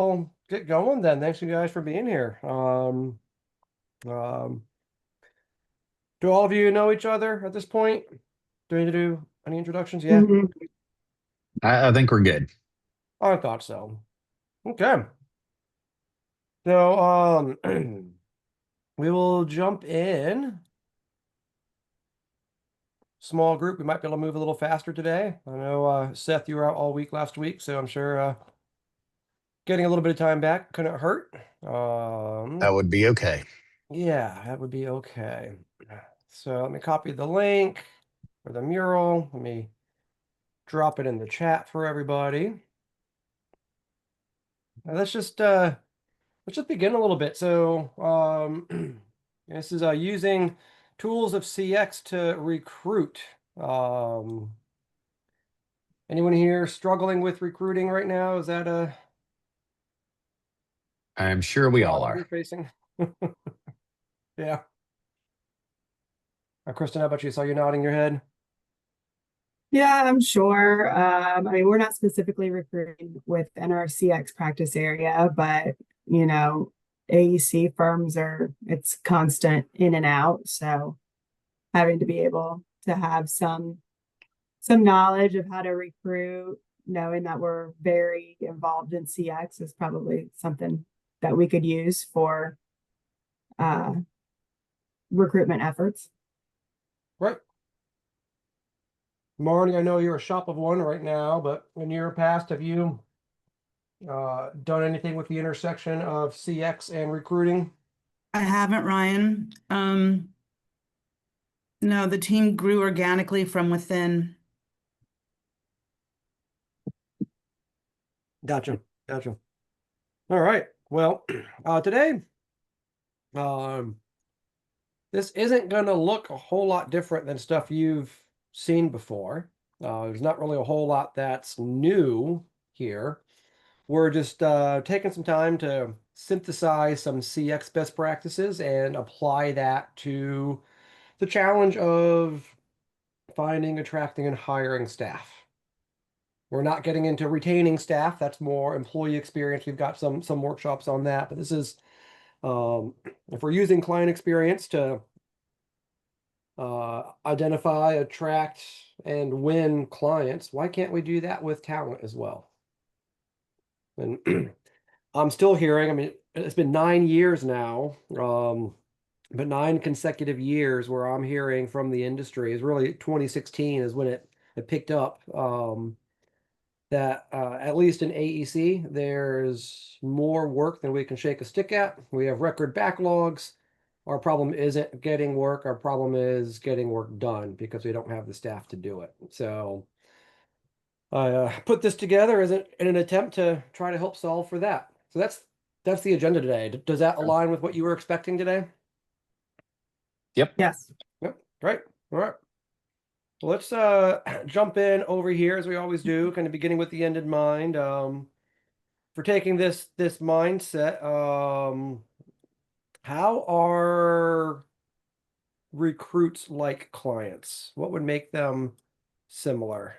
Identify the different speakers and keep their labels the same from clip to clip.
Speaker 1: I'll get going then. Thanks you guys for being here. Um, do all of you know each other at this point? Do we need to do any introductions? Yeah,
Speaker 2: Mhm.
Speaker 3: I think we're good.
Speaker 1: I thought so. Okay. So, we will jump in. Small group. We might be able to move a little faster today. I know, Seth, you were out all week last week, so I'm sure, getting a little bit of time back couldn't hurt.
Speaker 3: That would be okay.
Speaker 1: Yeah, that would be okay. So let me copy the link for the mural. Let me drop it in the chat for everybody. Now let's just begin a little bit. So this is using tools of CX to recruit. Um, anyone here struggling with recruiting right now? Is that a
Speaker 3: I'm sure we all
Speaker 1: problem
Speaker 3: are.
Speaker 1: you're facing? Yeah. Kristen, how about you? Saw you nodding your head.
Speaker 2: Yeah, I'm sure. I mean, we're not specifically recruiting within our CX practice area, but AEC firms it's constant in and out. So having to be able to have some knowledge of how to recruit, knowing that we're very involved in CX is probably something that we could use for uh, recruitment efforts.
Speaker 1: Right. Marnie, I know you're a shop of one right now, but in your past, have you done anything with the intersection of CX and recruiting?
Speaker 4: I haven't, Ryan. No, the team grew organically from within.
Speaker 1: Gotcha. Gotcha. All right. Well, today, um, this isn't going to look a whole lot different than stuff you've seen before. There's not really a whole lot that's new here. We're just taking some time to synthesize some CX best practices and apply that to the challenge of finding, attracting, and hiring staff. We're not getting into retaining staff. That's more employee experience. We've got some workshops on that, but this is if we're using client experience to identify, attract, and win clients, why can't we do that with talent as well? And I'm still hearing, I mean, it's been 9 years now, but 9 consecutive years where I'm hearing from the industry is really 2016 is when it picked up. That at least in AEC, there's more work than we can shake a stick at. We have record backlogs. Our problem isn't getting work. Our problem is getting work done because we don't have the staff to do it. So I put this together as in an attempt to try to help solve for that. So that's the agenda today. Does that align with what you were expecting today?
Speaker 3: Yep.
Speaker 2: Yes.
Speaker 1: Yep. Great. All right. Let's jump in over here as we always do, kind of beginning with the end in mind. For taking this mindset, how are recruits like clients? What would make them similar?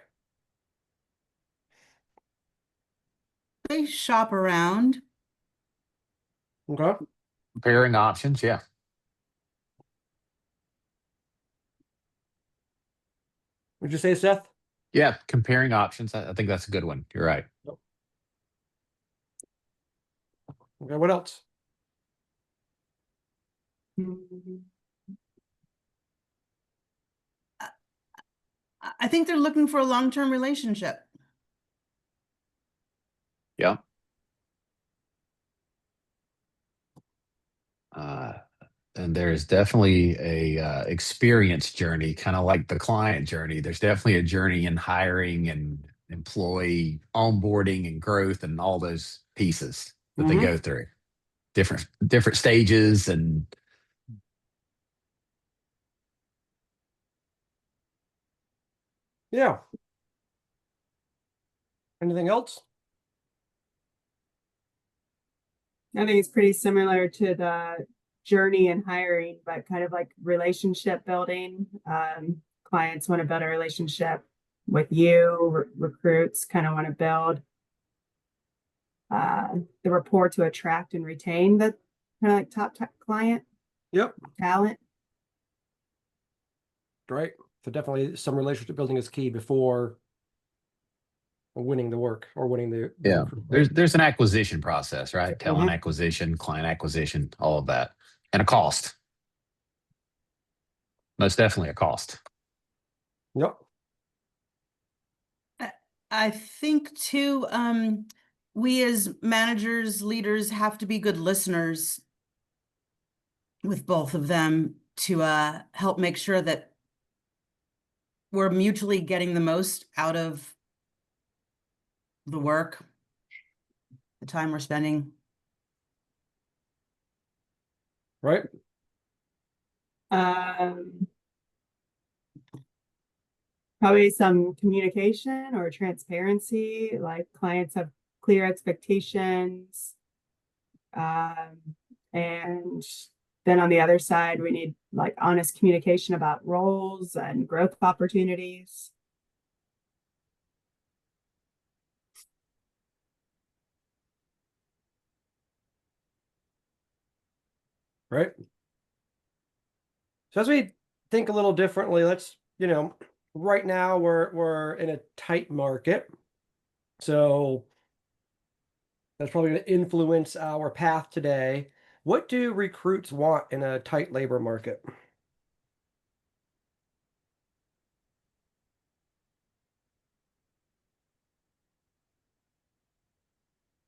Speaker 4: They shop around.
Speaker 1: Okay.
Speaker 3: Comparing options. Yeah.
Speaker 1: Would you say, Seth?
Speaker 3: Yeah. Comparing options. I think that's a good one. You're right.
Speaker 1: Okay, what else?
Speaker 4: I think they're looking for a long-term relationship.
Speaker 3: Yeah. Uh, and there's definitely a experience journey, kind of like the client journey. There's definitely a journey in hiring and employee onboarding and growth and all those pieces that they
Speaker 1: Mm-hmm.
Speaker 3: go through. Different stages and
Speaker 1: Yeah. Anything else?
Speaker 2: I think it's pretty similar to the journey in hiring, but kind of like relationship building. Clients want to build a relationship with you, recruits kind of want to build the rapport to attract and retain the kind of like top client
Speaker 1: Yep.
Speaker 2: talent.
Speaker 1: Right. So definitely some relationship building is key before winning the work or winning the
Speaker 3: Yeah.
Speaker 1: recruit, right?
Speaker 3: There's an acquisition process, right? Talent
Speaker 1: Mhm.
Speaker 3: acquisition, client acquisition, all of that. And a cost. Most definitely a cost.
Speaker 1: Yep.
Speaker 4: I think too, we as managers, leaders have to be good listeners with both of them to help make sure that we're mutually getting the most out of the work, the time we're spending.
Speaker 1: Right.
Speaker 2: Probably some communication or transparency, like clients have clear expectations. And then on the other side, we need like honest communication about roles and growth opportunities.
Speaker 1: Right. So as we think a little differently, let's, right now we're in a tight market. So that's probably going to influence our path today. What do recruits want in a tight labor market?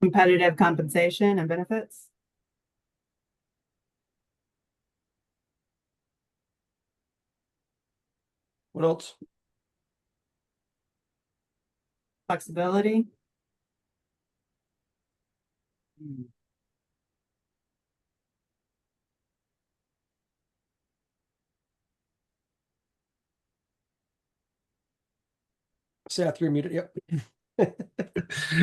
Speaker 2: Competitive compensation and benefits.
Speaker 1: What else?
Speaker 2: Flexibility.
Speaker 1: Seth, you're muted. Yep.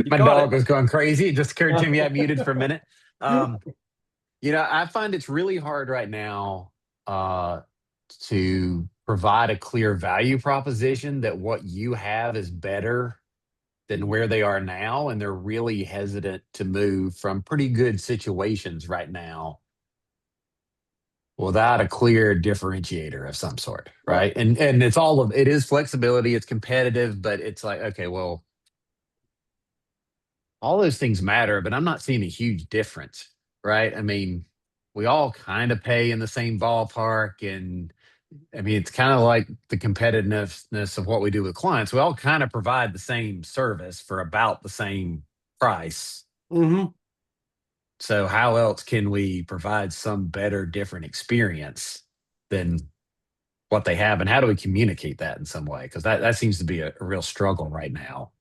Speaker 3: My
Speaker 1: got
Speaker 3: dog
Speaker 1: it.
Speaker 3: was going crazy. It just occurred to me I muted for a minute. I find it's really hard right now to provide a clear value proposition that what you have is better than where they are now. And they're really hesitant to move from pretty good situations right now without a clear differentiator of some sort. Right. And it is flexibility, it's competitive, but it's like, okay, well, all those things matter, but I'm not seeing a huge difference, right? I mean, we all kind of pay in the same ballpark. And I mean, it's kind of like the competitiveness of what we do with clients. We all kind of provide the same service for about the same price.
Speaker 1: Mm-hmm.
Speaker 3: So, how else can we provide some better, different experience than what they have? And how do we communicate that in some way? Because that seems to be a real struggle right now.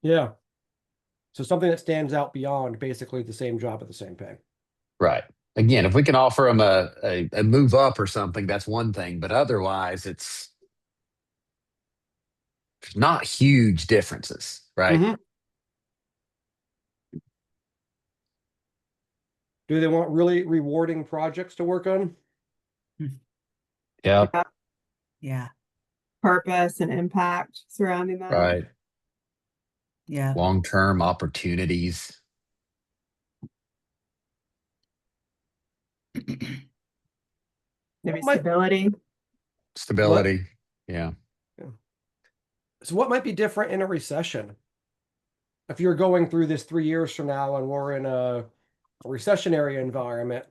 Speaker 1: Yeah. So something that stands out beyond basically the same job at the same pay.
Speaker 3: Right. Again, if we can offer them a move up or something, that's one thing. But otherwise, it's not huge differences, right?
Speaker 1: Mm-hmm. Do they want really rewarding projects to work on?
Speaker 3: Yeah.
Speaker 4: Yeah.
Speaker 2: Purpose and impact surrounding that.
Speaker 3: Right.
Speaker 4: Yeah.
Speaker 3: Long-term opportunities.
Speaker 2: Maybe
Speaker 1: What
Speaker 2: stability.
Speaker 3: Stability. Yeah.
Speaker 1: So what might be different in a recession? If you're going through this 3 years from now and we're in a recessionary environment,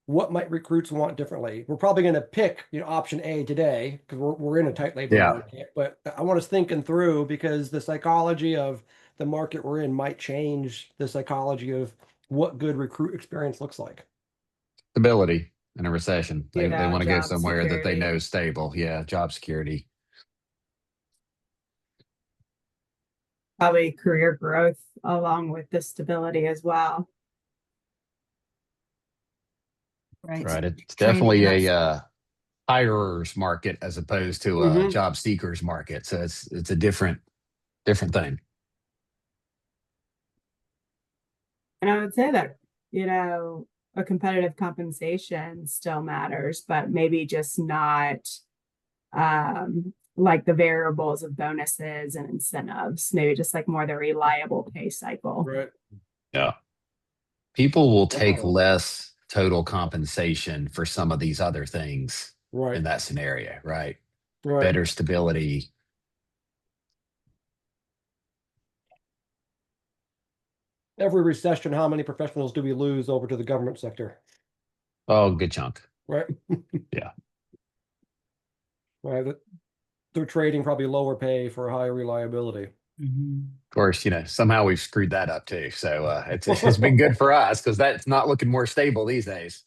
Speaker 1: what might recruits want differently? We're probably going to pick, option A today because we're in a tight labor
Speaker 3: Yeah.
Speaker 1: market. But I want us thinking through because the psychology of the market we're in might change the psychology of what good recruit experience looks like.
Speaker 3: Stability in a recession. They want to go
Speaker 2: Job
Speaker 3: somewhere that they
Speaker 2: security.
Speaker 3: know is stable. Yeah. Job security.
Speaker 2: Probably career growth along with the stability as well.
Speaker 4: Right.
Speaker 3: Right. It's
Speaker 4: Training
Speaker 3: definitely
Speaker 4: and
Speaker 3: a hirers market as opposed to a
Speaker 1: Mhm.
Speaker 3: job seekers market. So it's a different thing.
Speaker 2: And I would say that, a competitive compensation still matters, but maybe just not like the variables of bonuses and incentives, maybe just like more the reliable pay cycle.
Speaker 1: Right.
Speaker 3: Yeah. People will take less total compensation for some of these other things
Speaker 1: Right.
Speaker 3: in that scenario, right?
Speaker 1: Right.
Speaker 3: Better stability.
Speaker 1: Every recession, how many professionals do we lose over to the government sector?
Speaker 3: Oh, good chunk.
Speaker 1: Right.
Speaker 3: Yeah.
Speaker 1: Right. They're trading probably lower pay for higher reliability.
Speaker 3: Of course, somehow we've screwed that up too. So it's been good for us because that's not looking more stable these days.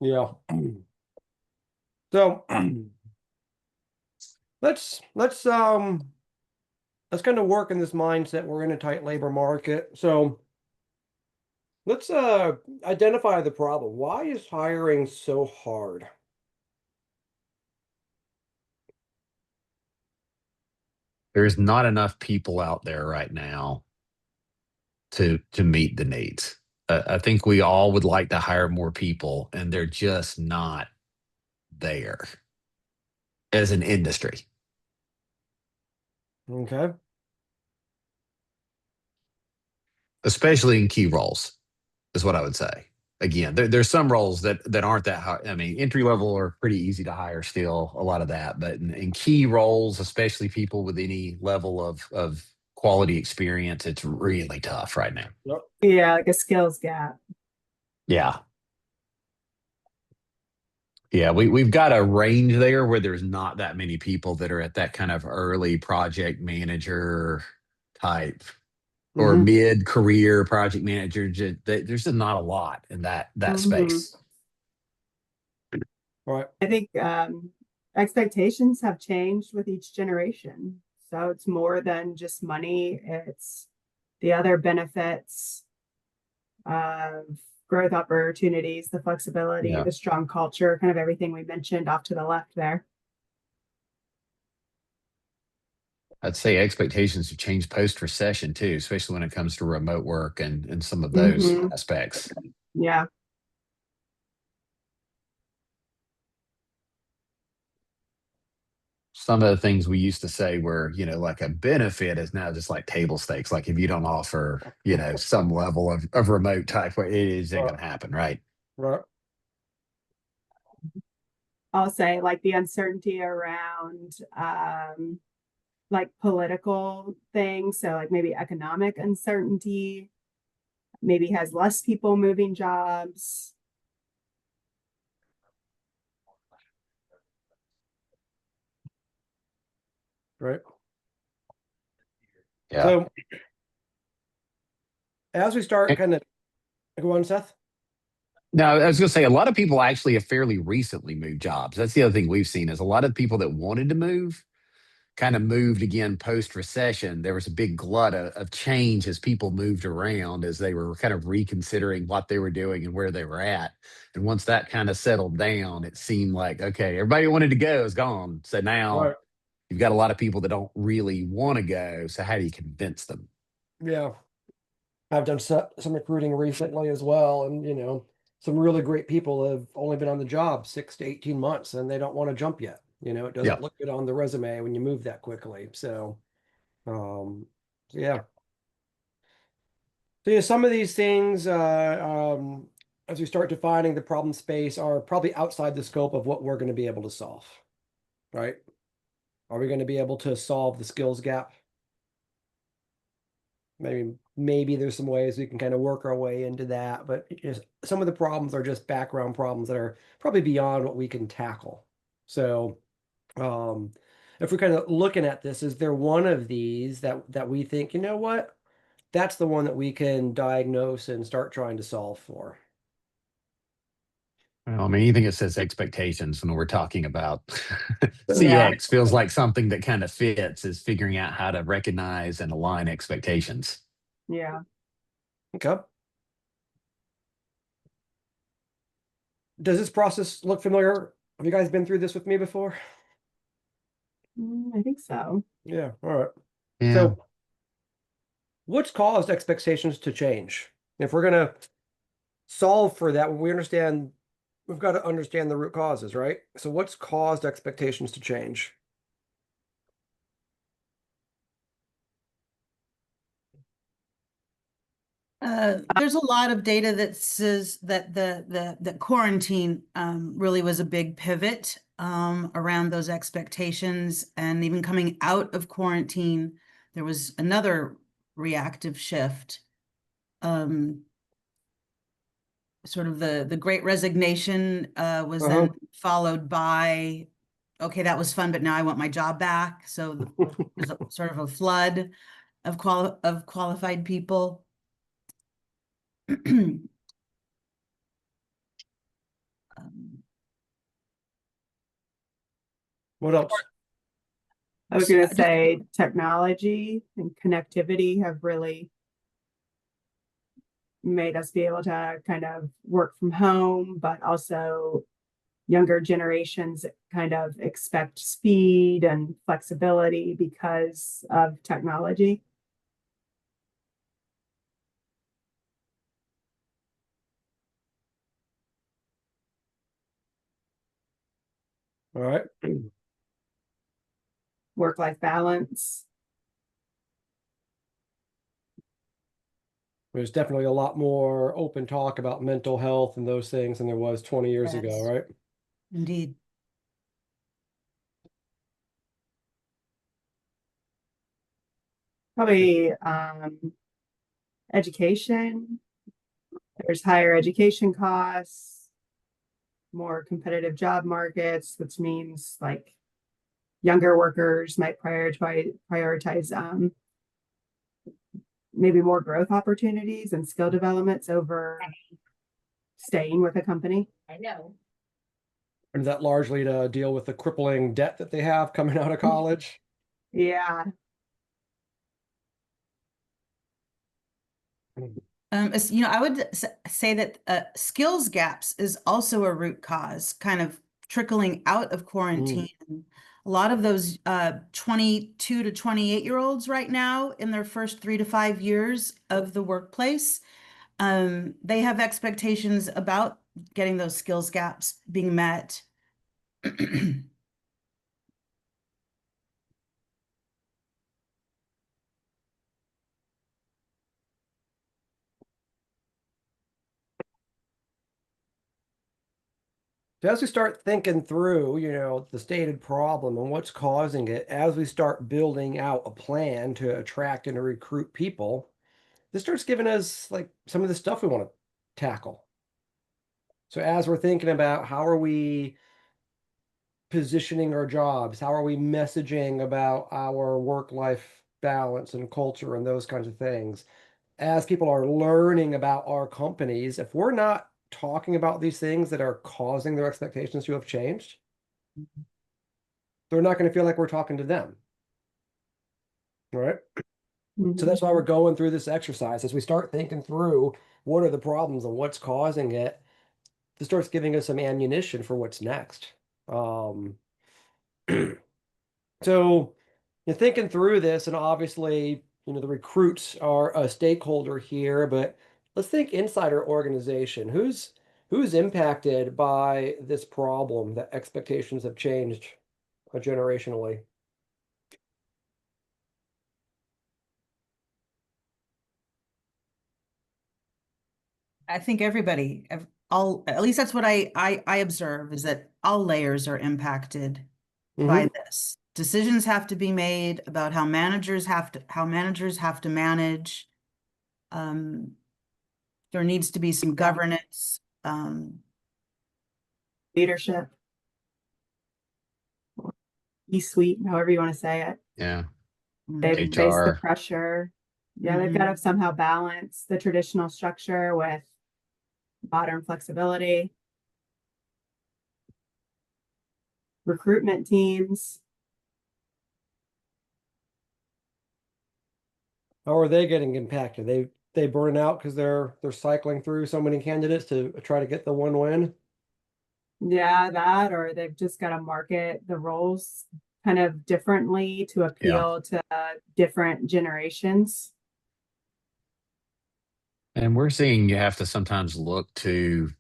Speaker 1: Yeah. So let's kind of work in this mindset. We're in a tight labor market. So let's identify the problem. Why is hiring so hard?
Speaker 3: There's not enough people out there right now to meet the needs. I think we all would like to hire more people, and they're just not there as an industry.
Speaker 1: Okay.
Speaker 3: Especially in key roles, is what I would say. Again, there's some roles that aren't that high. I mean, entry level are pretty easy to hire still, a lot of that. But in key roles, especially people with any level of quality experience, it's really tough right now.
Speaker 1: Yep.
Speaker 2: Yeah, like a skills gap.
Speaker 3: Yeah. Yeah, we've got a range there where there's not that many people that are at that kind of early project manager type or
Speaker 1: Mhm.
Speaker 3: mid-career project manager. There's just not a lot in that space.
Speaker 1: Right.
Speaker 2: I think expectations have changed with each generation. So it's more than just money, it's the other benefits of growth opportunities, the flexibility,
Speaker 3: Yeah.
Speaker 2: the strong culture, kind of everything we mentioned off to the left there.
Speaker 3: I'd say expectations have changed post-recession too, especially when it comes to remote work and some of those aspects.
Speaker 2: Yeah.
Speaker 3: Some of the things we used to say were, like a benefit is now just like table stakes. Like if you don't offer, some level of remote type, it isn't going to happen, right?
Speaker 1: Right.
Speaker 2: I'll say like the uncertainty around like political things. So like maybe economic uncertainty, maybe has less people moving jobs.
Speaker 1: Right.
Speaker 3: Yeah.
Speaker 1: So as we start kind of go on, Seth.
Speaker 3: Now, I was going to say a lot of people actually have fairly recently moved jobs. That's the other thing we've seen is a lot of people that wanted to move kind of moved again post recession. There was a big glut of change as people moved around as they were kind of reconsidering what they were doing and where they were at. And once that kind of settled down, it seemed like, okay, everybody who wanted to go is gone. So now
Speaker 1: Right.
Speaker 3: you've got a lot of people that don't really want to go. So how do you convince them?
Speaker 1: Yeah. I've done some recruiting recently as well, and some really great people have only been on the job 6 to 18 months, and they don't want to jump yet. It
Speaker 3: Yeah.
Speaker 1: doesn't look good on the resume when you move that quickly. So yeah. So yeah, some of these things, as we start defining the problem space, are probably outside the scope of what we're going to be able to solve, right? Are we going to be able to solve the skills gap? Maybe there's some ways we can kind of work our way into that, but some of the problems are just background problems that are probably beyond what we can tackle. So, if we're kind of looking at this, is there one of these that we think, you know what, that's the one that we can diagnose and start trying to solve for?
Speaker 3: Well, I mean, anything that says expectations when we're talking about
Speaker 2: Yeah.
Speaker 3: CX feels like something that kind of fits is figuring out how to recognize and align expectations.
Speaker 2: Yeah.
Speaker 1: Okay. Does this process look familiar? Have you guys been through this with me before?
Speaker 2: I think so.
Speaker 1: Yeah. All right.
Speaker 3: Yeah.
Speaker 1: So what's caused expectations to change? If we're going to solve for that, we understand we've got to understand the root causes, right? So what's caused expectations to change?
Speaker 4: There's a lot of data that says that the quarantine really was a big pivot around those expectations, and even coming out of quarantine, there was another reactive shift. Sort of the Great Resignation was then followed by, okay, that was fun, but now I want my job back. So there's sort of a flood of qualified people.
Speaker 1: What else?
Speaker 2: I was going to say technology and connectivity have really made us be able to kind of work from home, but also younger generations kind of expect speed and flexibility because of technology.
Speaker 1: All right.
Speaker 2: Work-life balance.
Speaker 1: There's definitely a lot more open talk about mental health and those things than there was 20 years ago,
Speaker 4: Yes.
Speaker 1: right?
Speaker 4: Indeed.
Speaker 2: Probably education. There's higher education costs, more competitive job markets, which means like younger workers might prioritize maybe more growth opportunities and skill developments over staying with a company.
Speaker 4: I know.
Speaker 1: And that largely to deal with the crippling debt that they have coming out of college.
Speaker 2: Yeah.
Speaker 4: You know, I would say that skills gaps is also a root cause, kind of trickling out of quarantine. A lot of those 22 to 28-year-olds right now in their first 3 to 5 years of the workplace, they have expectations about getting those skills gaps being met.
Speaker 1: So as we start thinking through, the stated problem and what's causing it, as we start building out a plan to attract and to recruit people, this starts giving us like some of the stuff we want to tackle. So as we're thinking about how are we positioning our jobs, how are we messaging about our work-life balance and culture and those kinds of things, as people are learning about our companies, if we're not talking about these things that are causing their expectations to have changed, they're not going to feel like we're talking to them. Right? So that's why we're going through this exercise. As we start thinking through what are the problems and what's causing it, this starts giving us some ammunition for what's next. So you're thinking through this, and obviously, the recruits are a stakeholder here, but let's think inside our organization. Who's impacted by this problem that expectations have changed generationally?
Speaker 4: I think everybody, at least that's what I observe, is that all layers are impacted by this. Decisions have to be made about how managers have to manage. There needs to be some governance.
Speaker 2: Leadership. C-suite, however you want to say it.
Speaker 3: Yeah.
Speaker 2: They've faced the
Speaker 3: HR.
Speaker 2: pressure. Yeah, they've got to somehow balance the traditional structure with modern flexibility. Recruitment teams.
Speaker 1: How are they getting impacted? They burn out because they're cycling through so many candidates to try to get the one win.
Speaker 2: Yeah, that, or they've just got to market the roles kind of differently to appeal to different generations.
Speaker 3: And we're seeing you have to sometimes look to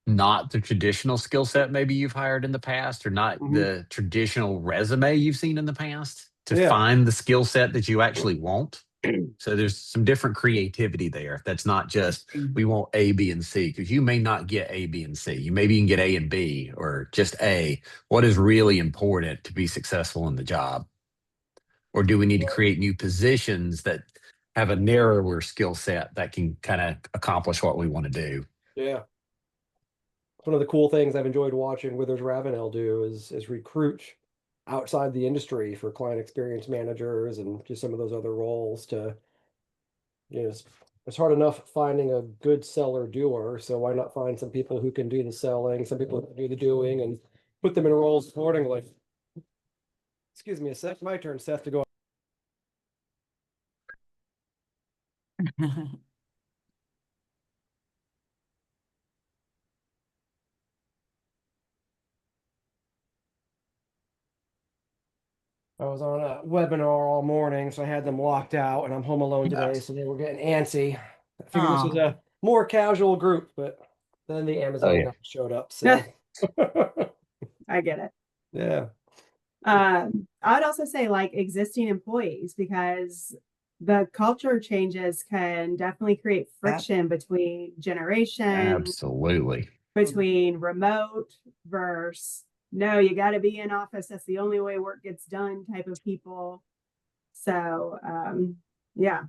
Speaker 3: not the traditional skill set maybe you've hired in the past, or not
Speaker 1: Mhm.
Speaker 3: the traditional resume you've seen in the past, to
Speaker 1: Yeah.
Speaker 3: find the skill set that you actually want. So there's some different creativity there. That's not just we want A, B, and C, because you may not get A, B, and C. You maybe can get A and B, or just A. What is really important to be successful in the job? Or do we need to create new positions that have a narrower skill set that can kind of accomplish what we want to do?
Speaker 1: Yeah. One of the cool things I've enjoyed watching Withers Ravenel do is recruit outside the industry for client experience managers and just some of those other roles to, it's hard enough finding a good seller doer. So why not find some people who can do the selling, some people who can do the doing, and put them in roles accordingly. Excuse me a sec. My turn, Seth, to go. I was on a webinar all morning, so I had them locked out, and I'm home alone today, so they were getting antsy. I figured this was
Speaker 4: Aw.
Speaker 1: a more casual group, but then the
Speaker 3: Oh
Speaker 1: Amazon
Speaker 3: yeah.
Speaker 1: guy showed up, so
Speaker 2: I get it.
Speaker 1: yeah.
Speaker 2: I would also say like existing employees, because the culture changes can definitely create friction between generations,
Speaker 3: Absolutely.
Speaker 2: between remote versus no, you got to be in office. That's the only way work gets done type of people. So, yeah.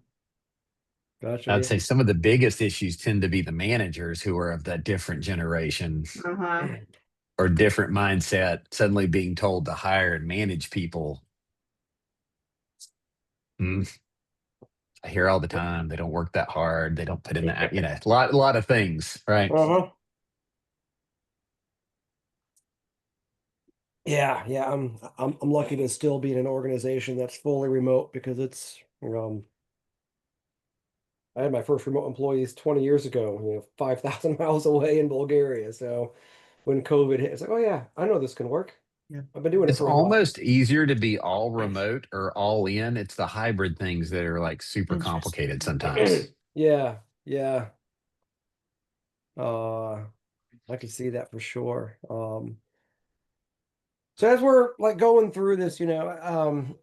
Speaker 1: Gotcha.
Speaker 3: I'd
Speaker 1: Yeah.
Speaker 3: say some of the biggest issues tend to be the managers who are of that different generation
Speaker 2: Uh-huh.
Speaker 3: or different mindset, suddenly being told to hire and manage people. Mm, I hear all the time they don't work that hard. They don't put in that, a lot of things, right?
Speaker 1: Uh-huh. Yeah, yeah. I'm lucky to still be in an organization that's fully remote because it's I had my first remote employees 20 years ago, 5,000 miles away in Bulgaria. So when COVID hit, it's like, oh yeah, I know this can work.
Speaker 4: Yeah.
Speaker 1: I've been doing it
Speaker 3: It's
Speaker 1: for a while.
Speaker 3: almost easier to be all remote or all in. It's the hybrid things that are like super complicated
Speaker 4: Interesting.
Speaker 3: sometimes.
Speaker 1: Yeah, yeah. Uh, I can see that for sure. So as we're like going through this, we don't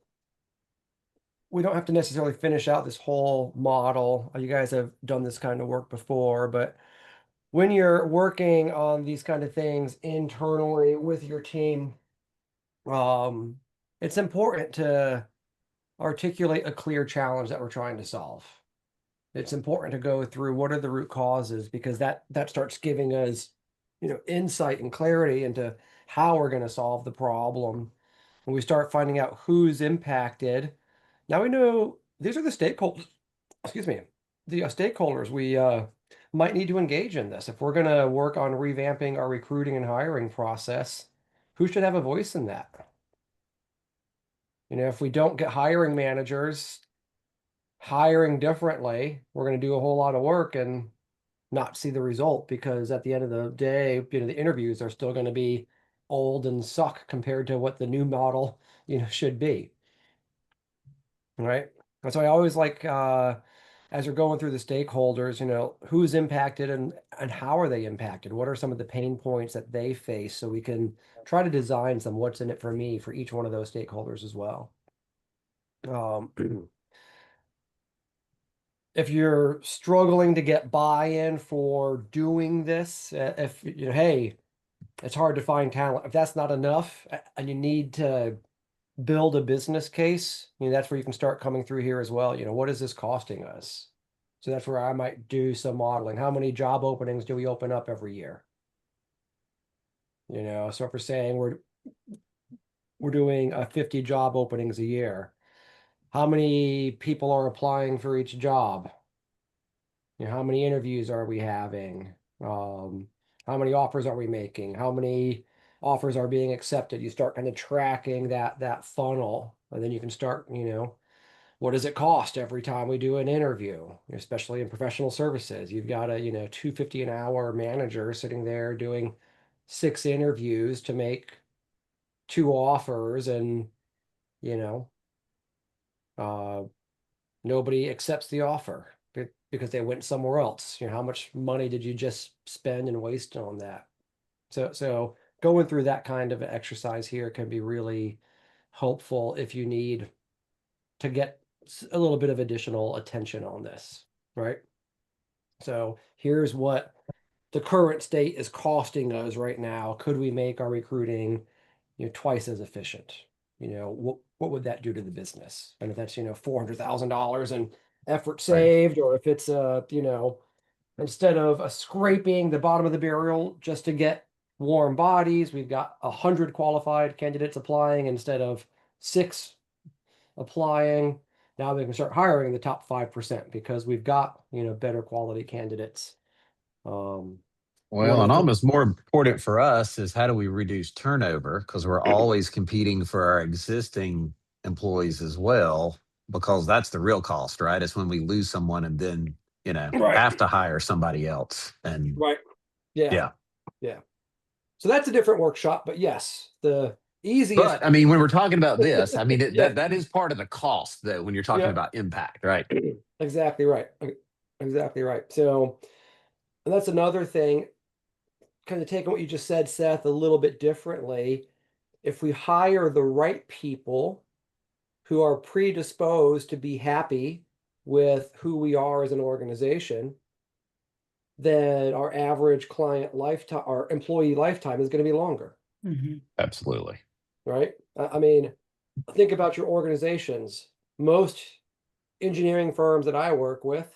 Speaker 1: have to necessarily finish out this whole model. You guys have done this kind of work before, but when you're working on these kind of things internally with your team, um, it's important to articulate a clear challenge that we're trying to solve. It's important to go through what are the root causes because that starts giving us, insight and clarity into how we're going to solve the problem. When we start finding out who's impacted, now we know these are the stakeholders, excuse me, the stakeholders we might need to engage in this. If we're going to work on revamping our recruiting and hiring process, who should have a voice in that? If we don't get hiring managers hiring differently, we're going to do a whole lot of work and not see the result because at the end of the day, the interviews are still going to be old and suck compared to what the new model, should be. Right. And so I always like as you're going through the stakeholders, who's impacted and how are they impacted? What are some of the pain points that they face so we can try to design some what's in it for me for each one of those stakeholders as well. Um, if you're struggling to get buy-in for doing this, if hey, it's hard to find talent. If that's not enough and you need to build a business case, that's where you can start coming through here as well. What is this costing us? So that's where I might do some modeling. How many job openings do we open up every year? So if we're saying we're doing 50 job openings a year, how many people are applying for each job? How many interviews are we having? How many offers are we making? How many offers are being accepted? You start kind of tracking that funnel, and then you can start, what does it cost every time we do an interview, especially in professional services? You've got a, 250 an hour manager sitting there doing 6 interviews to make 2 offers, and you know, uh, nobody accepts the offer because they went somewhere else. How much money did you just spend and waste on that? So going through that kind of exercise here can be really helpful if you need to get a little bit of additional attention on this, right? So here's what the current state is costing us right now. Could we make our recruiting, twice as efficient? What would that do to the business? And if that's, $400,000 in effort saved, or if it's instead of scraping the bottom of the barrel just to get warm bodies, we've got 100 qualified candidates applying instead of 6 applying. Now we can start hiring the top 5% because we've got, better quality candidates. One
Speaker 3: Well,
Speaker 1: of
Speaker 3: and
Speaker 1: the things,
Speaker 3: almost more important for us is how do we reduce turnover? Because we're always competing for our existing employees as well, because that's the real cost, right? It's when we lose someone and then,
Speaker 1: right,
Speaker 3: have to hire somebody else. And
Speaker 1: right, yeah,
Speaker 3: yeah.
Speaker 1: yeah. So that's a different workshop, but yes, the easiest,
Speaker 3: But I mean, when we're talking about this, I mean,
Speaker 1: yeah,
Speaker 3: that is part of the cost, though, when you're talking
Speaker 1: yeah,
Speaker 3: about impact, right?
Speaker 1: exactly right, exactly right. So and that's another thing, kind of taking what you just said, Seth, a little bit differently. If we hire the right people who are predisposed to be happy with who we are as an organization, then our average client lifetime, our employee lifetime is going to be longer,
Speaker 3: Absolutely.
Speaker 1: right? I mean, think about your organizations. Most engineering firms that I work with,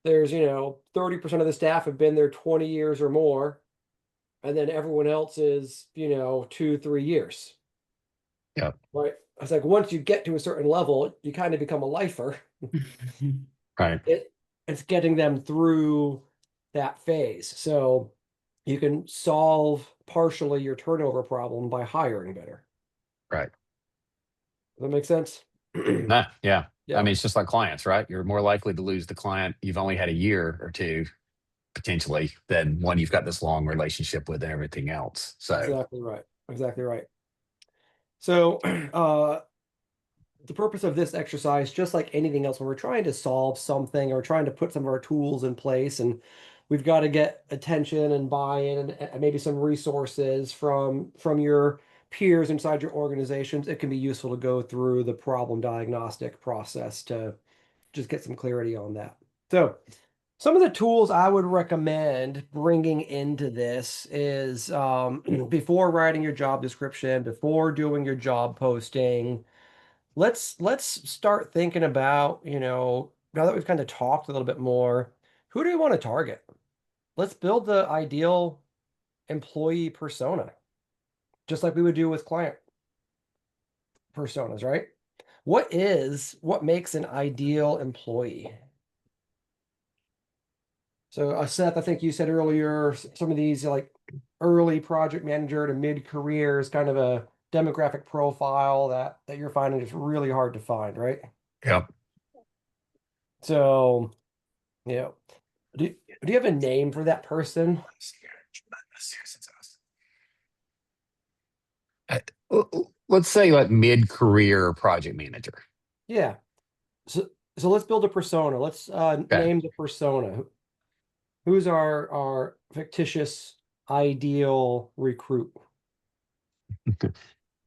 Speaker 1: there's, 30% of the staff have been there 20 years or more, and then everyone else is, 2, 3 years,
Speaker 3: Yep.
Speaker 1: right? It's like once you get to a certain level, you kind of become a lifer.
Speaker 3: Right.
Speaker 1: It's getting them through that phase. So you can solve partially your turnover problem by hiring better.
Speaker 3: Right.
Speaker 1: Does that make sense?
Speaker 3: Nah, yeah. I
Speaker 1: Yeah,
Speaker 3: mean, it's just like clients, right? You're more likely to lose the client you've only had a year or two potentially than one you've got this long relationship with and everything else. So,
Speaker 1: exactly right. Exactly right. So the purpose of this exercise, just like anything else, when we're trying to solve something or trying to put some of our tools in place, and we've got to get attention and buy-in and maybe some resources from your peers inside your organizations, it can be useful to go through the problem diagnostic process to just get some clarity on that. So some of the tools I would recommend bringing into this is before writing your job description, before doing your job posting, let's start thinking about, now that we've kind of talked a little bit more, who do we want to target? Let's build the ideal employee persona, just like we would do with client personas, right? What makes an ideal employee? So, Seth, I think you said earlier some of these like early project manager to mid-career is kind of a demographic profile that you're finding is really hard to find, right?
Speaker 3: yep.
Speaker 1: So, yeah. Do you have a name for that person?
Speaker 3: Let's say like mid-career project manager.
Speaker 1: Yeah. So let's build a persona. Let's
Speaker 3: Okay.
Speaker 1: name the persona. Who's our fictitious ideal recruit?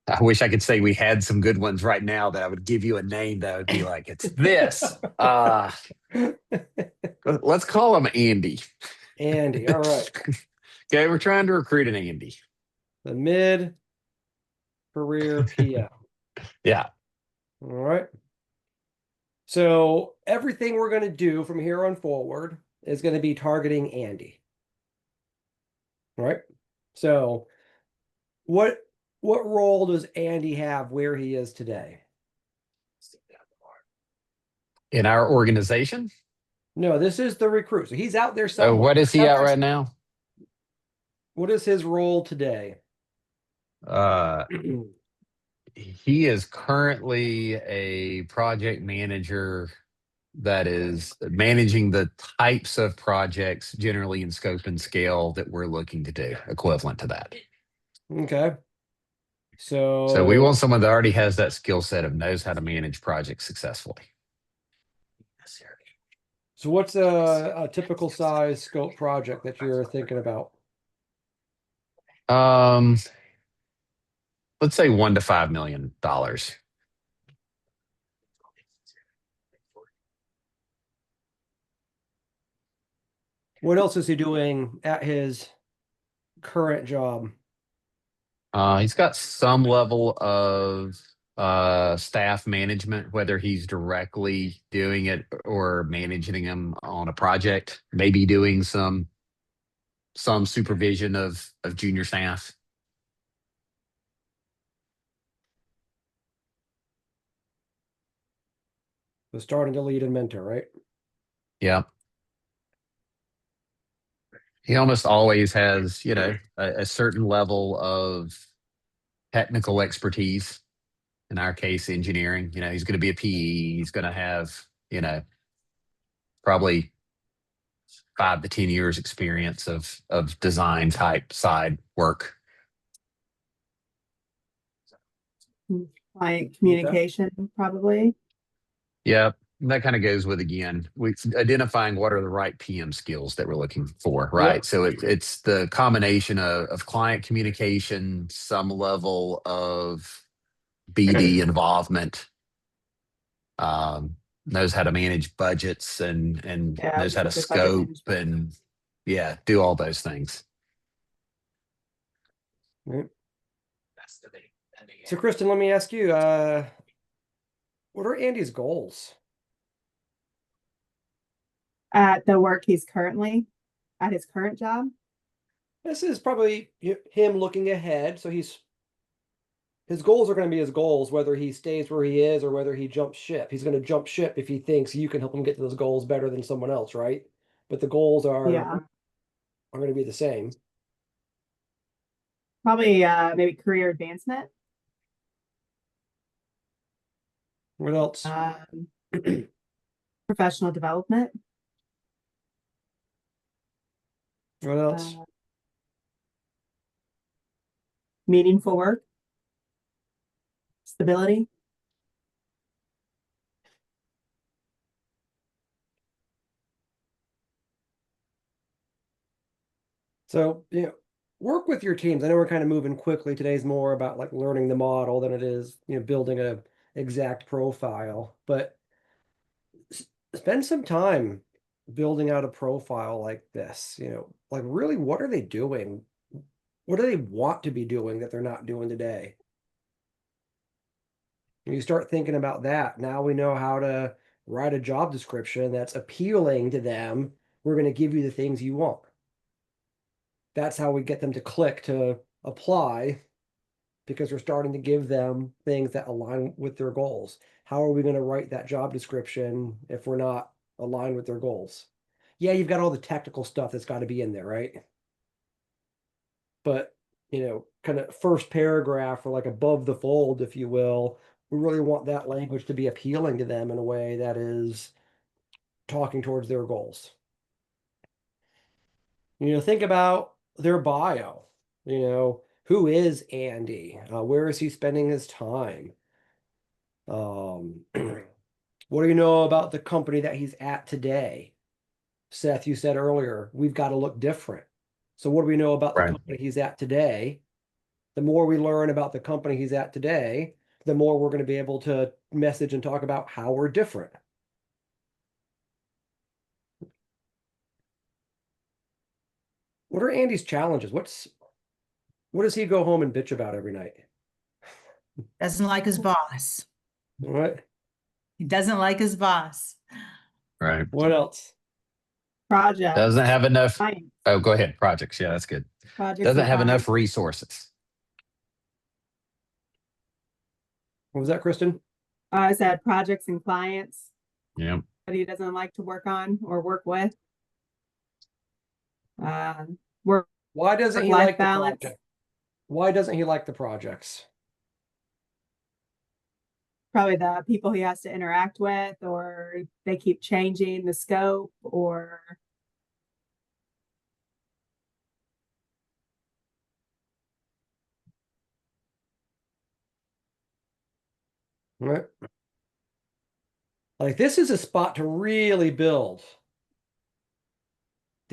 Speaker 3: I wish I could say we had some good ones right now that I would give you a name that would be like, it's this. Let's call him Andy.
Speaker 1: Andy. All right.
Speaker 3: Okay, we're trying to recruit an Andy.
Speaker 1: The mid-career PM.
Speaker 3: Yeah.
Speaker 1: All right. So everything we're going to do from here on forward is going to be targeting Andy. All right. So what role does Andy have where he is today?
Speaker 3: In our organization?
Speaker 1: No, this is the recruit. So he's out there
Speaker 3: Oh,
Speaker 1: somewhere.
Speaker 3: what is he at right now?
Speaker 1: What is his role today?
Speaker 3: Uh, he is currently a project manager that is managing the types of projects generally in scope and scale that we're looking to do, equivalent to that.
Speaker 1: Okay.
Speaker 3: So we
Speaker 1: So
Speaker 3: want someone that already has that skill set of knows how to manage projects successfully.
Speaker 1: So what's a typical size scope project that you're thinking about?
Speaker 3: Um, let's say $1 to $5 million.
Speaker 1: What else is he doing at his current job?
Speaker 3: He's got some level of staff management, whether he's directly doing it or managing them on a project, maybe doing some supervision of junior staff.
Speaker 1: So starting to lead and mentor, right?
Speaker 3: Yeah. He almost always has, a certain level of technical expertise. In our case, engineering. He's going to be a PE. He's going to have, probably 5 to 10 years experience of design type side work.
Speaker 2: Client communication, probably.
Speaker 3: Yeah, that kind of goes with, again, we identifying what are the right PM skills that we're looking for, right?
Speaker 1: Yep.
Speaker 3: So it's the combination of client communication, some level of BD involvement, knows how to manage budgets and
Speaker 2: Yeah,
Speaker 3: knows how to
Speaker 2: good budget
Speaker 3: scope
Speaker 2: management.
Speaker 3: and, yeah, do all those things.
Speaker 1: Right. So Kristen, let me ask you, what are Andy's goals?
Speaker 2: At the work he's currently at his current job.
Speaker 1: This is probably him looking ahead. So his goals are going to be his goals, whether he stays where he is or whether he jumps ship. He's going to jump ship if he thinks you can help him get to those goals better than someone else, right? But the goals
Speaker 2: Yeah,
Speaker 1: are going to be the same.
Speaker 2: probably maybe career advancement.
Speaker 1: What else?
Speaker 2: Professional development.
Speaker 1: What else?
Speaker 2: Meaningful work. Stability.
Speaker 1: So, work with your teams. I know we're kind of moving quickly. Today's more about like learning the model than it is, building a exact profile. But spend some time building out a profile like this. Like really, what are they doing? What do they want to be doing that they're not doing today? You start thinking about that. Now we know how to write a job description that's appealing to them. We're going to give you the things you want. That's how we get them to click to apply, because we're starting to give them things that align with their goals. How are we going to write that job description if we're not aligned with their goals? Yeah, you've got all the technical stuff that's got to be in there, right? But, kind of first paragraph or like above the fold, if you will, we really want that language to be appealing to them in a way that is talking towards their goals. Think about their bio. Who is Andy? Where is he spending his time? What do you know about the company that he's at today? Seth, you said earlier, we've got to look different. So what do we know about the
Speaker 3: Right.
Speaker 1: company he's at today? The more we learn about the company he's at today, the more we're going to be able to message and talk about how we're different. What are Andy's challenges? What does he go home and bitch about every night?
Speaker 4: Doesn't like his boss.
Speaker 1: What?
Speaker 4: He doesn't like his boss.
Speaker 3: Right.
Speaker 1: What else?
Speaker 2: Projects.
Speaker 3: Doesn't have enough.
Speaker 2: Science.
Speaker 3: Oh, go ahead. Projects. Yeah, that's good.
Speaker 2: Projects
Speaker 3: Doesn't
Speaker 2: and
Speaker 3: have enough
Speaker 2: clients.
Speaker 3: resources.
Speaker 1: What was that, Kristen?
Speaker 2: I said projects and clients
Speaker 3: Yeah.
Speaker 2: that he doesn't like to work on or work with. Work
Speaker 1: Why doesn't he
Speaker 2: life
Speaker 1: like the
Speaker 2: balance.
Speaker 1: project? Why doesn't he like the projects?
Speaker 2: Probably the people he has to interact with, or they keep changing the scope, or
Speaker 1: Right? Like this is a spot to really build.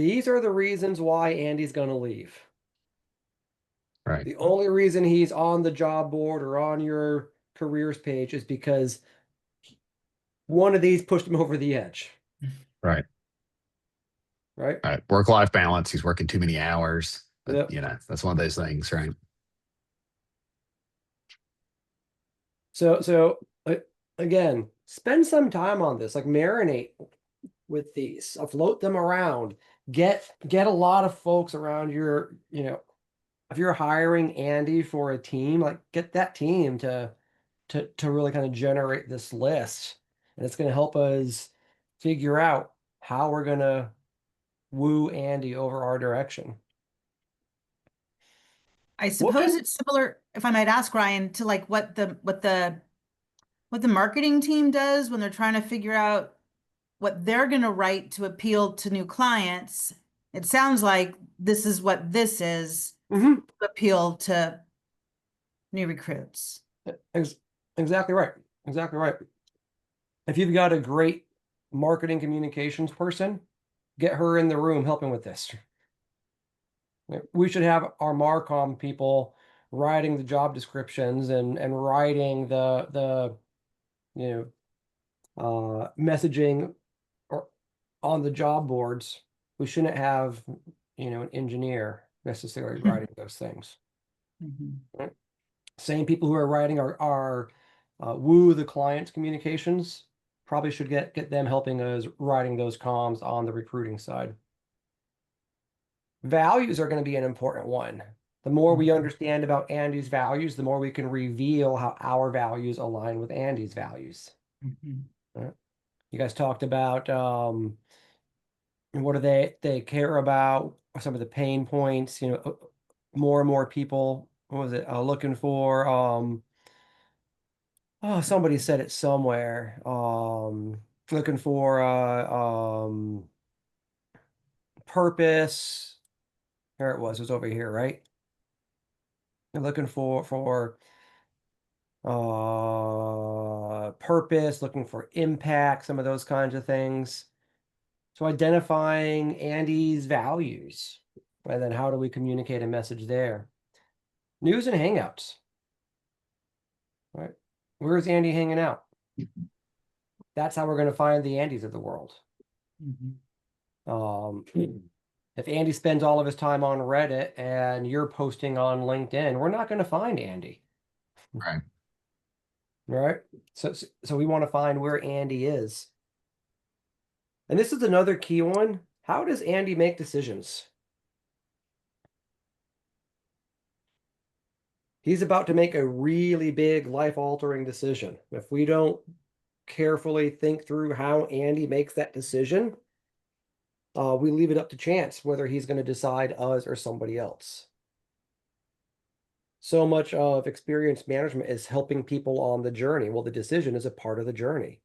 Speaker 1: these are the reasons why Andy's going to leave.
Speaker 3: Right.
Speaker 1: The only reason he's on the job board or on your careers page is because one of these pushed him over the edge.
Speaker 3: Right.
Speaker 1: Right.
Speaker 3: Right. Work-life balance. He's working too many hours. But,
Speaker 1: Yep.
Speaker 3: you know, that's one of those things, right?
Speaker 1: So again, spend some time on this, like marinate with these, float them around, get a lot of folks around your, if you're hiring Andy for a team, like get that team to really kind of generate this list. And it's going to help us figure out how we're going to woo Andy over our direction.
Speaker 4: I suppose it's similar, if I might ask, Ryan, to like what the marketing team does when they're trying to figure out what they're going to write to appeal to new clients. It sounds like this is what this is to appeal to new recruits.
Speaker 1: Exactly right. Exactly right. If you've got a great marketing communications person, get her in the room helping with this. We should have our Marcom people writing the job descriptions and writing the messaging or on the job boards. We shouldn't have an engineer necessarily writing those things. Right? Same people who are writing our woo the client's communications probably should get them helping us writing those comms on the recruiting side. Values are going to be an important one. The more we understand about Andy's values, the more we can reveal how our values align with Andy's values. Right? You guys talked about what do they care about, some of the pain points, more and more people, what was it, looking for somebody said it somewhere. Looking for purpose. There it was over here, right? They're looking for purpose, looking for impact, some of those kinds of things. So identifying Andy's values, and then how do we communicate a message there? News and hangouts. Right? Where's Andy hanging out? That's how we're going to find the Andys of the world. If Andy spends all of his time on Reddit and you're posting on LinkedIn, we're not going to find Andy.
Speaker 3: Right.
Speaker 1: Right? So we want to find where Andy is. And this is another key one. How does Andy make decisions? He's about to make a really big life-altering decision. If we don't carefully think through how Andy makes that decision, we leave it up to chance whether he's going to decide us or somebody else. So much of experience management is helping people on the journey. Well, the decision is a part of the journey.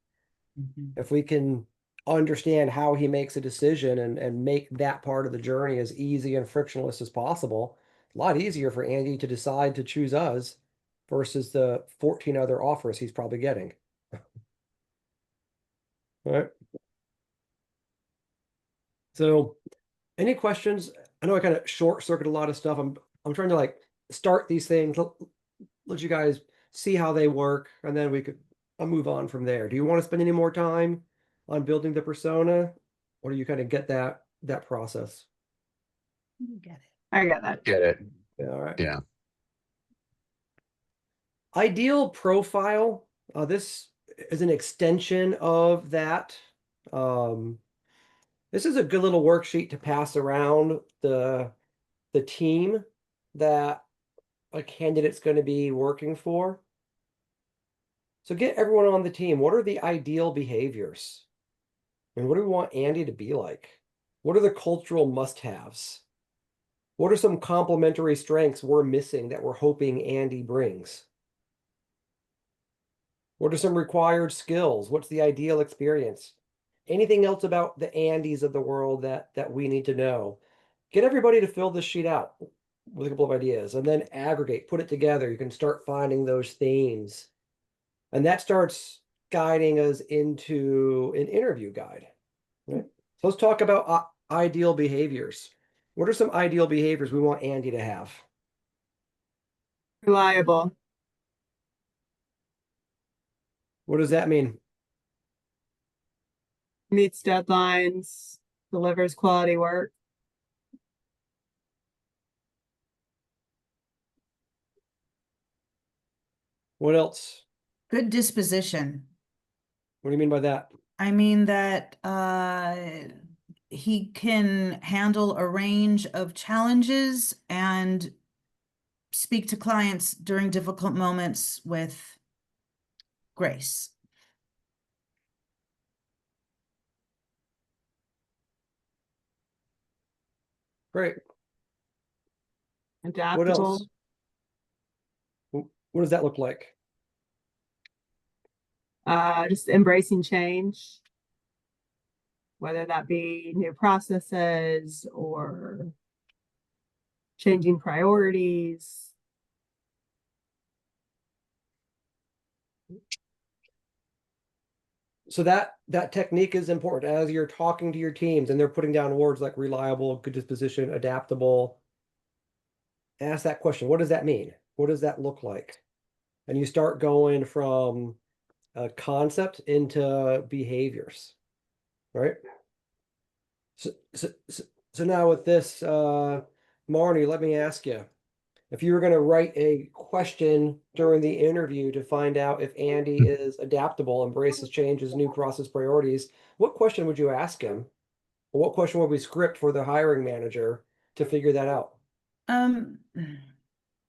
Speaker 1: If we can understand how he makes a decision and make that part of the journey as easy and frictionless as possible, a lot easier for Andy to decide to choose us versus the 14 other offers he's probably getting. All right. So any questions? I know I kind of short circuit a lot of stuff. I'm trying to like start these things, let you guys see how they work, and then I'll move on from there. Do you want to spend any more time on building the persona, or do you kind of get that process?
Speaker 4: You get it.
Speaker 2: I got that.
Speaker 3: Get it.
Speaker 1: Yeah, all right.
Speaker 3: Yeah.
Speaker 1: Ideal profile. This is an extension of that. This is a good little worksheet to pass around the team that a candidate's going to be working for. So get everyone on the team. What are the ideal behaviors? And what do we want Andy to be like? What are the cultural must-haves? What are some complementary strengths we're missing that we're hoping Andy brings? What are some required skills? What's the ideal experience? Anything else about the Andys of the world that we need to know? Get everybody to fill this sheet out with a couple of ideas and then aggregate, put it together. You can start finding those themes. And that starts guiding us into an interview guide. Right? So let's talk about ideal behaviors. What are some ideal behaviors we want Andy to have?
Speaker 2: Reliable.
Speaker 1: What does that mean?
Speaker 2: Meets deadlines, delivers quality work.
Speaker 1: What else?
Speaker 4: Good disposition.
Speaker 1: What do you mean by that?
Speaker 4: I mean that he can handle a range of challenges and speak to clients during difficult moments with grace.
Speaker 1: Great. What
Speaker 2: Adaptable.
Speaker 1: else? What does that look like?
Speaker 2: Just embracing change, whether that be new processes or changing priorities.
Speaker 1: So that technique is important as you're talking to your teams and they're putting down words like reliable, good disposition, adaptable. Ask that question. What does that mean? What does that look like? And you start going from a concept into behaviors, right? So now with this, Marnie, let me ask you, if you were going to write a question during the interview to find out if Andy is adaptable, embraces changes, new process priorities, what question would you ask him? Or what question would we script for the hiring manager to figure that out?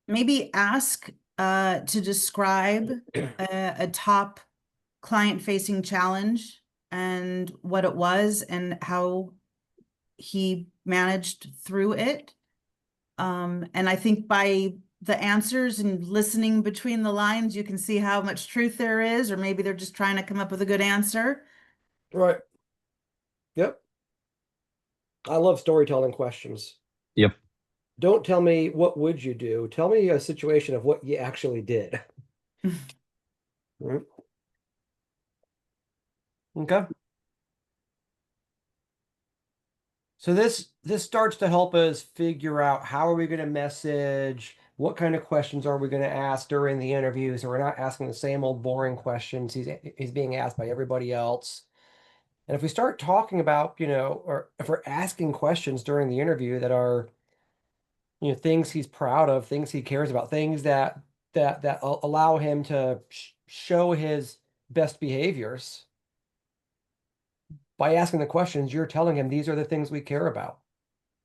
Speaker 4: Maybe ask to describe a top client-facing challenge and what it was and how he managed through it. And I think by the answers and listening between the lines, you can see how much truth there is, or maybe they're just trying to come up with a good answer.
Speaker 1: Right. Yep. I love storytelling questions.
Speaker 3: Yep.
Speaker 1: Don't tell me what would you do. Tell me a situation of what you actually did. Right. Okay. So this starts to help us figure out how are we going to message, what kind of questions are we going to ask during the interview, so we're not asking the same old boring questions he's being asked by everybody else. And if we start talking about, or if we're asking questions during the interview that are, things he's proud of, things he cares about, things that allow him to show his best behaviors. By asking the questions, you're telling him these are the things we care about.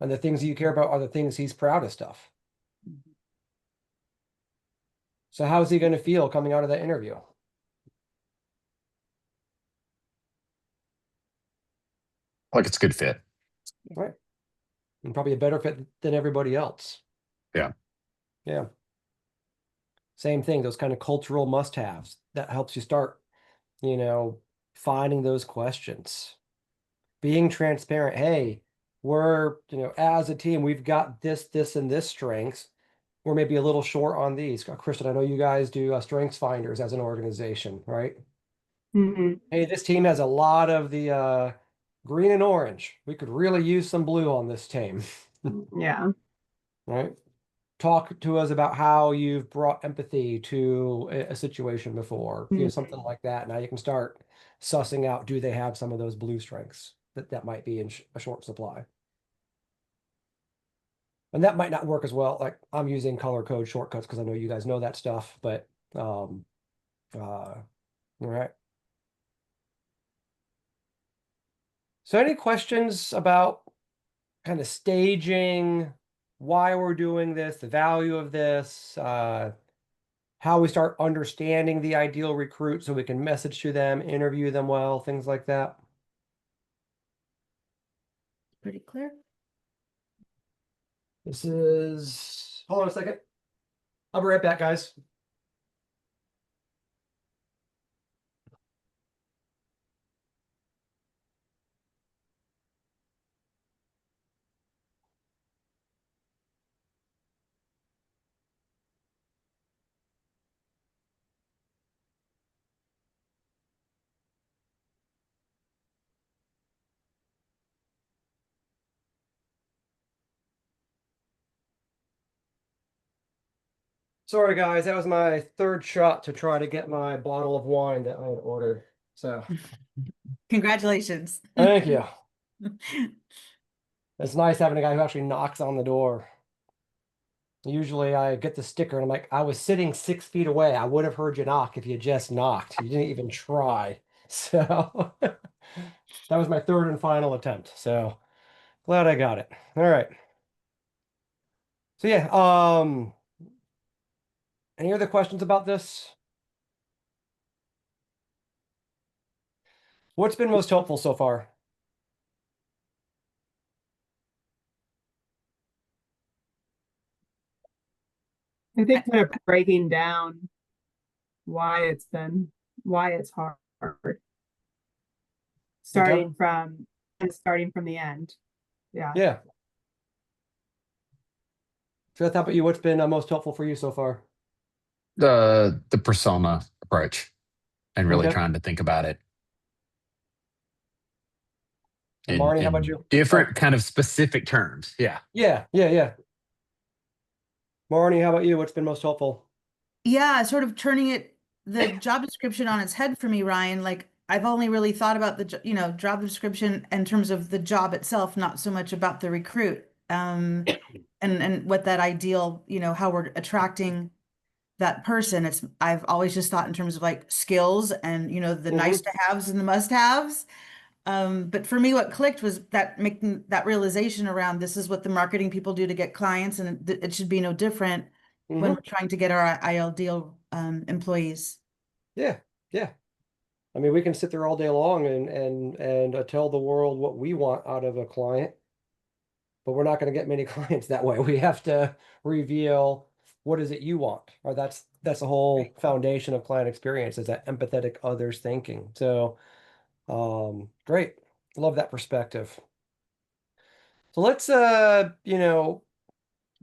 Speaker 1: And the things you care about are the things he's proudest of. So how's he going to feel coming out of that interview?
Speaker 3: Like it's a good fit.
Speaker 1: Right. And probably a better fit than everybody else.
Speaker 3: Yeah.
Speaker 1: Yeah. Same thing, those kind of cultural must-haves. That helps you start, finding those questions. Being transparent. Hey, we're, as a team, we've got this, and this strengths. We're maybe a little short on these. Kristen, I know you guys do strengths finders as an organization, right?
Speaker 2: Mhm.
Speaker 1: Hey, this team has a lot of the green and orange. We could really use some blue on this team,
Speaker 2: Yeah.
Speaker 1: right? Talk to us about how you've brought empathy to a situation before, something
Speaker 2: Mhm.
Speaker 1: like that. Now you can start sussing out, do they have some of those blue strengths that might be in a short supply? And that might not work as well. Like I'm using color code shortcuts because I know you guys know that stuff, but all right. So any questions about kind of staging, why we're doing this, the value of this, how we start understanding the ideal recruit so we can message to them, interview them well, things like that?
Speaker 4: Pretty clear.
Speaker 1: This is, hold on a second. I'll be right back, guys. Sorry, guys, that was my third shot to try to get my bottle of wine that I had ordered. So
Speaker 4: Congratulations.
Speaker 1: thank you. It's nice having a guy who actually knocks on the door. Usually I get the sticker and I'm like, I was sitting 6 feet away. I would have heard you knock if you just knocked. You didn't even try. So that was my third and final attempt. So glad I got it. All right. So yeah, any other questions about this? What's been most helpful so far?
Speaker 2: I think kind of breaking down why it's hard, starting from the end. Yeah.
Speaker 1: Yeah. So how about you? What's been most helpful for you so far?
Speaker 3: The persona approach and really
Speaker 1: Okay.
Speaker 3: trying to think about it
Speaker 1: And Marnie, how about
Speaker 3: in
Speaker 1: you?
Speaker 3: different
Speaker 1: Oh,
Speaker 3: kind of specific terms. Yeah.
Speaker 1: yeah. Marnie, how about you? What's been most helpful?
Speaker 4: Yeah, sort of turning the job description on its head for me, Ryan. Like I've only really thought about job description in terms of the job itself, not so much about the recruit. And what that ideal, how we're attracting that person. I've always just thought in terms of like skills and, the nice
Speaker 1: Mm-hmm.
Speaker 4: to haves and the must haves. But for me, what clicked was that making that realization around this is what the marketing people do to get clients, and it should be no different when
Speaker 1: Mm-hmm.
Speaker 4: we're trying to get our ideal employees.
Speaker 1: Yeah. Yeah. I mean, we can sit there all day long and tell the world what we want out of a client, but we're not going to get many clients that way. We have to reveal what is it you want, or that's the whole foundation of client experience is that empathetic others thinking. So, great, love that perspective. So let's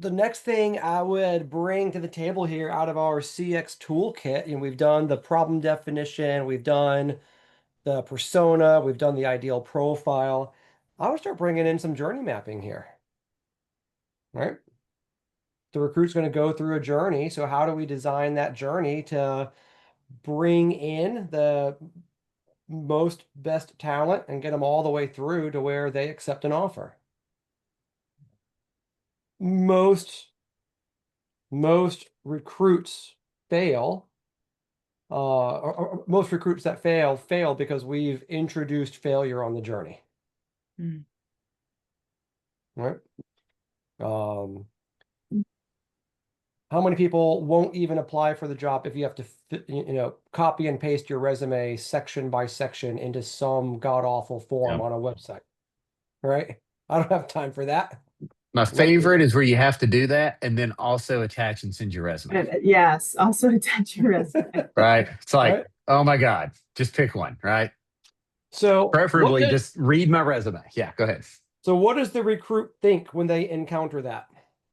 Speaker 1: the next thing I would bring to the table here out of our CX toolkit, we've done the problem definition, we've done the persona, we've done the ideal profile. I would start bringing in some journey mapping here, right? The recruit's going to go through a journey. So how do we design that journey to bring in the most best talent and get them all the way through to where they accept an offer? Most recruits fail. Or most recruits that fail because we've introduced failure on the journey,
Speaker 4: Mm.
Speaker 1: right? How many people won't even apply for the job if you have to copy and paste your resume section by section into some god awful form
Speaker 3: Yep.
Speaker 1: on a website, right? I don't have time for that.
Speaker 3: My
Speaker 1: Let me
Speaker 3: favorite is where you have to do that and then also attach and send your resume.
Speaker 2: Yes. Also attach your resume.
Speaker 3: Right. It's like,
Speaker 1: right.
Speaker 3: oh my God, just pick one, right?
Speaker 1: So
Speaker 3: Preferably just read my resume. Yeah, go ahead.
Speaker 1: so what does the recruit think when they encounter that?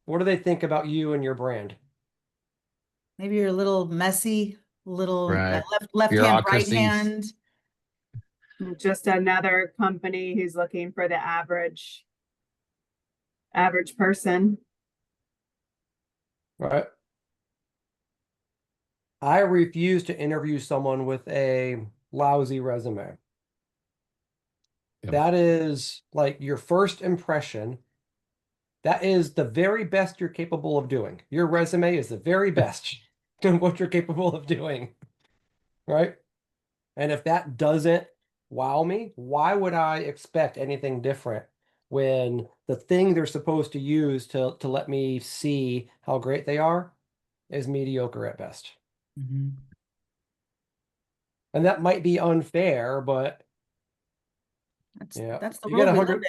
Speaker 1: What do they think about you and your brand?
Speaker 4: Maybe you're a little messy, little
Speaker 3: Right.
Speaker 4: left hand, right
Speaker 3: Bureaucracies.
Speaker 4: hand.
Speaker 2: Just another company who's looking for the average person.
Speaker 1: Right. I refuse to interview someone with a lousy resume.
Speaker 3: Yep.
Speaker 1: That is like your first impression. That is the very best you're capable of doing. Your resume is the very best to what you're capable of doing, right? And if that doesn't wow me, why would I expect anything different when the thing they're supposed to use to let me see how great they are is mediocre at best?
Speaker 4: Mm-hmm.
Speaker 1: And that might be unfair, but
Speaker 4: That's the
Speaker 1: you get
Speaker 4: world
Speaker 1: a
Speaker 4: we live
Speaker 1: hundred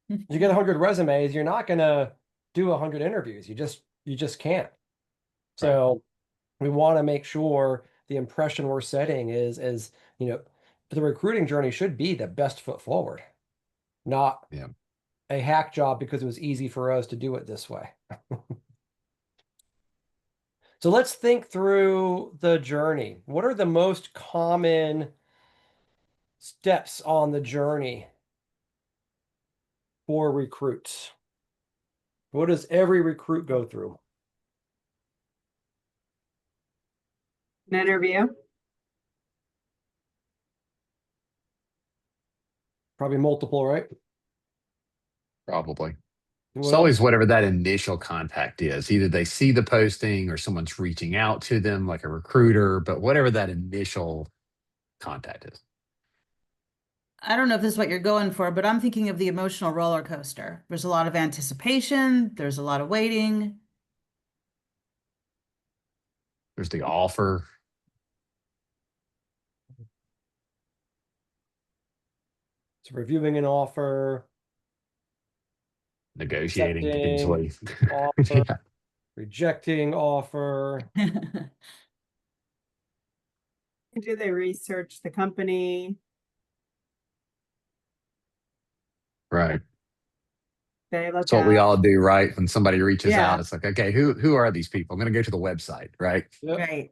Speaker 4: in.
Speaker 1: you get 100 resumes, you're not gonna do 100 interviews. You just can't.
Speaker 3: Right.
Speaker 1: So we want to make sure the impression we're setting is the recruiting journey should be the best foot forward, not
Speaker 3: Yeah.
Speaker 1: a hack job because it was easy for us to do it this way. So let's think through the journey. What are the most common steps on the journey for recruits? What does every recruit go through?
Speaker 2: An interview.
Speaker 1: Probably multiple, right?
Speaker 3: Probably.
Speaker 1: And
Speaker 3: It's
Speaker 1: what
Speaker 3: always
Speaker 1: else?
Speaker 3: whatever that initial contact is. Either they see the posting or someone's reaching out to them like a recruiter, but whatever that initial contact is.
Speaker 4: I don't know if this is what you're going for, but I'm thinking of the emotional roller coaster. There's a lot of anticipation, there's a lot of waiting.
Speaker 3: There's the offer.
Speaker 1: So reviewing an offer,
Speaker 3: Negotiating
Speaker 1: accepting
Speaker 3: potentially.
Speaker 1: offer,
Speaker 3: Yeah.
Speaker 1: rejecting offer.
Speaker 2: Do they research the company?
Speaker 3: Right.
Speaker 2: They look
Speaker 3: That's what we
Speaker 2: at,
Speaker 3: all do, right? When somebody reaches
Speaker 2: yeah,
Speaker 3: out, it's like, okay, who are these people? I'm gonna go to the website, right?
Speaker 1: Yep.
Speaker 4: Right.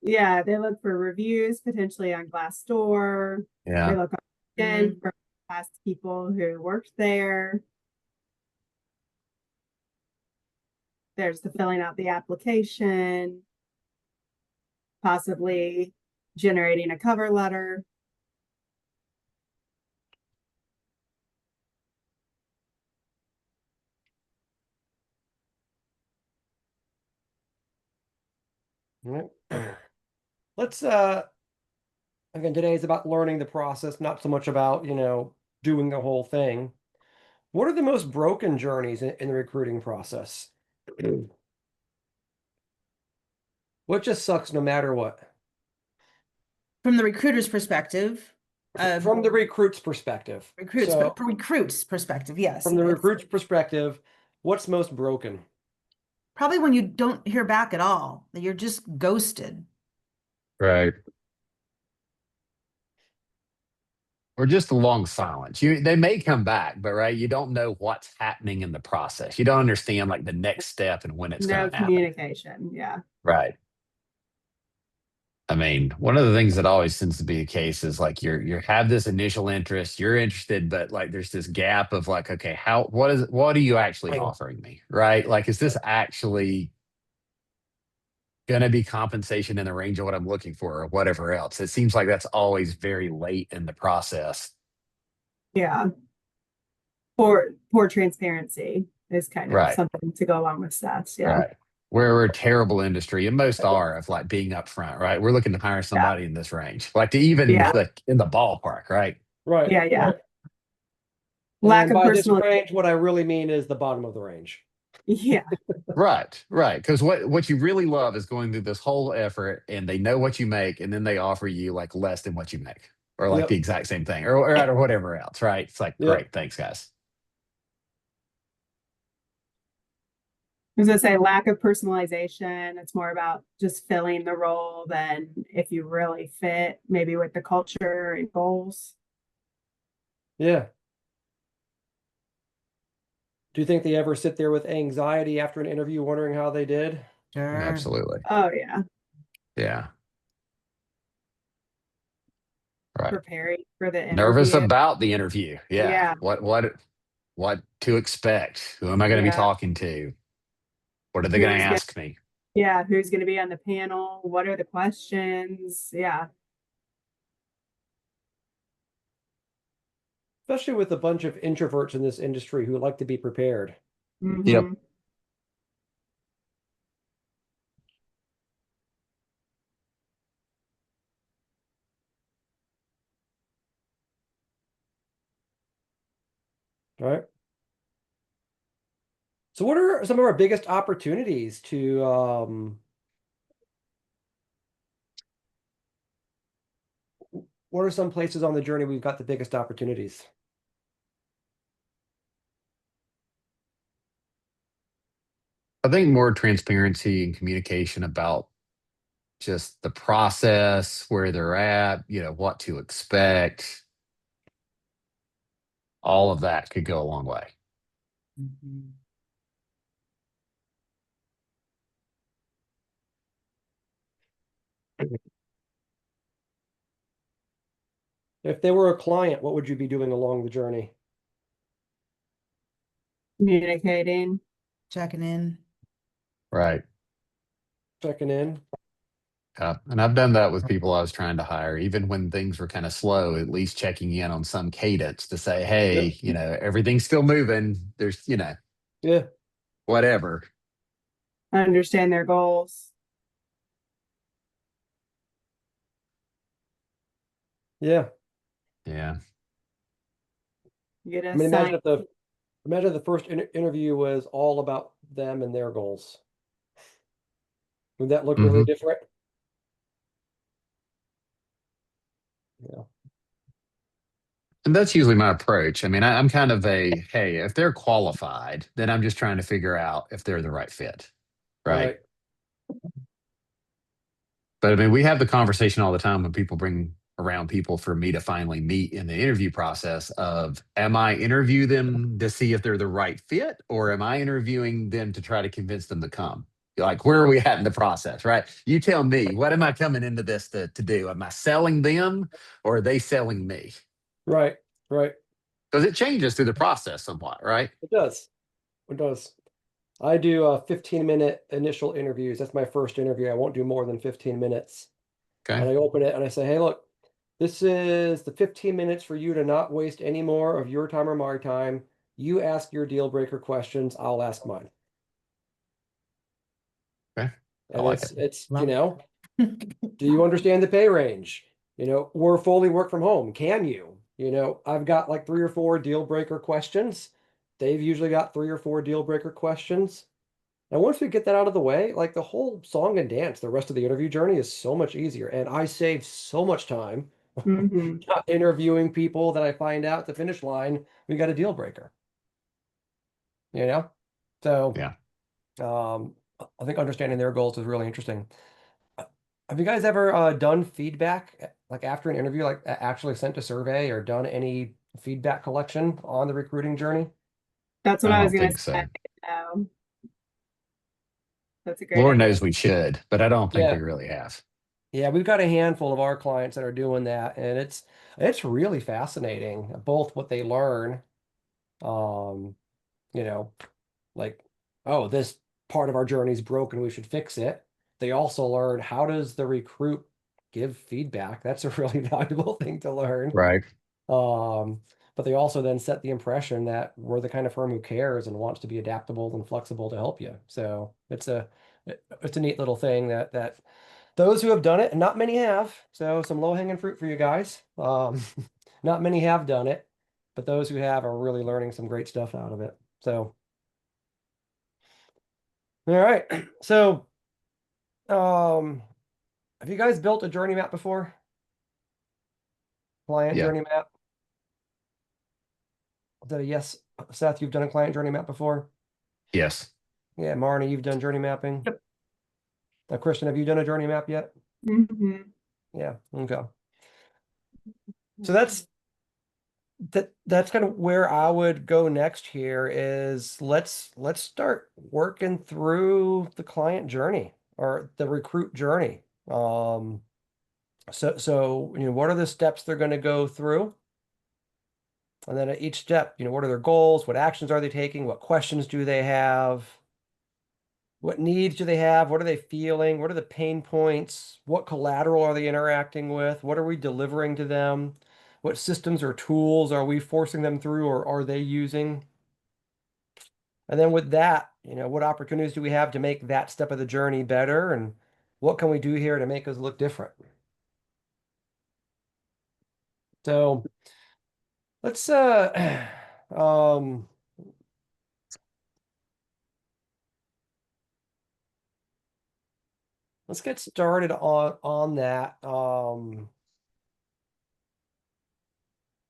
Speaker 2: yeah, they look for reviews potentially on Glassdoor. They
Speaker 3: Yeah.
Speaker 2: look on LinkedIn for past people who worked there. There's the filling out the application, possibly generating a cover letter.
Speaker 1: All right. Let's again, today is about learning the process, not so much about, doing the whole thing. What are the most broken journeys in the recruiting process? What just sucks no matter what?
Speaker 4: From the recruiter's perspective,
Speaker 1: From the recruit's perspective. So
Speaker 4: recruits perspective, yes.
Speaker 1: from the
Speaker 4: It's
Speaker 1: recruit's perspective, what's most broken?
Speaker 4: probably when you don't hear back at all, that you're just ghosted.
Speaker 3: Right. Or just a long silence. They may come back, but right, you don't know what's happening in the process. You don't understand like the next step and when it's
Speaker 2: No
Speaker 3: gonna happen.
Speaker 2: communication. Yeah.
Speaker 3: Right. I mean, one of the things that always seems to be the case is like you have this initial interest, you're interested, but like there's this gap of like, okay, what are you actually offering me? Right? Like, is this actually gonna be compensation in the range of what I'm looking for or whatever else? It seems like that's always very late in the process.
Speaker 2: Yeah. Poor transparency is kind of
Speaker 3: Right.
Speaker 2: something to go along with stats. Yeah.
Speaker 3: Right. We're a terrible industry, and most are of like being upfront, right? We're looking to hire
Speaker 2: Yeah.
Speaker 3: somebody in this range, like to even
Speaker 2: Yeah.
Speaker 3: like in the ballpark, right?
Speaker 1: Right.
Speaker 2: Yeah. Yeah.
Speaker 1: Right.
Speaker 2: Lack
Speaker 1: And
Speaker 2: of
Speaker 1: by this
Speaker 2: personal.
Speaker 1: range, what I really mean is the bottom of the range.
Speaker 2: Yeah.
Speaker 3: Right, right. Because what you really love is going through this whole effort, and they know what you make, and then they offer you like less than what you make, or like the
Speaker 1: Yep.
Speaker 3: exact same thing, or whatever else, right? It's like,
Speaker 1: Yep.
Speaker 3: great, thanks, guys.
Speaker 2: As I say, lack of personalization. It's more about just filling the role than if you really fit maybe with the culture and goals.
Speaker 1: Yeah. Do you think they ever sit there with anxiety after an interview, wondering how they did?
Speaker 4: Sure.
Speaker 3: Absolutely.
Speaker 2: Oh yeah.
Speaker 3: Yeah. Right.
Speaker 2: Preparing for the
Speaker 3: Nervous
Speaker 2: interview.
Speaker 3: about the interview. Yeah.
Speaker 2: Yeah.
Speaker 3: What to expect? Who am I going to be
Speaker 2: Yeah.
Speaker 3: talking to? What are they going to
Speaker 2: Who's gonna
Speaker 3: ask me?
Speaker 2: yeah, who's gonna be on the panel? What are the questions? Yeah.
Speaker 1: Especially with a bunch of introverts in this industry who like to be prepared.
Speaker 3: Yep.
Speaker 2: Mm-hmm.
Speaker 1: Right. So what are some of our biggest opportunities to what are some places on the journey we've got the biggest opportunities?
Speaker 3: I think more transparency and communication about just the process, where they're at, what to expect. All of that could go a long way.
Speaker 4: Mhm.
Speaker 1: If they were a client, what would you be doing along the journey?
Speaker 2: Communicating.
Speaker 4: Checking in.
Speaker 3: Right.
Speaker 1: Checking in.
Speaker 3: And I've done that with people I was trying to hire, even when things were kind of slow, at least checking in on some cadence to say,
Speaker 1: Yep.
Speaker 3: hey, everything's still moving. There's,
Speaker 1: Yeah.
Speaker 3: whatever.
Speaker 2: Understand their goals.
Speaker 1: Yeah.
Speaker 3: Yeah.
Speaker 2: Get
Speaker 1: I
Speaker 2: a
Speaker 1: mean,
Speaker 2: sign.
Speaker 1: imagine the first interview was all about them and their goals. Would that look really
Speaker 3: Hmm.
Speaker 1: different? Yeah.
Speaker 3: And that's usually my approach. I mean, I'm kind of hey, if they're qualified, then I'm just trying to figure out if they're the right fit. Right.
Speaker 1: Right.
Speaker 3: But I mean, we have the conversation all the time when people bring around people for me to finally meet in the interview process of, am I interview them to see if they're the right fit, or am I interviewing them to try to convince them to come? Like, where are we at in the process, right? You tell me, what am I coming into this to do? Am I selling them, or are they selling me?
Speaker 1: Right. Right.
Speaker 3: Because it changes through the process somewhat, right?
Speaker 1: It does. It does. I do 15-minute initial interviews. That's my first interview. I won't do more than 15 minutes. And
Speaker 3: Okay.
Speaker 1: I open it and I say, hey, look, this is the 15 minutes for you to not waste any more of your time or my time. You ask your deal breaker questions, I'll ask mine.
Speaker 3: Okay. I
Speaker 1: And
Speaker 3: like it.
Speaker 1: it's,
Speaker 4: Love
Speaker 1: do you understand the pay range? We're fully work from home. Can you? I've got like 3 or 4 deal breaker questions. They've usually got 3 or 4 deal breaker questions. And once we get that out of the way, like the whole song and dance, the rest of the interview journey is so much easier. And I save so much time
Speaker 2: Hmm.
Speaker 1: not interviewing people that I find out at the finish line, we got a deal breaker, you know? So
Speaker 3: Yeah.
Speaker 1: um, I think understanding their goals is really interesting. Uh, Have you guys ever done feedback, like after an interview, like actually sent a survey or done any feedback collection on the recruiting journey?
Speaker 2: That's what
Speaker 3: I
Speaker 2: I was
Speaker 3: don't
Speaker 2: gonna
Speaker 3: think
Speaker 2: say.
Speaker 3: so.
Speaker 2: Um, that's a great
Speaker 3: Lord
Speaker 2: idea.
Speaker 3: knows we should, but I don't think we
Speaker 1: Yeah.
Speaker 3: really have.
Speaker 1: Yeah, we've got a handful of our clients that are doing that, and it's really fascinating, both what they learn, um, you know, like, oh, this part of our journey is broken, we should fix it. They also learn, how does the recruit give feedback? That's a really valuable thing to learn.
Speaker 3: Right.
Speaker 1: Um, but they also then set the impression that we're the kind of firm who cares and wants to be adaptable and flexible to help you. So it's a neat little thing that those who have done it, and not many have, so some low-hanging fruit for you guys. Not many have done it, but those who have are really learning some great stuff out of it. So, all right. So, um, have you guys built a journey map before? Client
Speaker 3: Yeah.
Speaker 1: journey map? Is that a yes? Seth, you've done a client journey map before?
Speaker 3: Yes.
Speaker 1: Yeah, Marnie, you've done journey mapping.
Speaker 4: Yep.
Speaker 1: Christian, have you done a journey map yet?
Speaker 2: Hmm.
Speaker 1: Yeah, okay. So that's kind of where I would go next here is let's start working through the client journey or the recruit journey. So what are the steps they're going to go through? And then at each step, what are their goals? What actions are they taking? What questions do they have? What needs do they have? What are they feeling? What are the pain points? What collateral are they interacting with? What are we delivering to them? What systems or tools are we forcing them through or are they using? And then with that, what opportunities do we have to make that step of the journey better? And what can we do here to make us look different? So let's um let's get started on that. And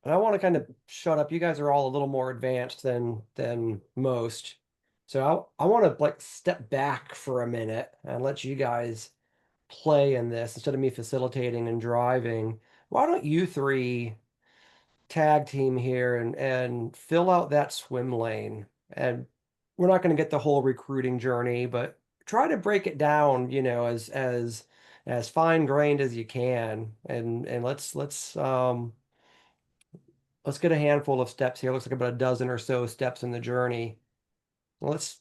Speaker 1: I want to kind of shut up. You guys are all a little more advanced than most. So I want to like step back for a minute and let you guys play in this instead of me facilitating and driving. Why don't you three tag team here and fill out that swim lane? And we're not going to get the whole recruiting journey, but try to break it down, as fine grained as you can. And let's get a handful of steps here. Looks like about a dozen or so steps in the journey. Let's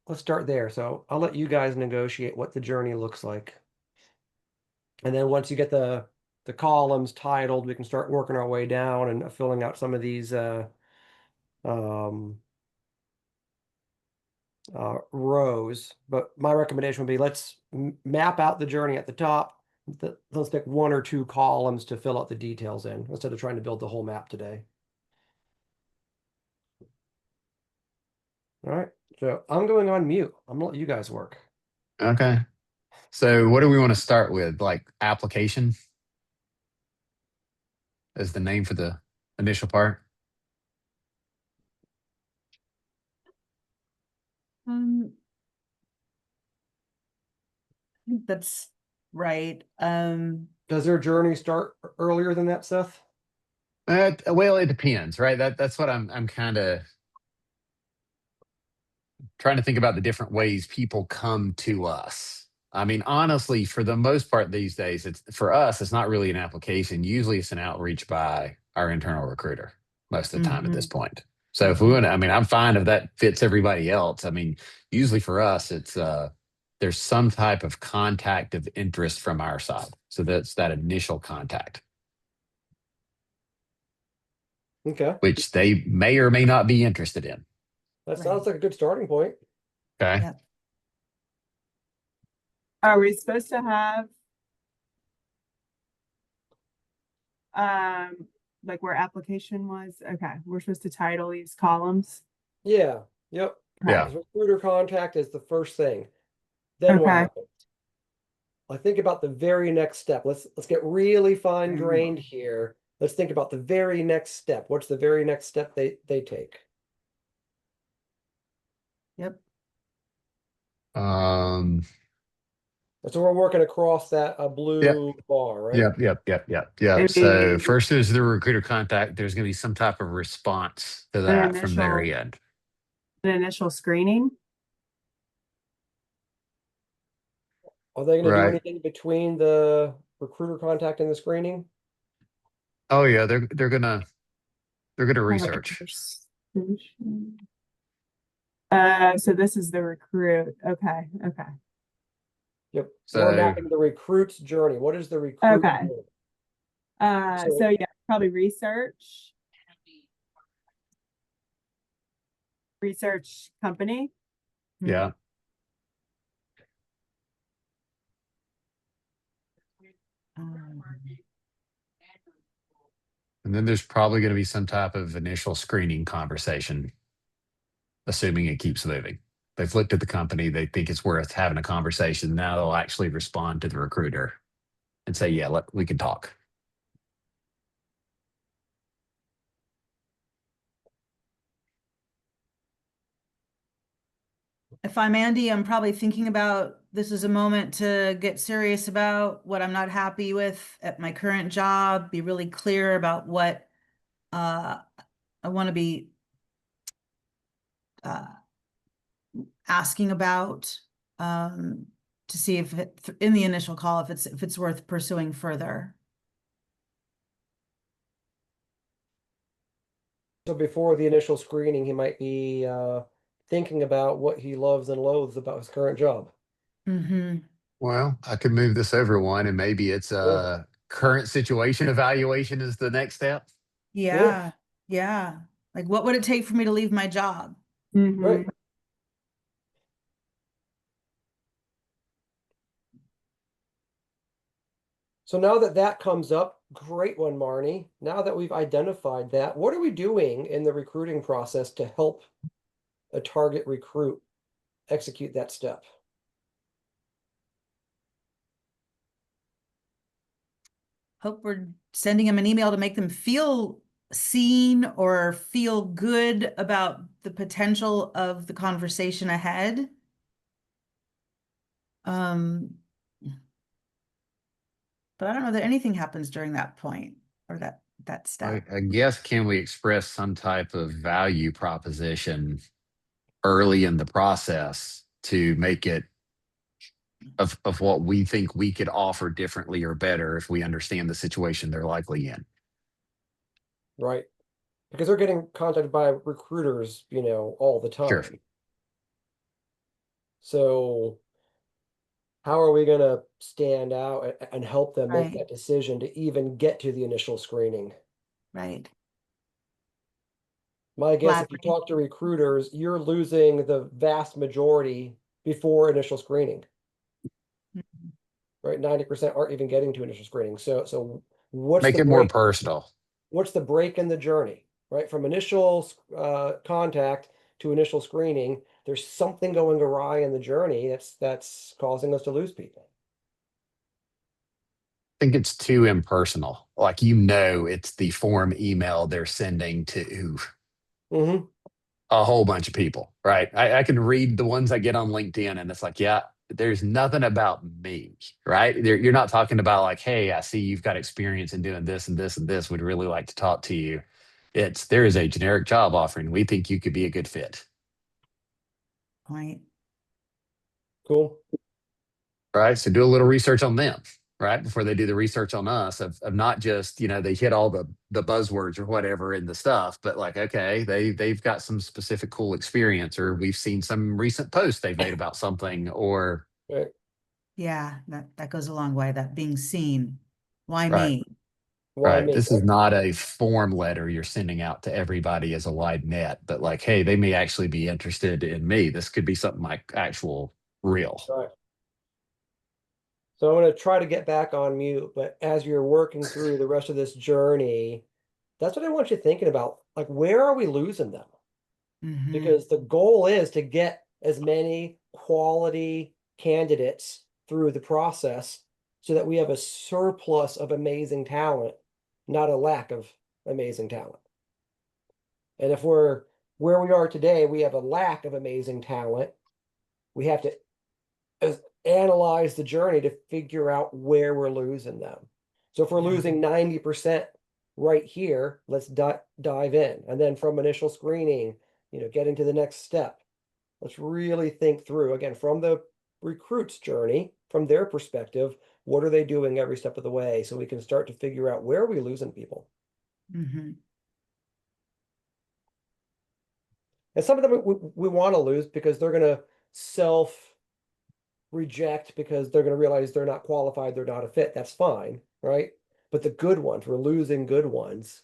Speaker 1: let's start there. So I'll let you guys negotiate what the journey looks like. And then once you get the columns titled, we can start working our way down and filling out some of these um, rows. But my recommendation would be let's map out the journey at the top. Let's pick 1 or 2 columns to fill out the details in instead of trying to build the whole map today. All right, so I'm going on mute. I'm gonna let you guys work.
Speaker 3: Okay. So what do we want to start with? Like application as the name for the initial part?
Speaker 4: I think that's right.
Speaker 1: Does their journey start earlier than that, Seth?
Speaker 3: Well, it depends, right? That's what I'm kind of trying to think about the different ways people come to us. I mean, honestly, for the most part these days, it's for us, it's not really an application. Usually it's an outreach by our internal recruiter most of the time at this point. So if we want to, I mean, I'm fine if that fits everybody else. I mean, usually for us, it's there's some type of contact of interest from our side. So that's that initial contact,
Speaker 1: Okay,
Speaker 3: which they may or may not be interested in.
Speaker 1: that sounds like a good starting point.
Speaker 3: Okay.
Speaker 4: Yeah.
Speaker 2: Are we supposed to have like where application was? Okay, we're supposed to title these columns.
Speaker 1: Yeah, yep.
Speaker 3: Yeah.
Speaker 1: Recruiter contact is the first thing. Then what
Speaker 2: Okay.
Speaker 1: happens? I think about the very next step. Let's get really fine grained here. Let's think about the very next step. What's the very next step they take?
Speaker 4: Yep.
Speaker 1: So we're working across that
Speaker 3: Yep.
Speaker 1: blue bar, right?
Speaker 3: Yep. So first is the recruiter contact. There's going to be some type of response to that from their end.
Speaker 2: An initial screening.
Speaker 1: Are they going to do
Speaker 3: Right.
Speaker 1: anything between the recruiter contact and the screening?
Speaker 3: Oh yeah, they're gonna research.
Speaker 2: So this is the recruit. Okay.
Speaker 1: Yep.
Speaker 3: So
Speaker 1: We're mapping the recruit's journey. What is the recruit
Speaker 2: Okay.
Speaker 1: doing?
Speaker 2: So yeah, probably research company.
Speaker 3: yeah. And then there's probably going to be some type of initial screening conversation, assuming it keeps moving. They've looked at the company, they think it's worth having a conversation. Now they'll actually respond to the recruiter and say, yeah, we can talk.
Speaker 4: If I'm Andy, I'm probably thinking about this is a moment to get serious about what I'm not happy with at my current job, be really clear about what I want to be asking about to see if in the initial call if it's worth pursuing further.
Speaker 1: So before the initial screening, he might be thinking about what he loves and loathes about his current job.
Speaker 3: Well, I could move this over one and maybe it's a current situation evaluation is the next step.
Speaker 4: Yeah. Like what would it take for me to leave my job?
Speaker 1: Right. So now that that comes up, great one, Marnie. Now that we've identified that, what are we doing in the recruiting process to help a target recruit execute that step?
Speaker 4: Hope we're sending them an email to make them feel seen or feel good about the potential of the conversation ahead. But I don't know that anything happens during that point or that step.
Speaker 3: I guess, can we express some type of value proposition early in the process to make it of what we think we could offer differently or better if we understand the situation they're likely in?
Speaker 1: Right. Because they're getting contacted by recruiters, all the
Speaker 3: Sure.
Speaker 1: time. So how are we going to stand out and help them make
Speaker 4: Right.
Speaker 1: that decision to even get to the initial screening?
Speaker 4: Right.
Speaker 1: My guess, if you
Speaker 4: Collaborate.
Speaker 1: talk to recruiters, you're losing the vast majority before initial screening,
Speaker 4: Mhm.
Speaker 1: right? 90% aren't even getting to initial screening. So what's
Speaker 3: Make
Speaker 1: the
Speaker 3: it more
Speaker 1: break?
Speaker 3: personal.
Speaker 1: What's the break in the journey, right? From initial contact to initial screening, there's something going awry in the journey that's causing us to lose people.
Speaker 3: I think it's too impersonal. Like, it's the form email they're sending to
Speaker 1: Mm-hmm.
Speaker 3: a whole bunch of people, right? I can read the ones I get on LinkedIn and it's like, yeah, there's nothing about me, right? You're not talking about like, hey, I see you've got experience in doing this and this and this. Would really like to talk to you. There is a generic job offering. We think you could be a good fit,
Speaker 4: Point.
Speaker 1: Cool.
Speaker 3: right? So do a little research on them, right? Before they do the research on us of not just, they hit all the buzzwords or whatever in the stuff, but like, okay, they've got some specific cool experience, or we've seen some recent posts they've made about something, or
Speaker 1: Right.
Speaker 4: Yeah, that goes a long way. That being seen. Why
Speaker 3: right.
Speaker 4: me?
Speaker 1: Why
Speaker 3: Right.
Speaker 1: me?
Speaker 3: This is not a form letter you're sending out to everybody as a wide net, but like, hey, they may actually be interested in me. This could be something like actual real.
Speaker 1: Right. So I'm going to try to get back on mute, but as you're working through the rest of this journey, that's what I want you thinking about. Like, where are we losing them?
Speaker 4: Hmm.
Speaker 1: Because the goal is to get as many quality candidates through the process so that we have a surplus of amazing talent, not a lack of amazing talent. And if we're where we are today, we have a lack of amazing talent. We have to analyze the journey to figure out where we're losing them. So if we're
Speaker 4: Yeah.
Speaker 1: losing 90% right here, let's dive in. And then from initial screening, get into the next step. Let's really think through, again, from the recruit's journey, from their perspective, what are they doing every step of the way so we can start to figure out where are we losing people.
Speaker 4: Hmm.
Speaker 1: And some of them we want to lose because they're going to self reject because they're going to realize they're not qualified, they're not a fit. That's fine, right? But the good ones, we're losing good ones.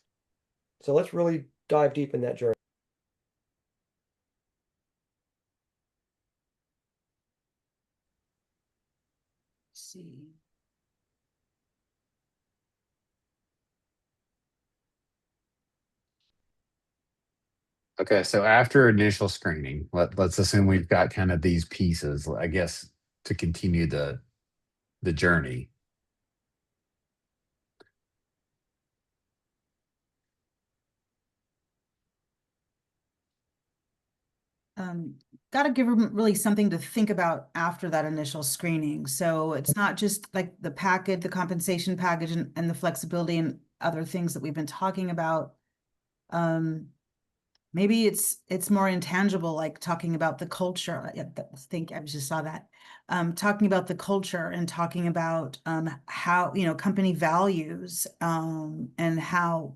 Speaker 1: So let's really dive deep in that journey.
Speaker 4: See.
Speaker 3: Okay. So after initial screening, let's assume we've got kind of these pieces, I guess, to continue the journey.
Speaker 4: um, Got to give them really something to think about after that initial screening. So it's not just like the package, the compensation package, and the flexibility and other things that we've been talking about. Um, Maybe it's more intangible, like talking about the culture. Yeah, I just saw that. Talking about the culture and talking about how, company values, and how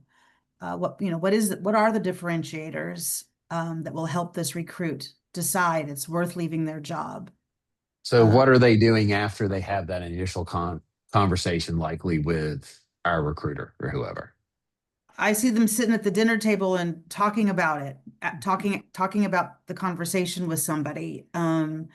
Speaker 4: what are the differentiators that will help this recruit decide it's worth leaving their job.
Speaker 3: So
Speaker 4: Uh,
Speaker 3: what are they doing after they have that initial conversation, likely with our recruiter or whoever?
Speaker 4: I see them sitting at the dinner table and talking about it, talking about the conversation with somebody, and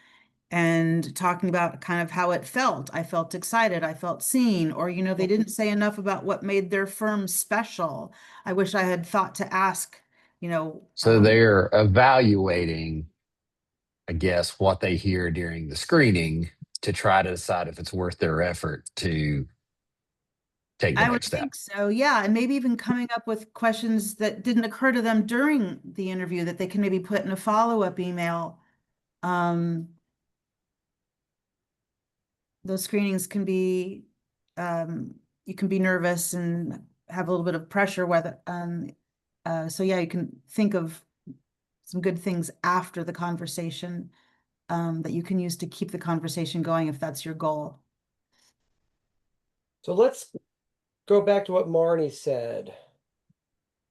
Speaker 4: talking about kind of how it felt. I felt excited. I felt seen, or, they didn't say enough about what made their firm special. I wish I had thought to ask, you know,
Speaker 3: So
Speaker 4: um,
Speaker 3: they're evaluating, I guess, what they hear during the screening to try to decide if it's worth their effort to take the
Speaker 4: I would
Speaker 3: next step.
Speaker 4: think so, yeah. And maybe even coming up with questions that didn't occur to them during the interview that they can maybe put in a follow-up email. Um, those screenings can be, you can be nervous and have a little bit of pressure, so yeah, you can think of some good things after the conversation, that you can use to keep the conversation going if that's your goal.
Speaker 1: So let's go back to what Marnie said.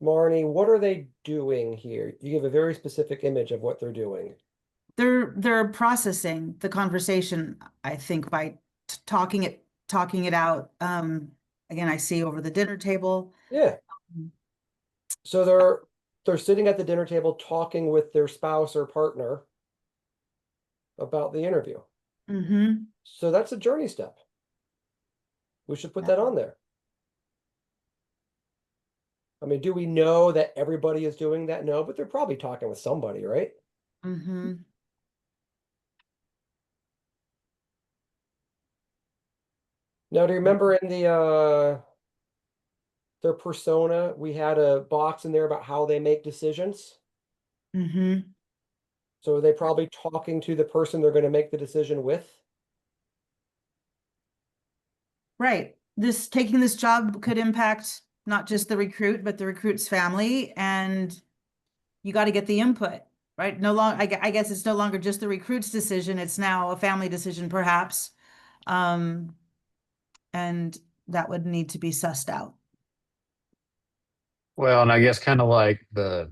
Speaker 1: Marnie, what are they doing here? You give a very specific image of what they're doing.
Speaker 4: they're processing the conversation, I think, by talking it out. Again, I see over the dinner table.
Speaker 1: Yeah. So they're sitting at the dinner table talking with their spouse or partner about the interview.
Speaker 4: Mm-hmm.
Speaker 1: So that's a journey step. We should put that on there. I mean, do we know that everybody is doing that? No, but they're probably talking with somebody, right?
Speaker 4: Mm-hmm.
Speaker 1: Now, do you remember in their persona, we had a box in there about how they make decisions?
Speaker 4: Mm-hmm.
Speaker 1: So are they probably talking to the person they're going to make the decision with?
Speaker 4: Right. Taking this job could impact not just the recruit, but the recruit's family, and you got to get the input, right? No longer, I guess it's no longer just the recruit's decision. It's now a family decision, perhaps. Um, and that would need to be sussed out.
Speaker 3: Well, and I guess kind of like the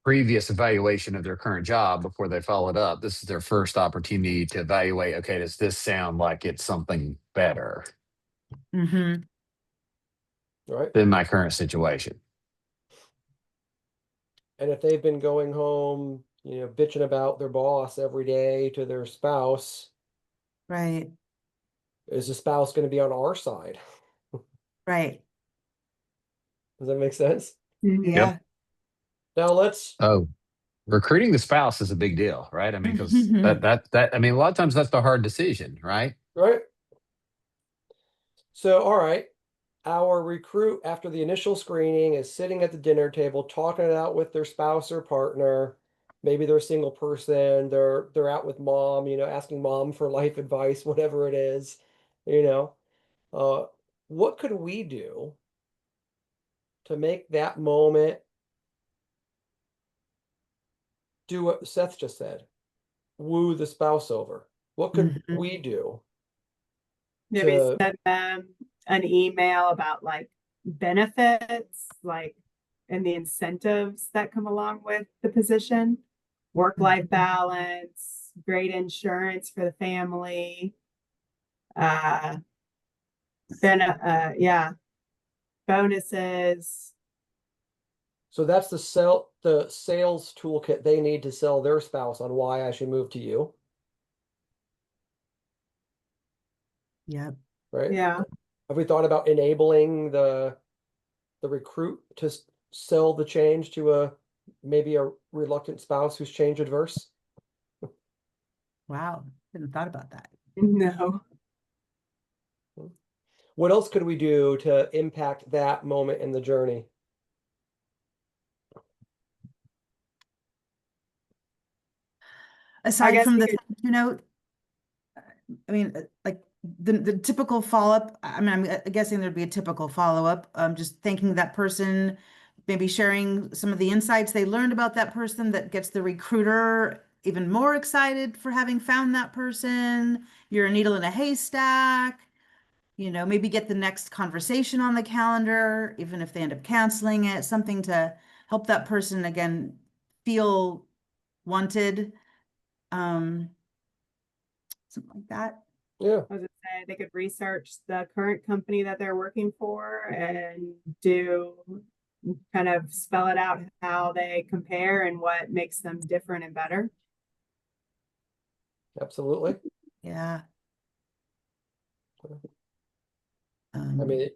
Speaker 3: previous evaluation of their current job before they followed up, this is their first opportunity to evaluate, okay, does this sound like it's something better
Speaker 4: Mm-hmm.
Speaker 1: Right.
Speaker 3: than my current situation?
Speaker 1: And if they've been going home, bitching about their boss every day to their spouse,
Speaker 4: Right.
Speaker 1: is the spouse going to be on our side?
Speaker 4: Right.
Speaker 1: Does that make sense?
Speaker 4: Yeah.
Speaker 1: Now let's,
Speaker 3: Oh, recruiting the spouse is a big deal, right? I mean, because I mean, a lot of times that's the hard decision, right?
Speaker 1: right? So, all right, our recruit after the initial screening is sitting at the dinner table talking it out with their spouse or partner. Maybe they're a single person, they're out with mom, asking mom for life advice, whatever it is, you know. Uh, what could we do to make that moment do what Seth just said? Woo the spouse over. What could
Speaker 4: Mhm.
Speaker 1: we do
Speaker 2: Maybe
Speaker 1: to,
Speaker 2: send them an email about like benefits, like and the incentives that come along with the position, work-life balance, great insurance for the family, uh, yeah, bonuses.
Speaker 1: so that's the sales toolkit they need to sell their spouse on why I should move to you,
Speaker 4: Yep.
Speaker 1: right?
Speaker 2: Yeah.
Speaker 1: Have we thought about enabling the recruit to sell the change to maybe a reluctant spouse who's change adverse?
Speaker 4: Wow. Hadn't thought about that.
Speaker 2: No.
Speaker 1: What else could we do to impact that moment in the journey?
Speaker 2: I
Speaker 4: Aside
Speaker 2: guess
Speaker 4: from
Speaker 2: we
Speaker 4: the
Speaker 2: could,
Speaker 4: thank you note, I mean, like the typical follow-up, I mean, I'm guessing there'd be a typical follow-up, just thanking that person, maybe sharing some of the insights they learned about that person that gets the recruiter even more excited for having found that person. You're a needle in a haystack, maybe get the next conversation on the calendar, even if they end up canceling it, something to help that person again feel wanted, um, something like that.
Speaker 1: Yeah,
Speaker 2: I was gonna say they could research the current company that they're working for and do kind of spell it out how they compare and what makes them different and better.
Speaker 1: absolutely.
Speaker 4: Yeah.
Speaker 1: I mean,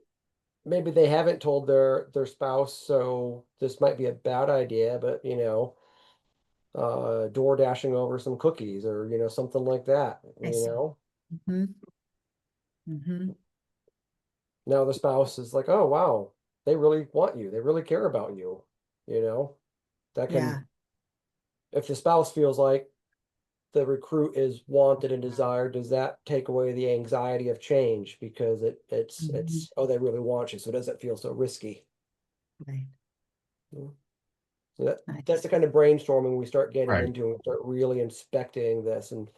Speaker 1: maybe they haven't told their spouse, so this might be a bad idea, but door dashing over some cookies or something like that,
Speaker 4: I see. Mhm. Mhm.
Speaker 1: Now the spouse is like, oh wow, they really want you, they really care about you, you know that can,
Speaker 4: Yeah.
Speaker 1: if the spouse feels like the recruit is wanted and desired, does that take away the anxiety of change because it's
Speaker 4: Mhm.
Speaker 1: it's oh, they really want you, so it doesn't feel so risky.
Speaker 4: Right.
Speaker 1: Mm. So that's
Speaker 4: Nice.
Speaker 1: the kind of brainstorming we start getting
Speaker 3: Right.
Speaker 1: into and start really inspecting this. And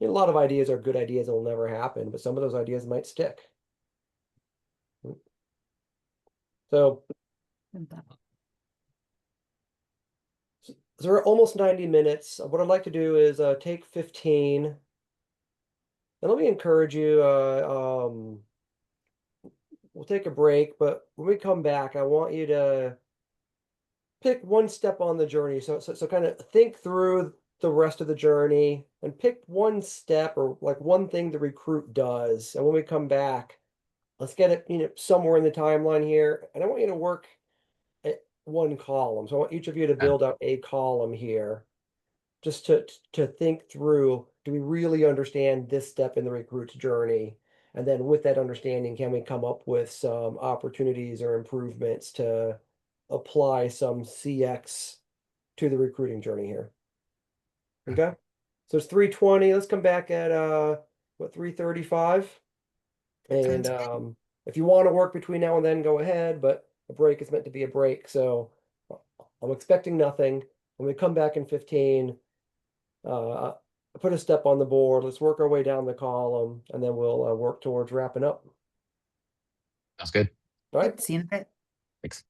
Speaker 1: a lot of ideas are good ideas that will never happen, but some of those ideas might stick. So So we're almost 90 minutes. What I'd like to do is take 15. And let me encourage you, we'll take a break, but when we come back, I want you to pick one step on the journey. So kind of think through the rest of the journey and pick one step or like one thing the recruit does. And when we come back, let's get it, somewhere in the timeline here. And I want you to work at one column. So I want each of you to
Speaker 3: Okay.
Speaker 1: build out a column here, just to think through, do we really understand this step in the recruit's journey? And then with that understanding, can we come up with some opportunities or improvements to apply some CX to the recruiting journey here? Okay. So it's 3:20. Let's come back at what, 3:35? And
Speaker 4: Sounds good.
Speaker 1: if you want to work between now and then, go ahead, but a break is meant to be a break. So I'm expecting nothing. When we come back in 15, uh, put a step on the board. Let's work our way down the column, and then we'll work towards wrapping up.
Speaker 3: Sounds good.
Speaker 1: All right.
Speaker 4: Good. See you in a bit.
Speaker 3: Thanks.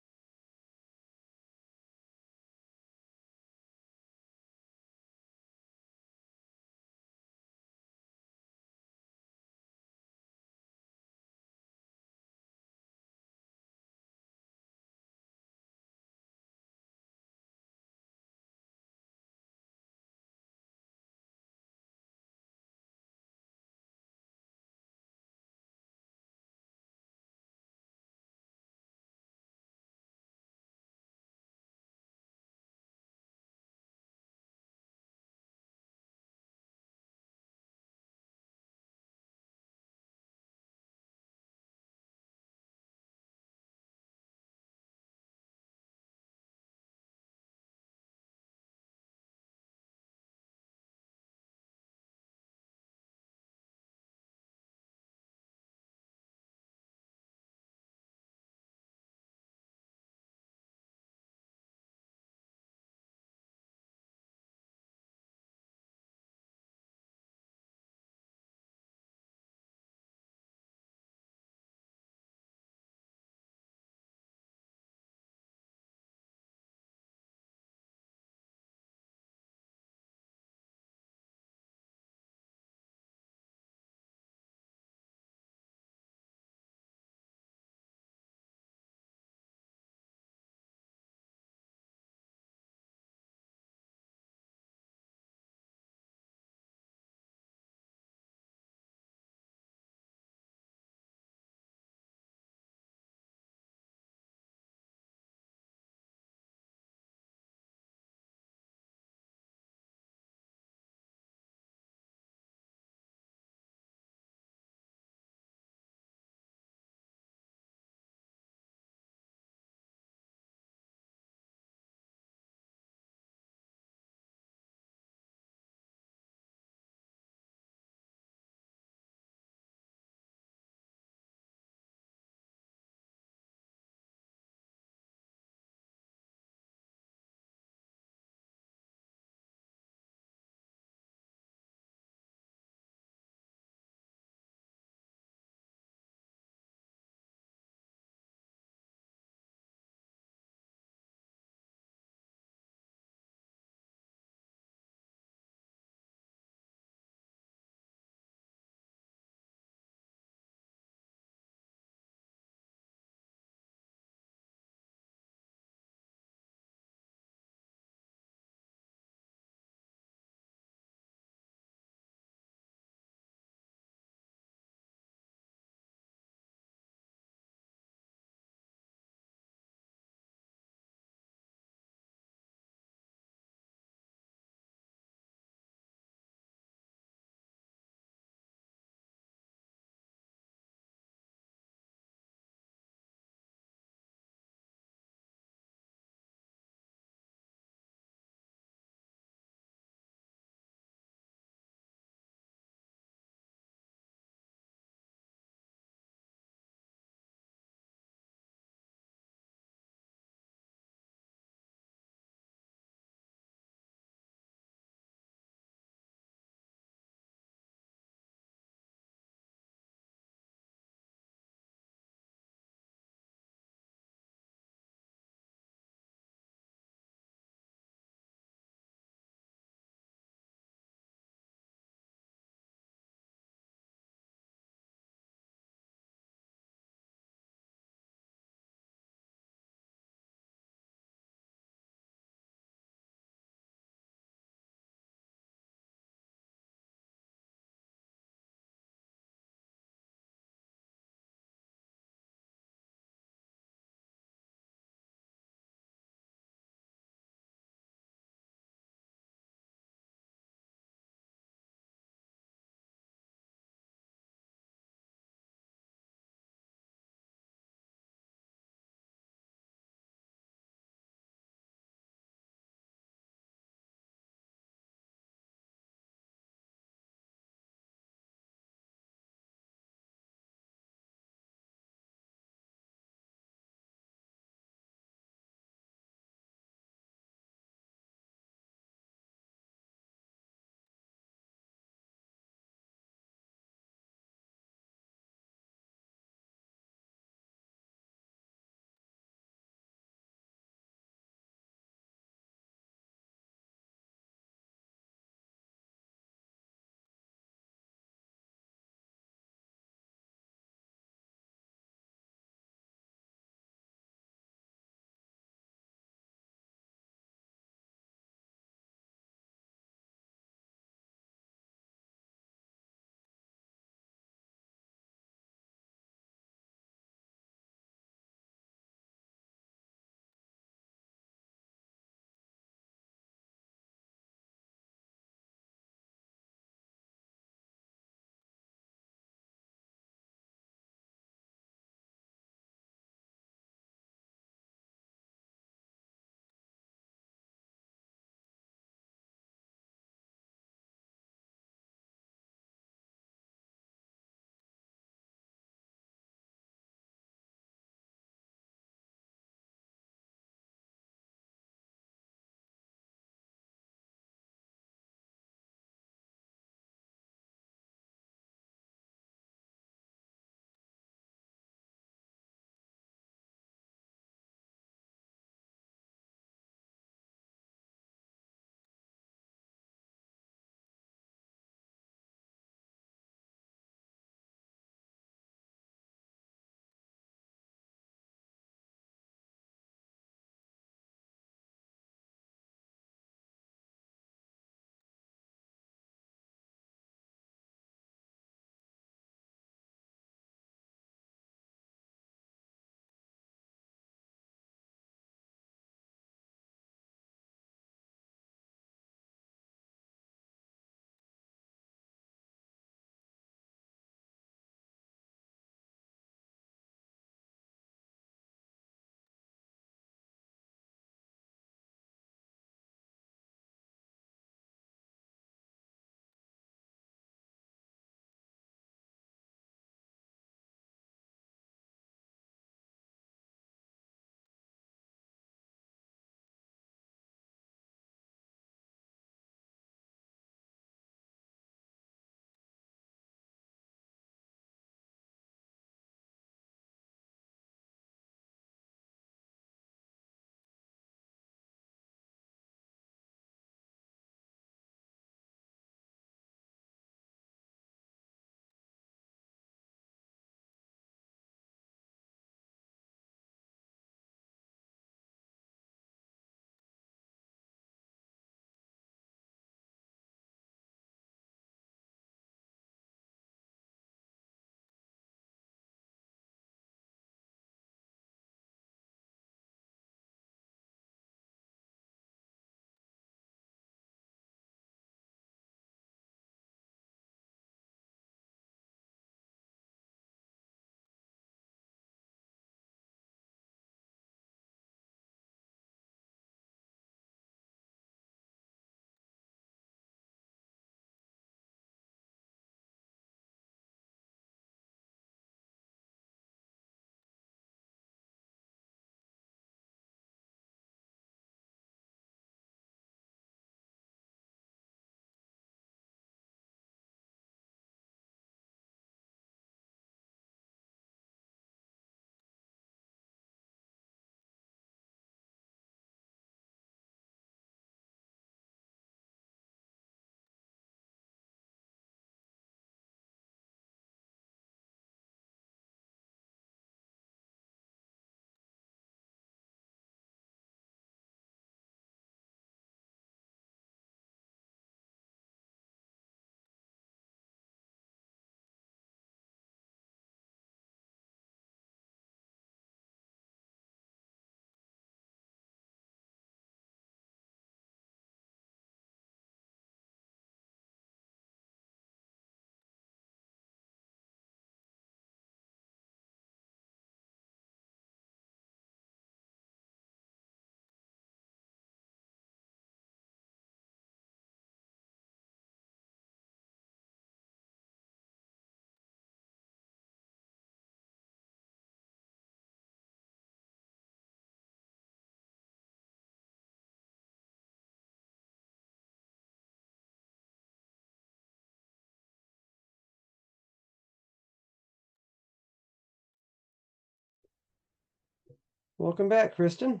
Speaker 1: Welcome back, Kristen.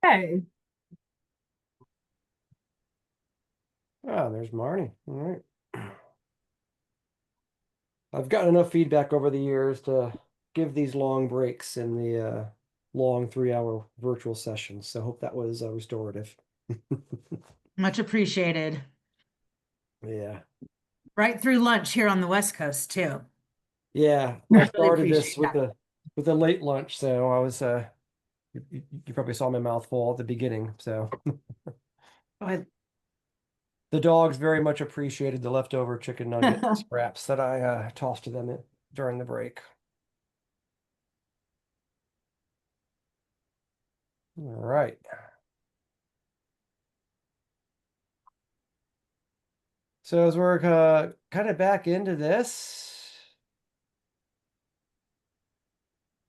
Speaker 2: Hey,
Speaker 1: Oh, there's Marnie. All right. I've gotten enough feedback over the years to give these long breaks in the long 3-hour virtual sessions. So hope that was restorative.
Speaker 4: Much appreciated.
Speaker 1: Yeah.
Speaker 4: Right through lunch here on the West Coast too.
Speaker 1: Yeah.
Speaker 2: I
Speaker 1: I
Speaker 4: really
Speaker 1: started this
Speaker 4: appreciate
Speaker 1: with a late lunch, so I was you probably saw my mouth full at the beginning. So the dogs very much appreciated the leftover chicken nugget scraps that I tossed to them during the break. All right. So as we're kind of back into this,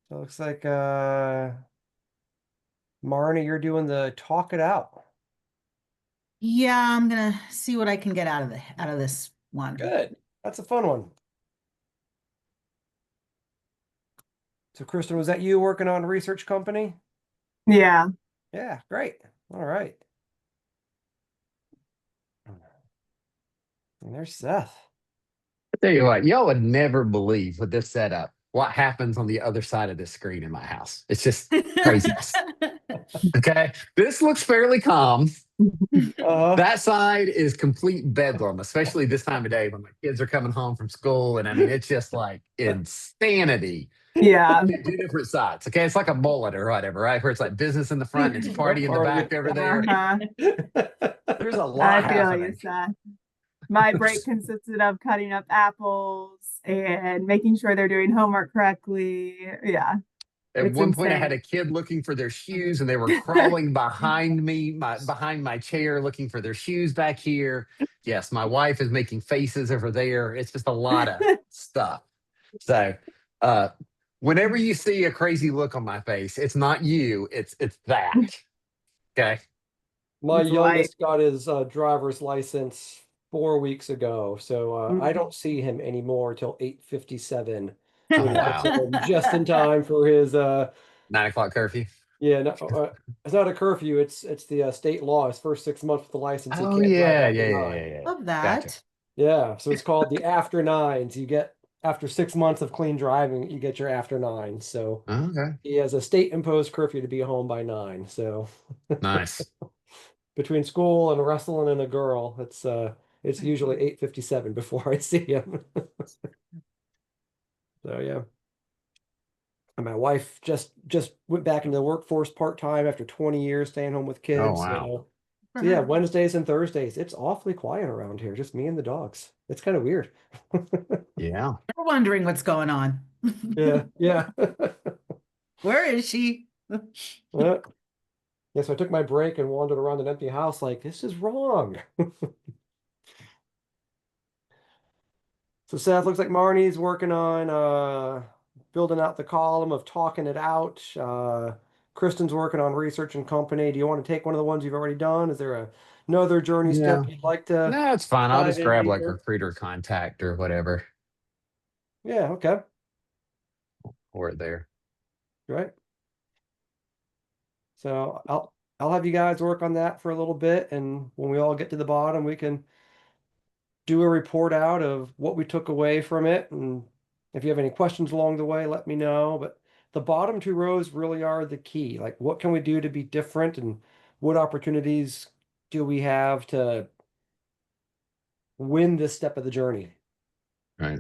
Speaker 1: it looks like Marnie, you're doing the talk it out.
Speaker 4: Yeah, I'm gonna see what I can get out of this one.
Speaker 1: Good. That's a fun one. So Kristen, was that you working on a research company?
Speaker 2: yeah.
Speaker 1: Yeah, great. All right. And there's Seth.
Speaker 3: I tell you what, y'all would never believe with this setup what happens on the other side of this screen in my house. It's just craziness. Okay. This looks fairly calm. That side is complete bedlam, especially this time of day when my kids are coming home from school. And I mean, it's just like insanity.
Speaker 2: Yeah.
Speaker 3: Two different sides. Okay. It's like a mullet or whatever, right? Where it's like business in the front and it's party in the back over there.
Speaker 2: Uh-huh.
Speaker 3: There's a
Speaker 2: I
Speaker 3: lot
Speaker 2: feel
Speaker 3: happening.
Speaker 2: you, Seth. My break consisted of cutting up apples and making sure they're doing homework correctly. Yeah.
Speaker 3: At
Speaker 2: It's
Speaker 3: one point, I had
Speaker 2: insane.
Speaker 3: a kid looking for their shoes, and they were crawling behind me, behind my chair, looking for their shoes back here. Yes, my wife is making faces over there. It's just a lot of stuff. So, uh, whenever you see a crazy look on my face, it's not you. It's that. Okay.
Speaker 1: My
Speaker 2: It's life.
Speaker 1: youngest got his driver's license 4 weeks ago, so I don't see him anymore till 8:57
Speaker 3: Oh
Speaker 1: when he gets
Speaker 3: wow.
Speaker 1: home just in time for his
Speaker 3: 9 o'clock curfew.
Speaker 1: yeah, no, it's not a curfew, it's the state law. His first 6 months with the license, he
Speaker 3: Oh
Speaker 1: can't drive
Speaker 3: yeah,
Speaker 1: after
Speaker 3: yeah, yeah,
Speaker 1: 9.
Speaker 3: yeah, yeah.
Speaker 4: Love
Speaker 3: Gotcha.
Speaker 4: that.
Speaker 1: Yeah, so it's called the after nines. You get after 6 months of clean driving, you get your after nines. So
Speaker 3: Okay.
Speaker 1: he has a state imposed curfew to be home by 9. So
Speaker 3: Nice.
Speaker 1: between school and wrestling and a girl, it's usually 8:57 before I see him. So yeah. And my wife just went back into the workforce part-time after 20 years staying home with
Speaker 3: Oh
Speaker 1: kids.
Speaker 3: wow.
Speaker 4: For
Speaker 1: So yeah,
Speaker 4: her.
Speaker 1: Wednesdays and Thursdays, it's awfully quiet around here, just me and the dogs. It's kind of weird.
Speaker 3: Yeah.
Speaker 4: We're wondering what's going on.
Speaker 1: Yeah, yeah.
Speaker 4: Where is she?
Speaker 1: Yeah. Yeah, so I took my break and wandered around an empty house like, this is wrong. So Seth, looks like Marnie's working on building out the column of talking it out. Kristen's working on research and company. Do you want to take one of the ones you've already done? Is there another journey
Speaker 3: Yeah.
Speaker 1: step you'd like to
Speaker 3: No, it's fine. I'll
Speaker 1: dive
Speaker 3: just
Speaker 1: in
Speaker 3: grab like
Speaker 1: deeper?
Speaker 3: recruiter contact or whatever
Speaker 1: Yeah, okay.
Speaker 3: for it there.
Speaker 1: Right. So I'll have you guys work on that for a little bit, and when we all get to the bottom, we can do a report out of what we took away from it. And if you have any questions along the way, let me know. But the bottom 2 rows really are the key. Like, what can we do to be different, and what opportunities do we have to win this step of the journey?
Speaker 3: Right.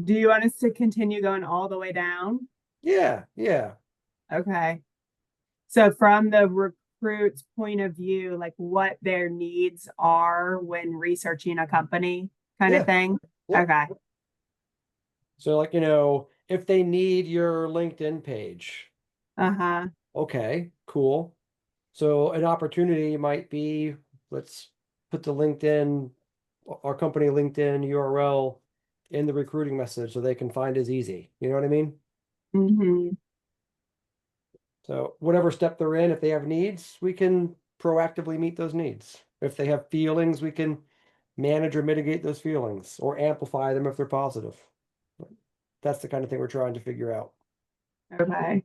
Speaker 2: Do you want us to continue going all the way down?
Speaker 1: Yeah, yeah.
Speaker 2: Okay. So from the recruit's point of view, like what their needs are when researching a company kind of
Speaker 1: Yeah.
Speaker 2: thing.
Speaker 1: Yeah.
Speaker 2: Okay.
Speaker 1: So like, if they need your LinkedIn page,
Speaker 2: Uh-huh.
Speaker 1: okay, cool. So an opportunity might be, let's put the LinkedIn, our company LinkedIn URL in the recruiting message so they can find us easy. You know what I mean?
Speaker 2: Mm-hmm.
Speaker 1: So whatever step they're in, if they have needs, we can proactively meet those needs. If they have feelings, we can manage or mitigate those feelings or amplify them if they're positive. That's the kind of thing we're trying to figure out.
Speaker 2: Okay.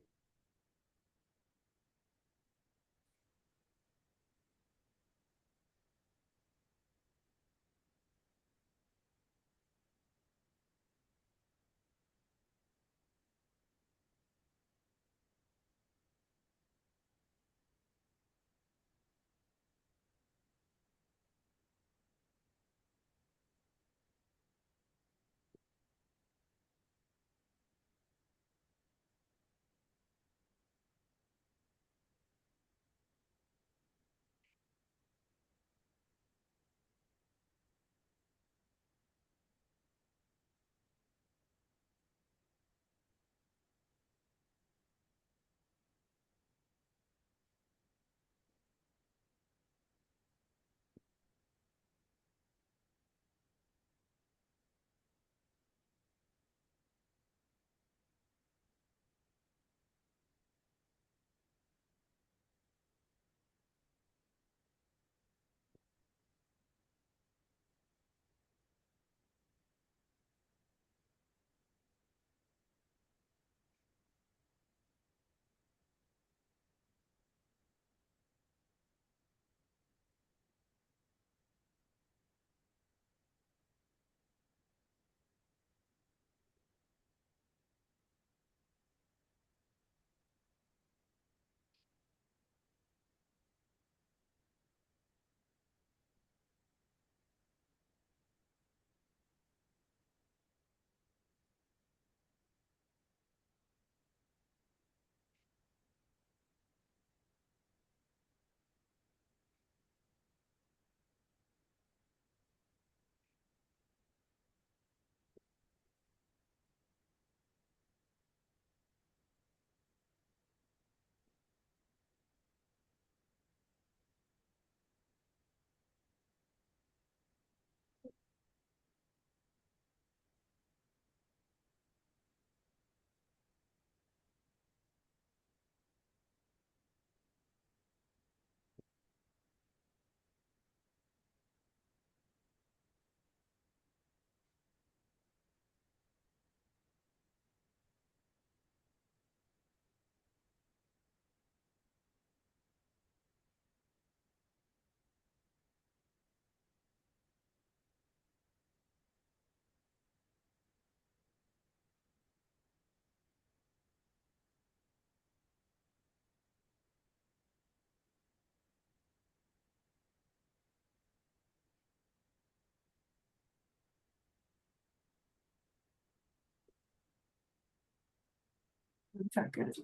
Speaker 2: One second.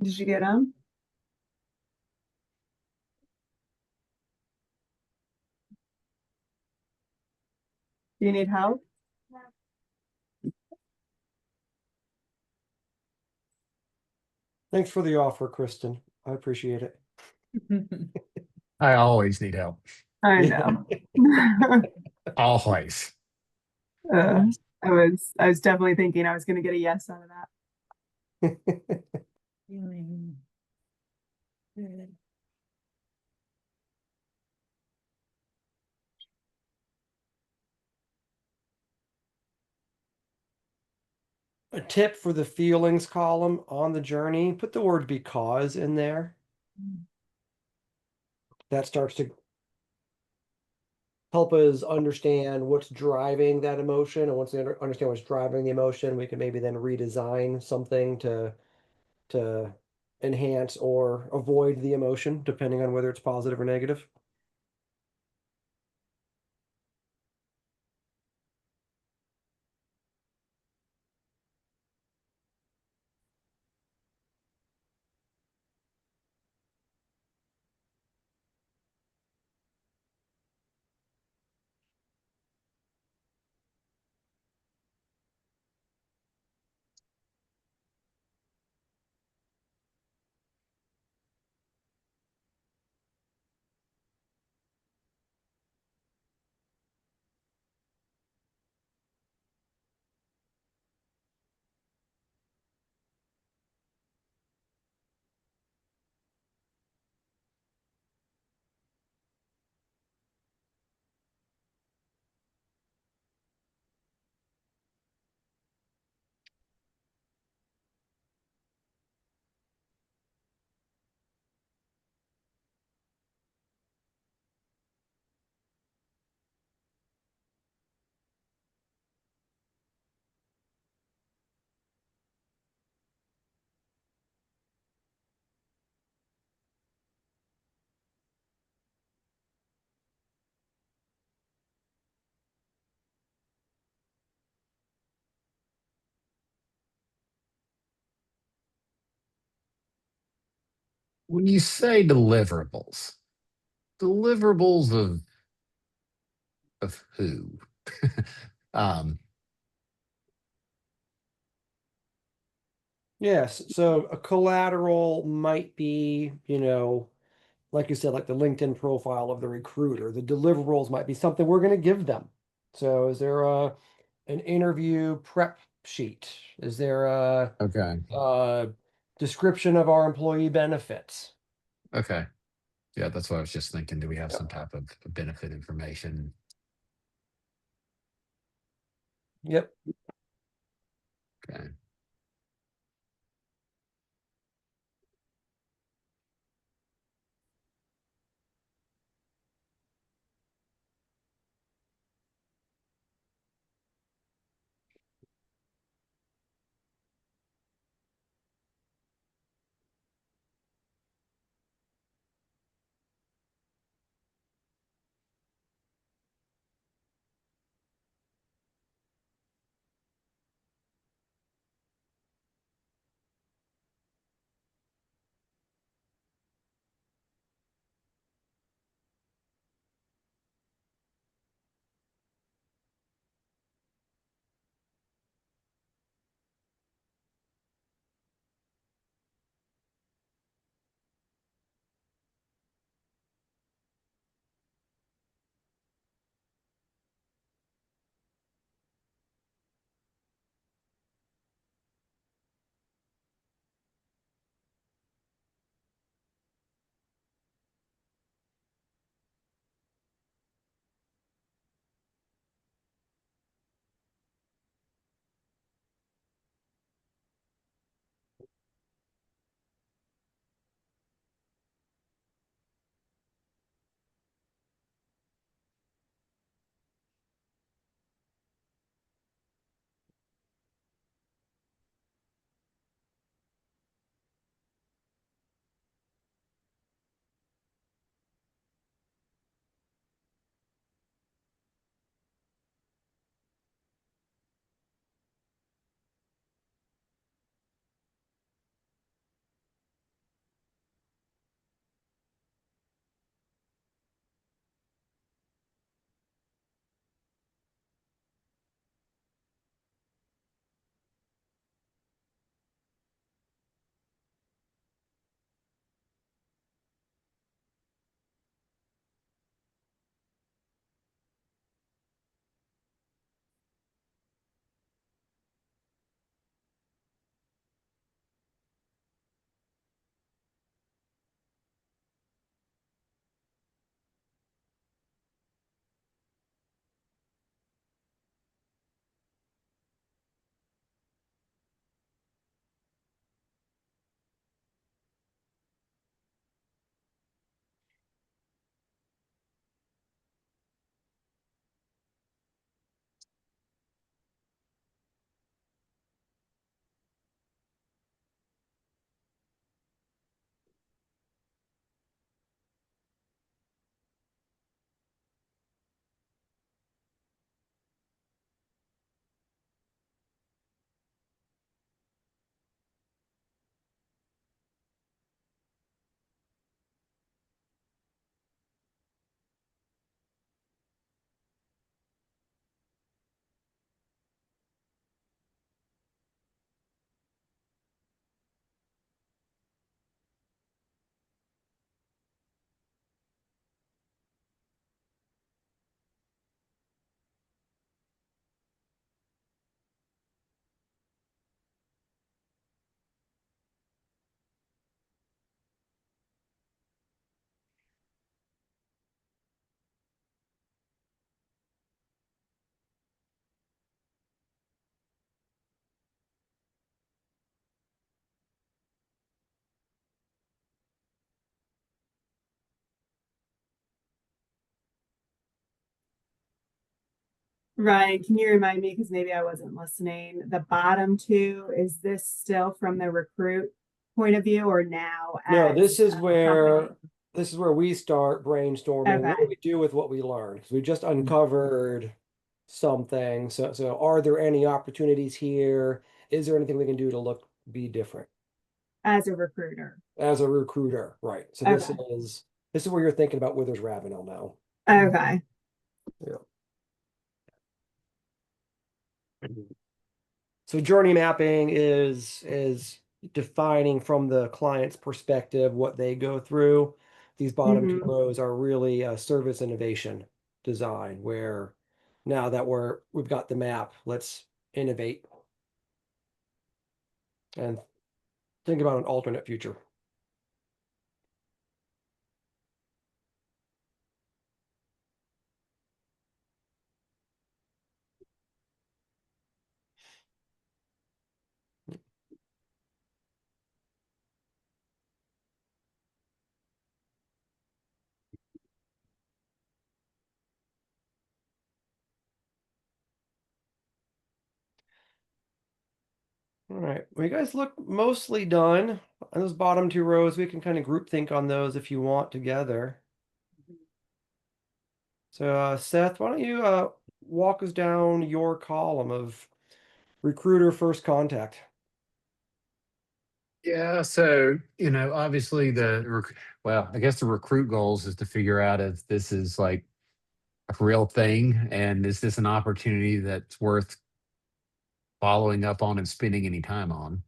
Speaker 2: Did you get them? Do you need help?
Speaker 1: Thanks for the offer, Kristen. I appreciate it.
Speaker 3: I always need help.
Speaker 2: I know.
Speaker 3: Always.
Speaker 2: Uh, I was definitely thinking I was gonna get a yes out of that.
Speaker 1: A tip for the feelings column on the journey, put the word because in there. That starts to help us understand what's driving that emotion. And once we understand what's driving the emotion, we can maybe then redesign something to enhance or avoid the emotion, depending on whether it's positive or negative.
Speaker 3: When you say deliverables of who? um,
Speaker 1: Yes, so a collateral might be, like you said, like the LinkedIn profile of the recruiter. The deliverables might be something we're going to give them. So is there an interview prep sheet? Is there
Speaker 3: okay.
Speaker 1: a description of our employee benefits?
Speaker 3: Okay. Yeah, that's what I was just thinking. Do we have
Speaker 1: Yep.
Speaker 3: some type of benefit information?
Speaker 1: Yep.
Speaker 3: Okay.
Speaker 2: Ryan, can you remind me, because maybe I wasn't listening, the bottom two, is this still from the recruit point of view or now
Speaker 1: No,
Speaker 2: as a company?
Speaker 1: this is where we start brainstorming. What do
Speaker 2: Okay.
Speaker 1: we do with what we learned? Because we just uncovered something. So are there any opportunities here? Is there anything we can do to be different?
Speaker 2: as a recruiter.
Speaker 1: as a recruiter, right? So
Speaker 2: Okay.
Speaker 1: this is where you're thinking about Withers Ravenel now.
Speaker 2: Okay.
Speaker 1: Yeah. So journey mapping is defining from the client's perspective what they go through. These bottom two
Speaker 2: Mm-hmm.
Speaker 1: rows are really a service innovation design, where now that we've got the map, let's innovate and think about an alternate future. All right, well, you guys look mostly done on those bottom two rows. We can kind of group think on those if you want together. So, Seth, why don't you walk us down your column of recruiter first contact?
Speaker 3: Yeah, so obviously well, I guess the recruit goals is to figure out if this is like a real thing, and is this an opportunity that's worth following up on and spending any time on.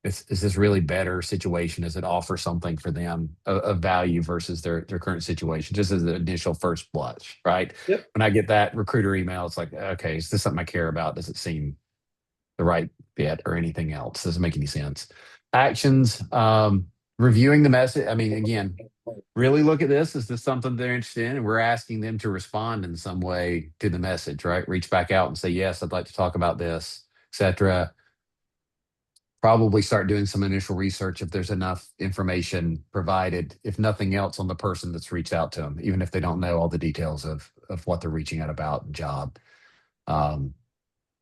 Speaker 3: Is this really better situation? Does it offer something for them of value versus their current situation? Just as the initial first blush, right?
Speaker 1: Yep.
Speaker 3: When I get that recruiter email, it's like, okay, is this something I care about? Does it seem the right fit or anything else? Doesn't make any sense. Actions, reviewing the message. I mean, again, really look at this. Is this something they're interested in? And we're asking them to respond in some way to the message, right? Reach back out and say, yes, I'd like to talk about this, etc. Probably start doing some initial research if there's enough information provided, if nothing else, on the person that's reached out to them, even if they don't know all the details of what they're reaching out about job. A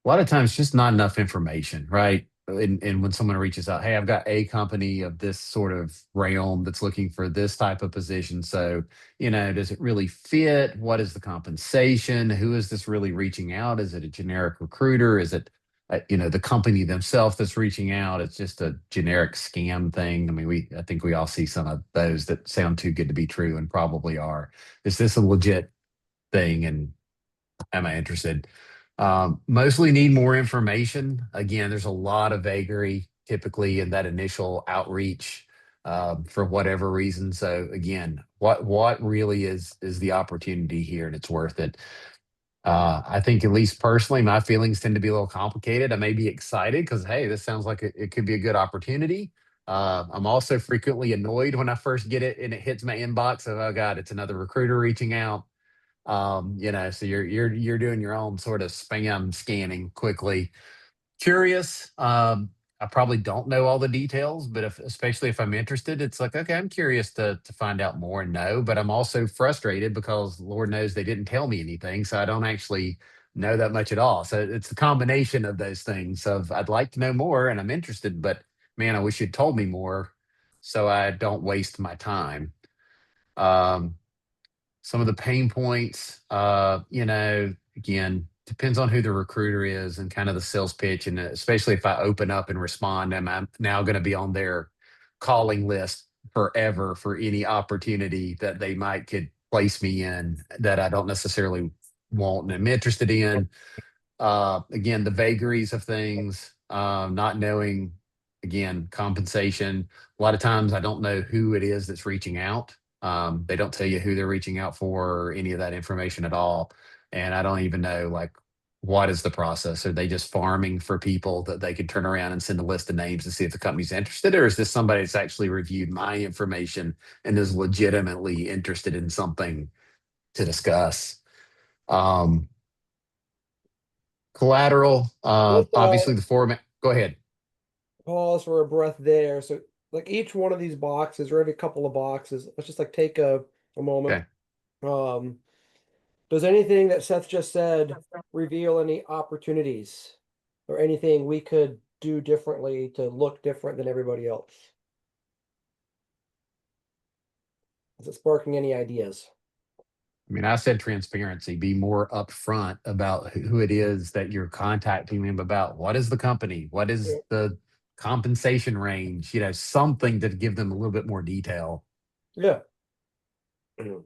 Speaker 3: lot of times just not enough information, right? And when someone reaches out, hey, I've got a company of this sort of realm that's looking for this type of position. So, does it really fit? What is the compensation? Who is this really reaching out? Is it a generic recruiter? Is it, the company themselves that's reaching out? It's just a generic scam thing. I mean, I think we all see some of those that sound too good to be true and probably are. Is this a legit thing? And am I interested? Mostly need more information. Again, there's a lot of vagary typically in that initial outreach for whatever reason. So again, what really is the opportunity here, and it's worth it. I think, at least personally, my feelings tend to be a little complicated. I may be excited because, hey, this sounds like it could be a good opportunity. I'm also frequently annoyed when I first get it and it hits my inbox of, oh God, it's another recruiter reaching out. So you're doing your own sort of spam scanning quickly. Curious. I probably don't know all the details, but especially if I'm interested, it's like, okay, I'm curious to find out more and know. But I'm also frustrated because Lord knows they didn't tell me anything, so I don't actually know that much at all. So it's a combination of those things of, I'd like to know more and I'm interested, but man, I wish you'd told me more so I don't waste my time. Um, some of the pain points, again, depends on who the recruiter is and kind of the sales pitch. And especially if I open up and respond, am I now going to be on their calling list forever for any opportunity that they might could place me in that I don't necessarily want and am interested in? Again, the vagaries of things, not knowing, again, compensation. A lot of times I don't know who it is that's reaching out. They don't tell you who they're reaching out for or any of that information at all. And I don't even know, like, what is the process? Are they just farming for people that they could turn around and send a list of names to see if the company's interested? Or is this somebody that's actually reviewed my information and is legitimately interested in something to discuss? Um, Collateral,
Speaker 1: Let's
Speaker 3: obviously the format. Go ahead.
Speaker 1: pause for a breath there. So, like each one of these boxes, or every couple of boxes, let's just like take a moment.
Speaker 3: Okay.
Speaker 1: Um, does anything that Seth just said reveal any opportunities or anything we could do differently to look different than everybody else? Is it sparking any ideas?
Speaker 3: I mean, I said transparency, be more upfront about who it is that you're contacting them about. What is the company? What is
Speaker 1: Yeah.
Speaker 3: compensation range, something to give them a little bit more detail.
Speaker 1: Yeah.
Speaker 3: Because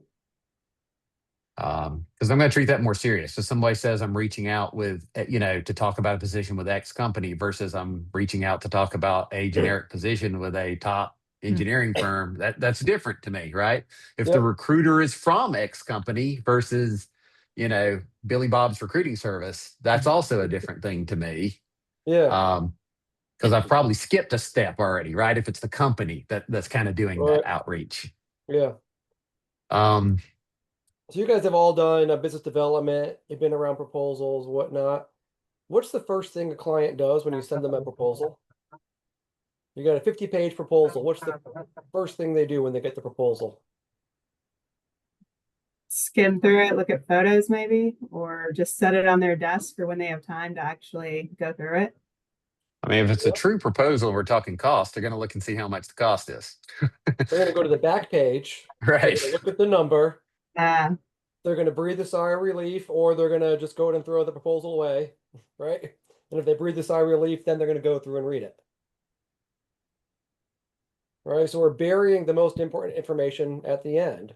Speaker 3: I'm going to treat that more serious. So somebody says I'm reaching out with, to talk about a position with X company versus I'm reaching out to talk about a generic position with a top engineering firm. That's different to me, right? If the
Speaker 1: Yep.
Speaker 3: recruiter is from X company versus, Billy Bob's recruiting service, that's also a different thing to me.
Speaker 1: Yeah.
Speaker 3: Because I've probably skipped a step already, right? If it's the company that's kind of doing that
Speaker 1: Right.
Speaker 3: outreach.
Speaker 1: Yeah.
Speaker 3: Um,
Speaker 1: So you guys have all done business development. You've been around proposals, whatnot. What's the first thing a client does when you send them a proposal? You got a 50-page proposal. What's the first thing they do when they get the proposal?
Speaker 2: Skim through it, look at photos maybe, or just set it on their desk for when they have time to actually go through it.
Speaker 3: I mean, if it's a
Speaker 1: Yep.
Speaker 3: true proposal, we're talking cost, they're going to look and see how much the cost is.
Speaker 1: They're going to go to the back page. They're
Speaker 3: Right.
Speaker 1: going to look at the number.
Speaker 2: Uh,
Speaker 1: They're going to breathe a sigh of relief, or they're going to just go and throw the proposal away, right? And if they breathe a sigh of relief, then they're going to go through and read it. Right. So we're burying the most important information at the end.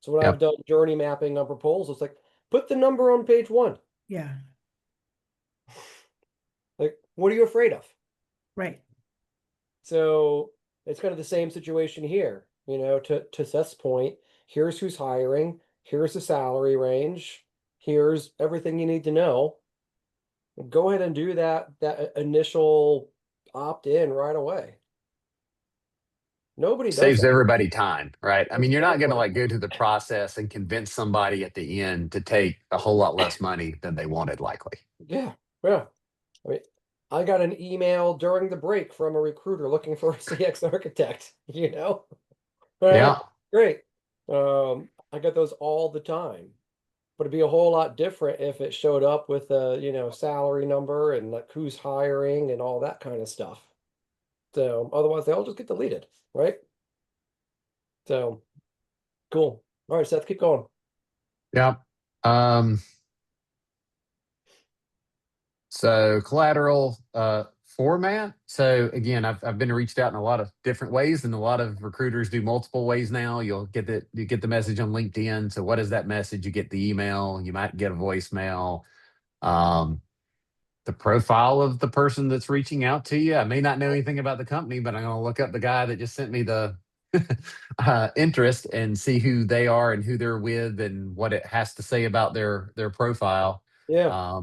Speaker 1: So when I've
Speaker 3: Yep.
Speaker 1: done journey mapping on proposals, like put the number on page 1.
Speaker 4: Yeah,
Speaker 1: Like, what are you afraid of?
Speaker 4: right.
Speaker 1: So it's kind of the same situation here, to Seth's point, here's who's hiring, here's the salary range, here's everything you need to know. Go ahead and do that initial opt-in right away. Nobody does
Speaker 3: Saves
Speaker 1: that.
Speaker 3: everybody time, right? I mean, you're not going to
Speaker 1: Exactly.
Speaker 3: like go through the process and convince somebody at the end to take a whole lot less money than they wanted, likely.
Speaker 1: Yeah. Yeah. I mean, I got an email during the break from a recruiter looking for a CX architect,
Speaker 3: Yeah.
Speaker 1: Great. I get those all the time. But it'd be a whole lot different if it showed up with a, salary number and like who's hiring and all that kind of stuff. So otherwise they all just get deleted, right? So cool. All right, Seth, keep going.
Speaker 3: Yeah. Um, so collateral format. So again, I've been reached out in a lot of different ways, and a lot of recruiters do multiple ways now. You get the message on LinkedIn. So what is that message? You get the email, you might get a voicemail. Um, the profile of the person that's reaching out to you. I may not know anything about the company, but I'm going to look up the guy that just sent me the interest and see who they are and who they're with and what it has to say about their profile.
Speaker 1: Yeah.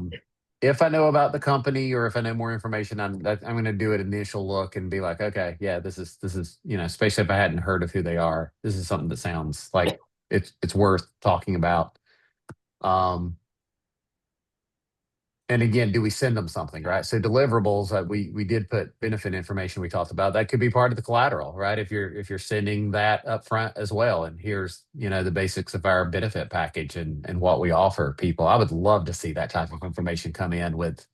Speaker 3: If I know about the company or if I know more information, I'm going to do an initial look and be like, okay, yeah, this is especially if I hadn't heard of who they are. This is something that sounds like it's worth talking about. And again, do we send them something, right? So deliverables, we did put benefit information we talked about. That could be part of the collateral, right? If you're sending that up front as well. And here's, the basics of our benefit package and what we offer people. I would love to see that type of information come in with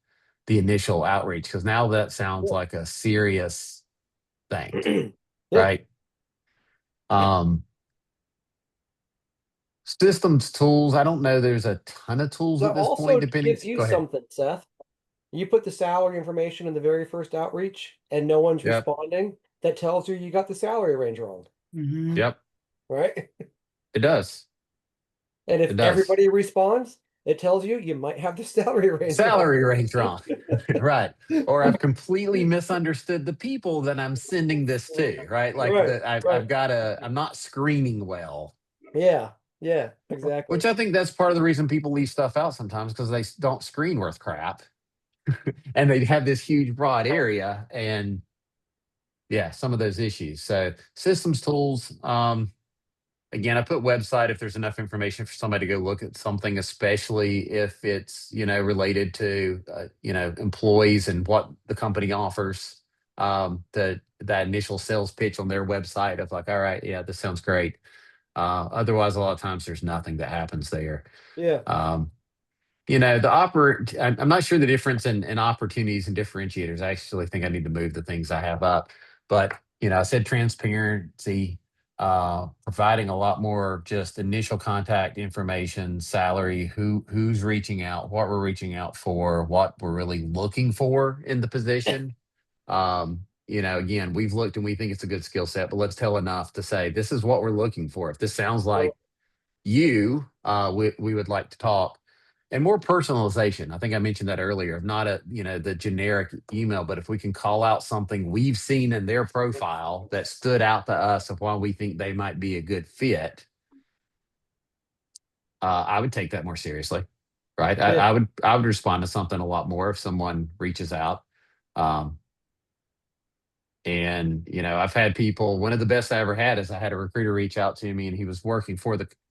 Speaker 3: the initial outreach, because now that sounds like a serious thing,
Speaker 1: Yeah.
Speaker 3: right? Systems tools. I don't know. There's a ton of tools
Speaker 1: That
Speaker 3: at this
Speaker 1: also
Speaker 3: point, depending.
Speaker 1: gives you
Speaker 3: Go ahead.
Speaker 1: something, Seth. You put the salary information in the very first outreach and no one's
Speaker 3: Yep.
Speaker 1: responding. That tells you got the salary range wrong,
Speaker 3: Yep.
Speaker 1: right?
Speaker 3: It does.
Speaker 1: And if
Speaker 3: It does.
Speaker 1: everybody responds, it tells you might have the salary range wrong.
Speaker 3: Salary range wrong. Right. Or I've completely misunderstood the people that I'm sending this to, right? Like
Speaker 1: Right,
Speaker 3: that
Speaker 1: right.
Speaker 3: I've got I'm not screening well.
Speaker 1: Yeah, exactly.
Speaker 3: Which I think that's part of the reason people leave stuff out sometimes, because they don't screen worth crap. And they have this huge broad area and yeah, some of those issues. So systems tools, again, I put website if there's enough information for somebody to go look at something, especially if it's, related to, employees and what the company offers. That initial sales pitch on their website of like, all right, yeah, this sounds great. Otherwise, a lot of times there's nothing that happens there.
Speaker 1: Yeah.
Speaker 3: I'm not sure the difference in opportunities and differentiators. I actually think I need to move the things I have up. But, I said transparency, providing a lot more just initial contact information, salary, who's reaching out, what we're reaching out for, what we're really looking for in the position. again, we've looked and we think it's a good skill set, but let's tell enough to say, this is what we're looking for. If this sounds like we would like to talk. And more personalization. I think I mentioned that earlier, not the generic email, but if we can call out something we've seen in their profile that stood out to us of why we think they might be a good fit, I would take that more seriously, right?
Speaker 1: Yeah.
Speaker 3: I would respond to something a lot more if someone reaches out. Um, and I've had people. One of the best I ever had is I had a recruiter reach out to me, and he was working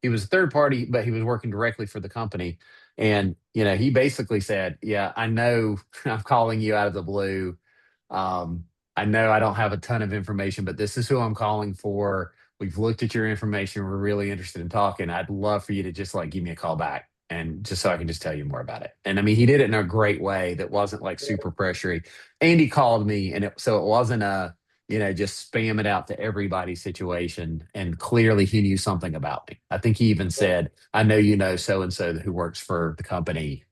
Speaker 3: he was a third party, but he was working directly for the company. And he basically said, "Yeah, I know I'm calling you out of the blue. Um, I know I don't have a ton of information, but this is who I'm calling for. We've looked at your information. We're really interested in talking. I'd love for you to just give me a call back, and just so I can just tell you more about it." And I mean, he did it in a great way that wasn't super pressury. And he called me, and so it wasn't a just spam it out to everybody situation. And clearly, he knew something about me. I think he even said, "I know you know so and so who works for the company."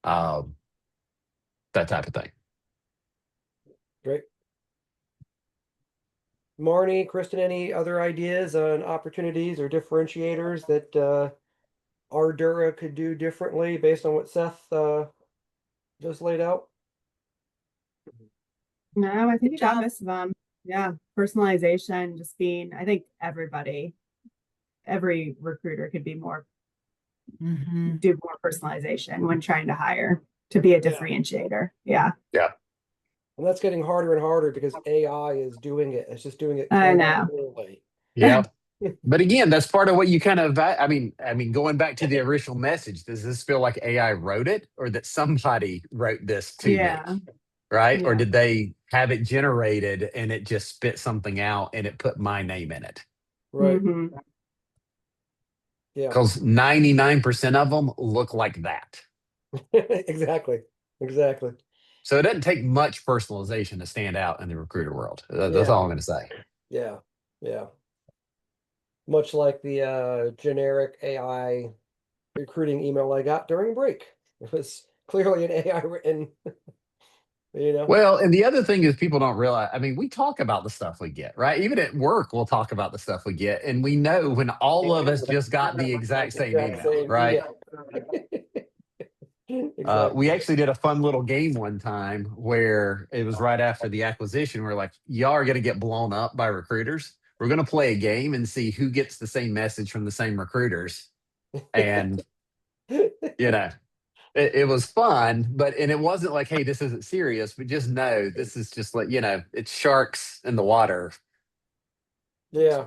Speaker 3: Um, that type of thing.
Speaker 1: Great. Marnie, Kristen, any other ideas on opportunities or differentiators that Ardura could do differently based on what Seth just laid out?
Speaker 2: No, I think you
Speaker 4: Good
Speaker 2: got
Speaker 4: job.
Speaker 2: most of them. Yeah, personalization, just being, I think every recruiter could be do more personalization when trying to hire to be a differentiator. Yeah,
Speaker 3: Yeah.
Speaker 1: And that's getting harder and harder because AI is doing it. It's just doing it
Speaker 2: I
Speaker 1: kind of
Speaker 2: know.
Speaker 1: poorly.
Speaker 3: Yeah. But again, that's part of what you kind of, going back to the original message, does this feel like AI wrote it, or that somebody wrote this to me?
Speaker 2: Yeah,
Speaker 3: Right? Or
Speaker 2: yeah.
Speaker 3: did they have it generated and it just spit something out and it put my name in it?
Speaker 1: Right.
Speaker 2: hmm
Speaker 1: Yeah.
Speaker 3: Because 99% of them look like that.
Speaker 1: Exactly. Exactly.
Speaker 3: So it doesn't take much personalization to stand out in the recruiter world. That's
Speaker 1: Yeah.
Speaker 3: all I'm going to say.
Speaker 1: Yeah. Yeah. Much like the generic AI recruiting email I got during break. It was clearly an AI written, you know.
Speaker 3: Well, and the other thing is people don't realize, we talk about the stuff we get, right? Even at work, we'll talk about the stuff we get. And we know when all of us just got the exact same
Speaker 1: Exact
Speaker 3: email,
Speaker 1: same,
Speaker 3: right?
Speaker 1: yeah. Exactly.
Speaker 3: We actually did a fun little game one time where it was right after the acquisition. We're like, y'all are going to get blown up by recruiters. We're going to play a game and see who gets the same message from the same recruiters. And, it was fun, and it wasn't like, hey, this isn't serious, but just know this is just it's sharks in the water
Speaker 1: Yeah.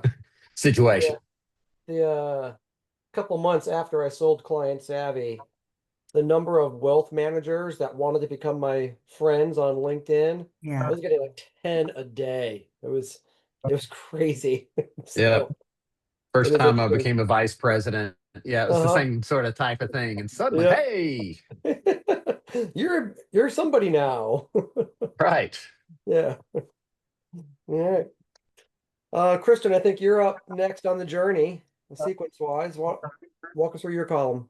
Speaker 3: situation.
Speaker 1: The couple months after I sold Client Savvy, the number of wealth managers that wanted to become my friends on LinkedIn, I
Speaker 4: Yeah.
Speaker 1: was getting like 10 a day. It was crazy.
Speaker 3: Yeah.
Speaker 1: So it
Speaker 3: First
Speaker 1: is
Speaker 3: time I
Speaker 1: interesting.
Speaker 3: became a vice president. Yeah, it was the
Speaker 1: Uh-huh.
Speaker 3: same sort of type of thing. And suddenly,
Speaker 1: Yep.
Speaker 3: hey,
Speaker 1: You're somebody now.
Speaker 3: right.
Speaker 1: Yeah. All right. Kristen, I think you're up next on the journey, sequence wise. Walk us through your column.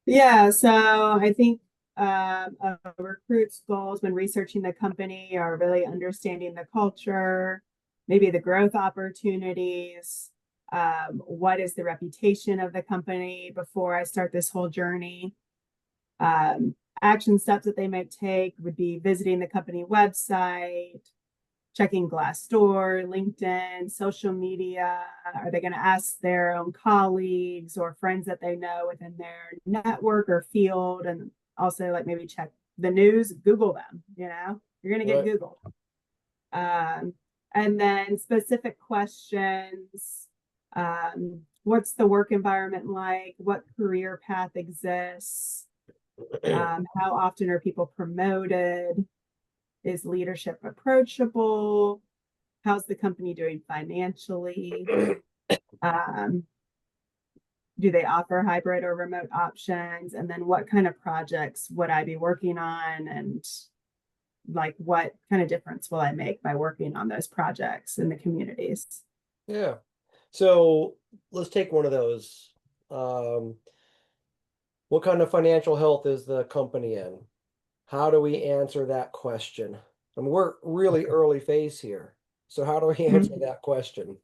Speaker 2: Yeah, so I think a recruit's goals when researching the company are really understanding the culture, maybe the growth opportunities, what is the reputation of the company before I start this whole journey. Action steps that they might take would be visiting the company website, checking Glassdoor, LinkedIn, social media. Are they going to ask their own colleagues or friends that they know within their network or field? And also, like, maybe check the news, Google them, you're going to get
Speaker 1: Right.
Speaker 2: Googled. And then specific questions. What's the work environment like? What career path exists? How often are people promoted? Is leadership approachable? How's the company doing financially? Do they offer hybrid or remote options? And then what kind of projects would I be working on? And like, what kind of difference will I make by working on those projects in the communities?
Speaker 1: Yeah. So let's take one of those. Um, what kind of financial health is the company in? How do we answer that question? I mean, we're really early phase here. So how do we answer that question?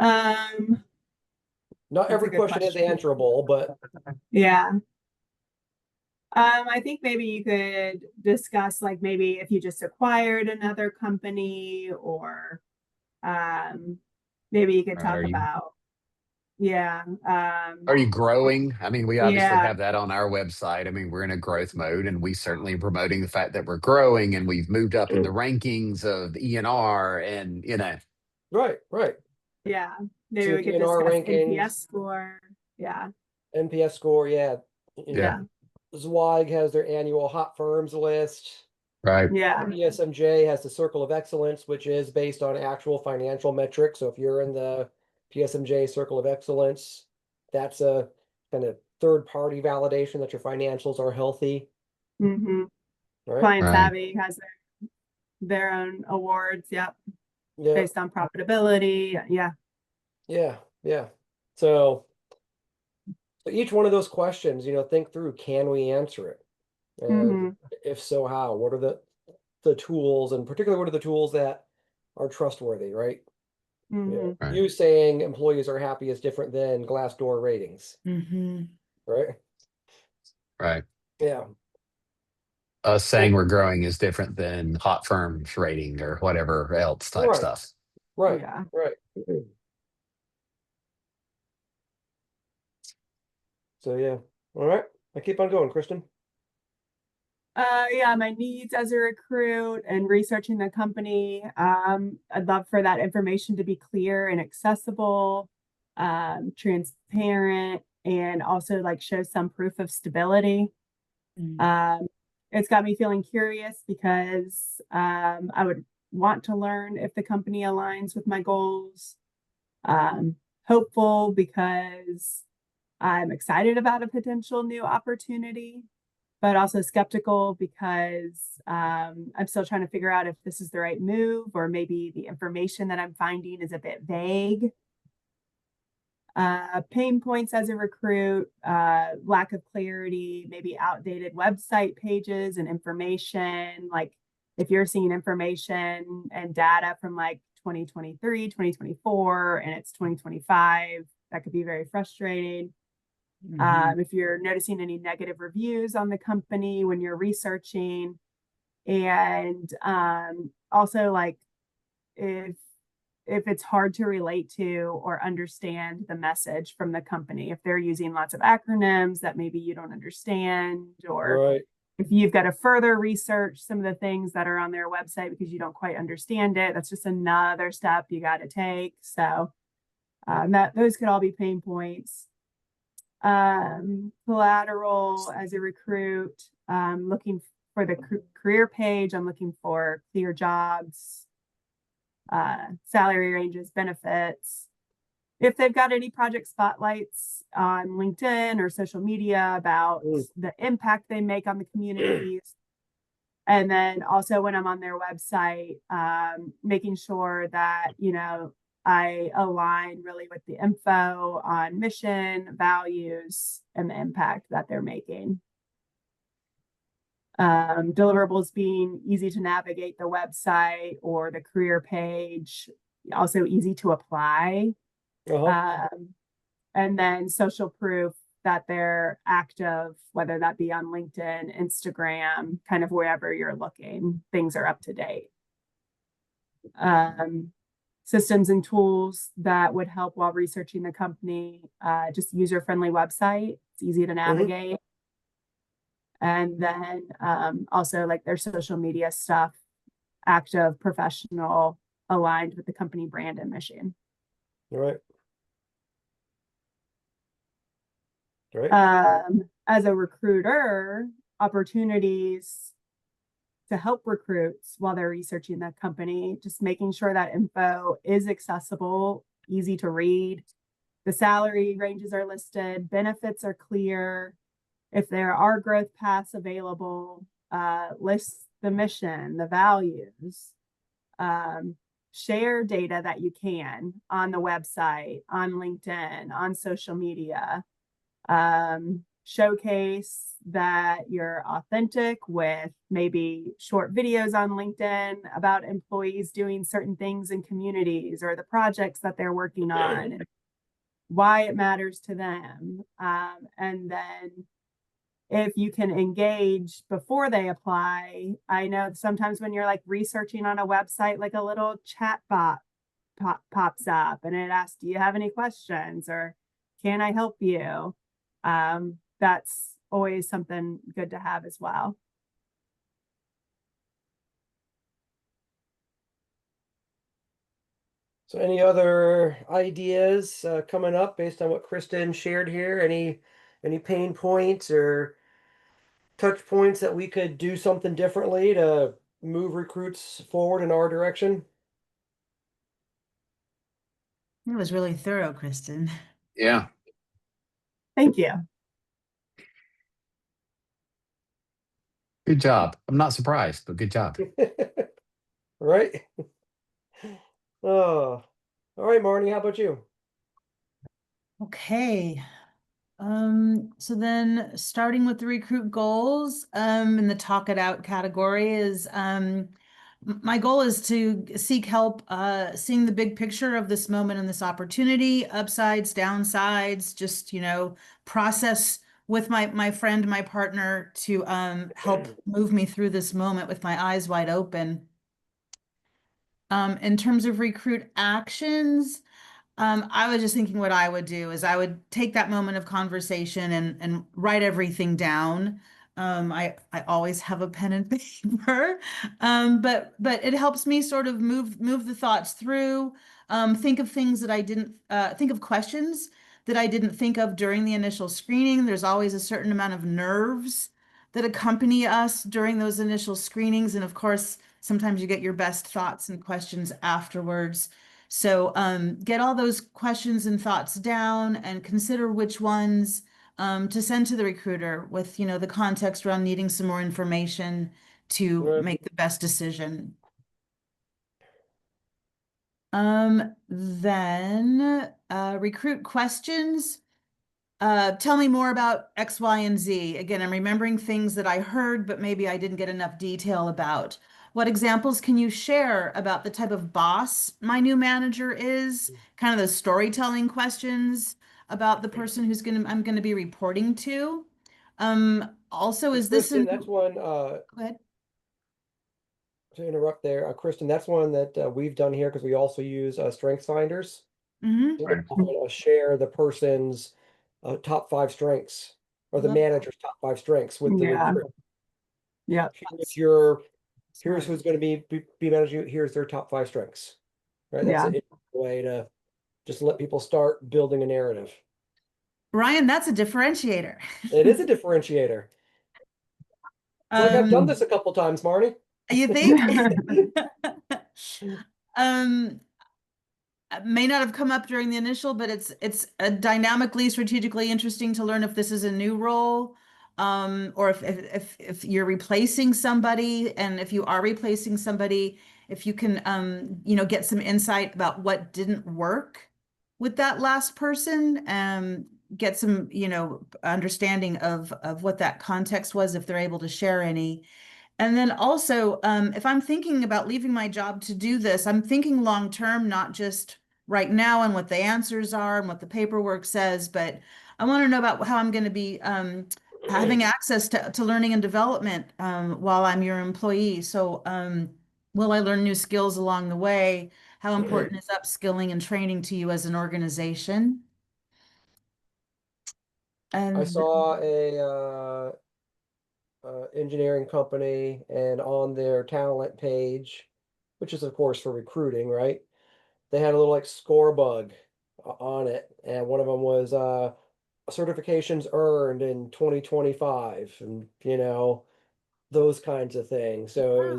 Speaker 2: Um,
Speaker 1: Not
Speaker 2: that's a
Speaker 1: every
Speaker 2: good
Speaker 1: question is
Speaker 2: question.
Speaker 1: answerable, but
Speaker 2: Yeah. I think maybe you could discuss like maybe if you just acquired another company, or maybe you could
Speaker 3: Right?
Speaker 2: talk about, yeah,
Speaker 3: Are you growing? I mean, we obviously
Speaker 2: yeah,
Speaker 3: have that on our website. I mean, we're in a growth mode, and we certainly are promoting the fact that we're growing and we've moved up in the rankings of ENR and,
Speaker 1: right, right.
Speaker 2: yeah.
Speaker 1: So
Speaker 2: Maybe
Speaker 1: the
Speaker 2: we could
Speaker 1: DNR
Speaker 2: discuss
Speaker 1: rankings,
Speaker 2: NPS score. Yeah,
Speaker 1: NPS score, yeah. You
Speaker 3: yeah,
Speaker 1: know,
Speaker 2: yeah,
Speaker 1: Zweig has their annual hot firms list.
Speaker 3: right,
Speaker 2: yeah.
Speaker 1: PSMJ has the Circle of Excellence, which is based on actual financial metrics. So if you're in the PSMJ Circle of Excellence, that's a kind of third party validation that your financials are healthy,
Speaker 2: Mm-hmm.
Speaker 1: right?
Speaker 2: Client
Speaker 3: right,
Speaker 2: Savvy has their own awards. Yep,
Speaker 1: Yeah,
Speaker 2: based on profitability. Yeah.
Speaker 1: yeah, yeah. So, so each one of those questions, think through, can we answer it? And
Speaker 2: Mm-hmm.
Speaker 1: if so, how? What are the tools, and particularly what are the tools that are trustworthy, right?
Speaker 2: Mm-hmm.
Speaker 3: right,
Speaker 1: You saying employees are happy is different than Glassdoor ratings,
Speaker 4: Mm-hmm.
Speaker 1: right?
Speaker 3: right.
Speaker 1: Yeah.
Speaker 3: Us saying we're growing is different than hot firms rating or whatever else type
Speaker 1: Right,
Speaker 3: stuff.
Speaker 1: right,
Speaker 2: Yeah.
Speaker 1: right. So yeah. All right. I keep on going, Kristen.
Speaker 2: Yeah, my needs as a recruit and researching the company. I'd love for that information to be clear and accessible, transparent, and also like show some proof of stability. Um, it's got me feeling curious because I would want to learn if the company aligns with my goals. Hopeful because I'm excited about a potential new opportunity, but also skeptical because I'm still trying to figure out if this is the right move, or maybe the information that I'm finding is a bit vague. Pain points as a recruit, lack of clarity, maybe outdated website pages and information. Like if you're seeing information and data from like 2023, 2024, and it's 2025, that could be very frustrating. If you're noticing any negative reviews on the company when you're researching, and also like if it's hard to relate to or understand the message from the company, if they're using lots of acronyms that maybe you don't understand, or
Speaker 1: Right.
Speaker 2: if you've got to further research some of the things that are on their website because you don't quite understand it, that's just another step you got to take. So that those could all be pain points. Collateral as a recruit, looking for the career page. I'm looking for clear jobs, salary ranges, benefits. If they've got any project spotlights on LinkedIn or social media about the impact they make on the communities. And then also when I'm on their website, making sure that, I align really with the info on mission, values, and the impact that they're making. Deliverables being easy to navigate the website or the career page, also easy to apply.
Speaker 1: Uh-huh.
Speaker 2: And then social proof that they're active, whether that be on LinkedIn, Instagram, kind of wherever you're looking, things are up to date. Systems and tools that would help while researching the company, just user-friendly website. It's easy to navigate. And then also like their social media stuff, active, professional, aligned with the company brand and mission.
Speaker 1: Right. Right.
Speaker 2: As a recruiter, opportunities to help recruits while they're researching that company, just making sure that info is accessible, easy to read. The salary ranges are listed, benefits are clear. If there are growth paths available, list the mission, the values, share data that you can on the website, on LinkedIn, on social media. showcase that you're authentic with maybe short videos on LinkedIn about employees doing certain things in communities or the projects that they're working on and why it matters to them. And then if you can engage before they apply, I know sometimes when you're like researching on a website, like a little chat bot pops up and it asks, do you have any questions or can I help you? That's always something good to have as well.
Speaker 1: So any other ideas coming up based on what Kristen shared here? Any pain points or touch points that we could do something differently to move recruits forward in our direction?
Speaker 4: It was really thorough, Kristen.
Speaker 3: Yeah.
Speaker 2: Thank you.
Speaker 3: Good job. I'm not surprised, but good job.
Speaker 1: Right? Oh, all right, Marnie, how about you?
Speaker 4: Okay. So then starting with the recruit goals, in the talk it out category is, my goal is to seek help, seeing the big picture of this moment and this opportunity, upsides, downsides, just, process with my friend, my partner to, help move me through this moment with my eyes wide open. In terms of recruit actions, I was just thinking what I would do is I would take that moment of conversation and write everything down. I always have a pen and paper, but it helps me sort of move the thoughts through. Think of things that I didn't think of questions that I didn't think of during the initial screening. There's always a certain amount of nerves that accompany us during those initial screenings, and of course, sometimes you get your best thoughts and questions afterwards. So get all those questions and thoughts down and consider which ones to send to the recruiter with, the context around needing some more information to
Speaker 1: Right.
Speaker 4: make the best decision. Then recruit questions. Tell me more about X, Y, and Z. Again, I'm remembering things that I heard, but maybe I didn't get enough detail about. What examples can you share about the type of boss my new manager is? Kind of the storytelling questions about the person I'm gonna be reporting to. Also, is this
Speaker 1: Kristen,
Speaker 4: an,
Speaker 1: that's one,
Speaker 4: go ahead.
Speaker 1: to interrupt there, Kristen, that's one that we've done here because we also use Strengths Finders.
Speaker 4: Mm-hmm.
Speaker 1: We'll share the person's top 5 strengths or the
Speaker 4: Love that.
Speaker 1: manager's top 5 strengths with the
Speaker 2: Yeah.
Speaker 1: recruit.
Speaker 2: Yeah.
Speaker 1: Here's who's going to be managing. Here's their top 5 strengths. Right. That's
Speaker 2: Yeah.
Speaker 1: a way to just let people start building a narrative.
Speaker 4: Ryan, that's a differentiator.
Speaker 1: It is a differentiator. It's like I've done this a couple times, Marnie.
Speaker 4: You think? Um, may not have come up during the initial, but it's a dynamically, strategically interesting to learn if this is a new role, or if you're replacing somebody, and if you are replacing somebody, if you can get some insight about what didn't work with that last person, get some understanding of what that context was, if they're able to share any. And then also, if I'm thinking about leaving my job to do this, I'm thinking long term, not just right now and what the answers are and what the paperwork says, but I want to know about how I'm going to be having access to learning and development while I'm your employee. So, will I learn new skills along the way? How important is upskilling and training to you as an organization?
Speaker 1: I
Speaker 4: And
Speaker 1: saw a engineering company, and on their talent page, which is of course for recruiting, right? They had a little like score bug on it, and one of them was certifications earned in 2025, and those kinds of things. So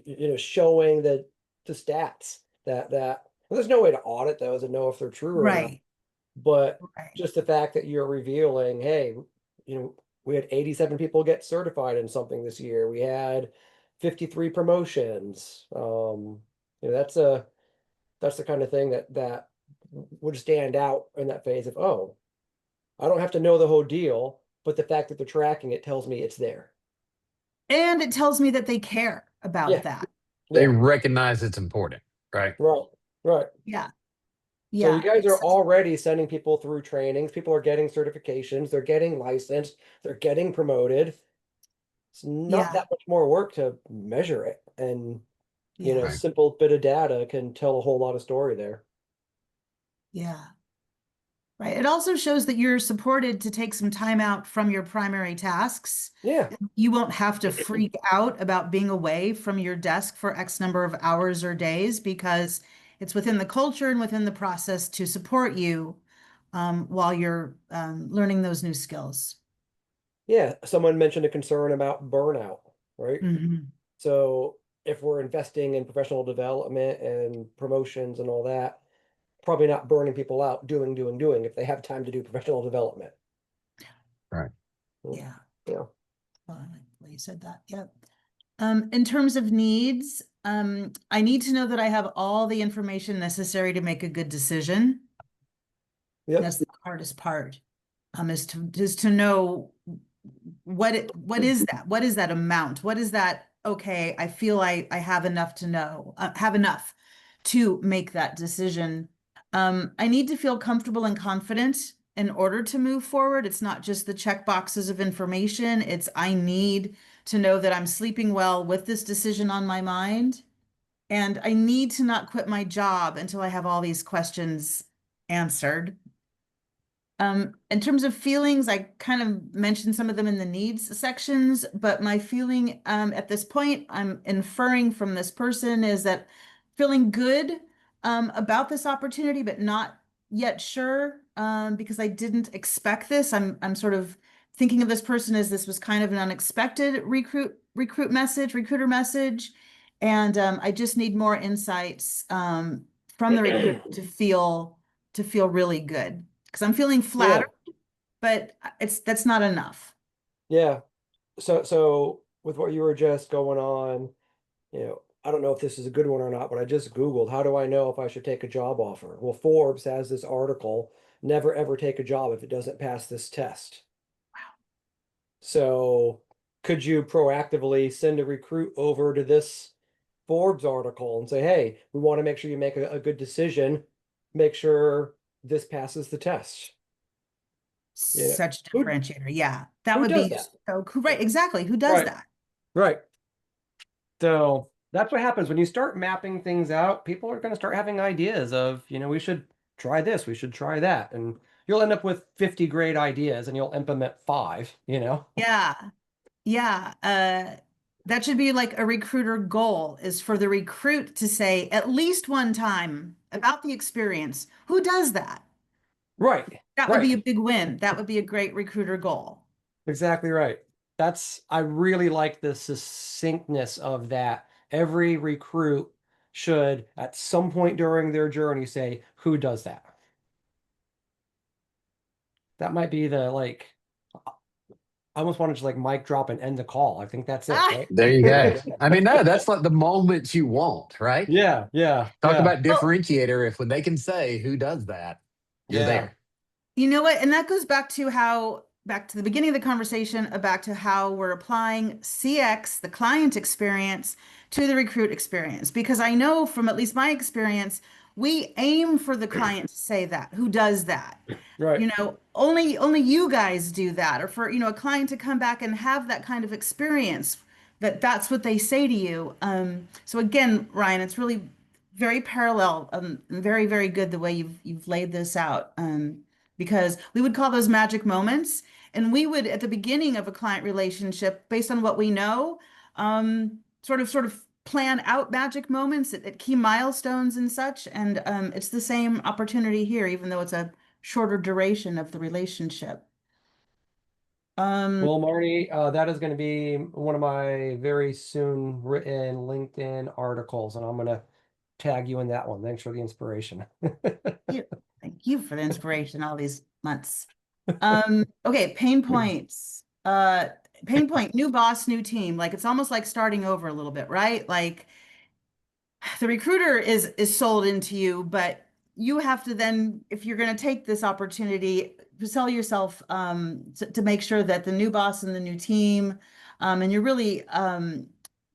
Speaker 1: it was showing that the stats that well, there's no way to audit those and know if they're true or not.
Speaker 4: right,
Speaker 1: But
Speaker 4: right.
Speaker 1: just the fact that you're revealing, hey, we had 87 people get certified in something this year. We had 53 promotions. That's the kind of thing that would stand out in that phase of, oh, I don't have to know the whole deal, but the fact that they're tracking it tells me it's there.
Speaker 4: And it tells me that they care about
Speaker 1: Yeah,
Speaker 4: that.
Speaker 3: They
Speaker 1: yeah,
Speaker 3: recognize it's important, right?
Speaker 1: right, right.
Speaker 4: Yeah.
Speaker 1: So you
Speaker 4: Yeah.
Speaker 1: guys are already sending people through trainings. People are getting certifications. They're getting licensed. They're getting promoted. It's not
Speaker 4: Yeah.
Speaker 1: that much more work to measure it. And,
Speaker 4: Yeah.
Speaker 3: Right.
Speaker 1: simple bit of data can tell a whole lot of story there.
Speaker 4: Yeah. Right. It also shows that you're supported to take some time out from your primary tasks.
Speaker 1: Yeah,
Speaker 4: You won't have to freak out about being away from your desk for X number of hours or days because it's within the culture and within the process to support you while you're learning those new skills.
Speaker 1: yeah. Someone mentioned a concern about burnout, right?
Speaker 4: Mhm.
Speaker 1: So if we're investing in professional development and promotions and all that, probably not burning people out doing if they have time to do professional development.
Speaker 3: Right.
Speaker 4: Yeah.
Speaker 1: Yeah.
Speaker 4: Well, I like the way you said that. Yep. In terms of needs, I need to know that I have all the information necessary to make a good decision.
Speaker 1: Yep.
Speaker 4: That's the hardest part. Is to know what is that? What is that amount? What is that? Okay, I feel I have enough to know, have enough to make that decision. I need to feel comfortable and confident in order to move forward. It's not just the check boxes of information. It's I need to know that I'm sleeping well with this decision on my mind. And I need to not quit my job until I have all these questions answered. In terms of feelings, I kind of mentioned some of them in the needs sections, but my feeling at this point, I'm inferring from this person is that feeling good about this opportunity, but not yet sure because I didn't expect this. I'm sort of thinking of this person as this was kind of an unexpected recruiter message, and I just need more insights from the recruiter to feel really good because I'm feeling
Speaker 1: Yeah.
Speaker 4: flattered, but that's not enough.
Speaker 1: Yeah. So with what you were just going on, I don't know if this is a good one or not, but I just Googled, how do I know if I should take a job offer? Well, Forbes has this article, never ever take a job if it doesn't pass this test. So could you proactively send a recruit over to this Forbes article and say, hey, we want to make sure you make a good decision, make sure this passes the test. Yeah.
Speaker 4: Such a
Speaker 1: Who
Speaker 4: differentiator. Yeah, that
Speaker 1: who
Speaker 4: would
Speaker 1: does
Speaker 4: be
Speaker 1: that?
Speaker 4: so cool. Right, exactly. Who does
Speaker 1: Right.
Speaker 4: that?
Speaker 1: Right. So that's what happens when you start mapping things out. People are going to start having ideas of, we should try this, we should try that. And you'll end up with 50 great ideas and you'll implement five.
Speaker 4: Yeah. Yeah. That should be like a recruiter goal is for the recruit to say at least one time about the experience. Who does that?
Speaker 1: Right.
Speaker 4: That would be a
Speaker 1: Right.
Speaker 4: big win. That would be a great recruiter goal.
Speaker 1: Exactly right. I really like the succinctness of that. Every recruit should, at some point during their journey, say, who does that? That might be I almost wanted to mic drop and end the call. I think that's it,
Speaker 4: Ah,
Speaker 1: right?
Speaker 3: There you go. I mean, no, that's like the moments you want, right?
Speaker 1: Yeah, yeah,
Speaker 3: Talk
Speaker 1: yeah,
Speaker 3: about
Speaker 4: well,
Speaker 3: differentiator. If when they can say who does that, you're
Speaker 1: yeah.
Speaker 3: there.
Speaker 4: you know what? And that goes back to the beginning of the conversation, back to how we're applying CX, the client experience, to the recruit experience. Because I know from at least my experience, we aim for the client to say that. Who does that?
Speaker 1: Right.
Speaker 4: Only you guys do that, or for, a client to come back and have that kind of experience, that's what they say to you. So again, Ryan, it's really very parallel, and very, very good the way you've laid this out. Because we would call those magic moments. And we would, at the beginning of a client relationship, based on what we know, sort of plan out magic moments at key milestones and such. And it's the same opportunity here, even though it's a shorter duration of the relationship. Um,
Speaker 1: Well, Marty, that is going to be one of my very soon written LinkedIn articles, and I'm going to tag you in that one. Thanks for the inspiration.
Speaker 4: yeah, thank you for the inspiration all these months. Okay, pain points. Pain point, new boss, new team. Like it's almost like starting over a little bit, right? Like the recruiter is sold into you, but you have to then, if you're going to take this opportunity, to sell yourself to make sure that the new boss and the new team, and you're really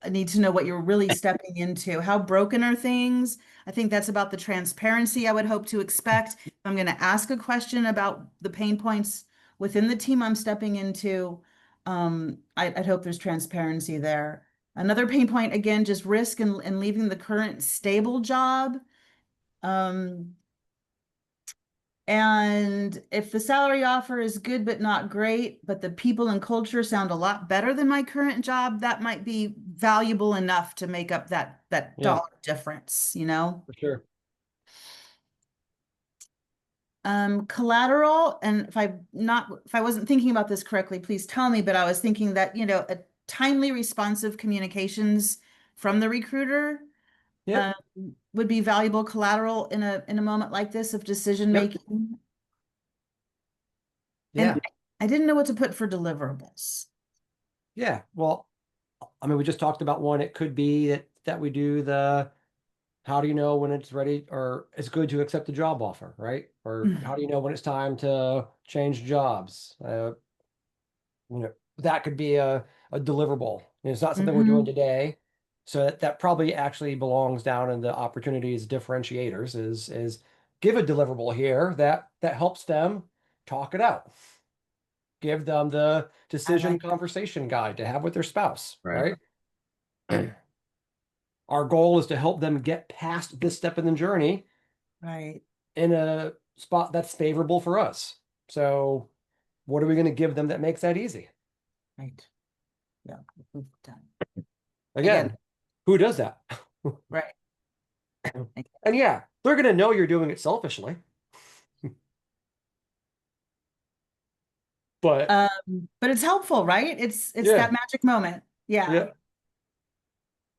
Speaker 4: need to know what you're really stepping into. How broken are things? I think that's about the transparency I would hope to expect. If I'm going to ask a question about the pain points within the team I'm stepping into, I'd hope there's transparency there. Another pain point, again, just risk and leaving the current stable job. And if the salary offer is good but not great, but the people and culture sound a lot better than my current job, that might be valuable enough to make up that
Speaker 1: Yeah.
Speaker 4: dollar difference, you know?
Speaker 1: For sure.
Speaker 4: Collateral, and if I wasn't thinking about this correctly, please tell me, but I was thinking that, a timely responsive communications from the recruiter
Speaker 1: Yep.
Speaker 4: would be valuable collateral in a moment like this of decision
Speaker 1: Yep.
Speaker 4: making.
Speaker 1: Yeah.
Speaker 4: And I didn't know what to put for deliverables.
Speaker 1: Yeah. Well, I mean, we just talked about one. It could be that we do the, how do you know when it's ready or it's good to accept the job offer, right? Or how do you know when it's time to change jobs? That could be a deliverable. It's not something we're doing today. So that probably actually belongs down in the opportunities differentiators is give a deliverable here that helps them talk it out. Give them the decision conversation guide to have with their spouse, right? Our goal is to help them get past this step in the journey
Speaker 4: Right.
Speaker 1: in a spot that's favorable for us. So what are we going to give them that makes that easy?
Speaker 4: Right. Yeah. We've done.
Speaker 1: Again, who does that?
Speaker 4: Right.
Speaker 1: And yeah, they're going to know you're doing it selfishly. But
Speaker 4: it's helpful, right? It's
Speaker 1: yeah.
Speaker 4: that magic moment. Yeah.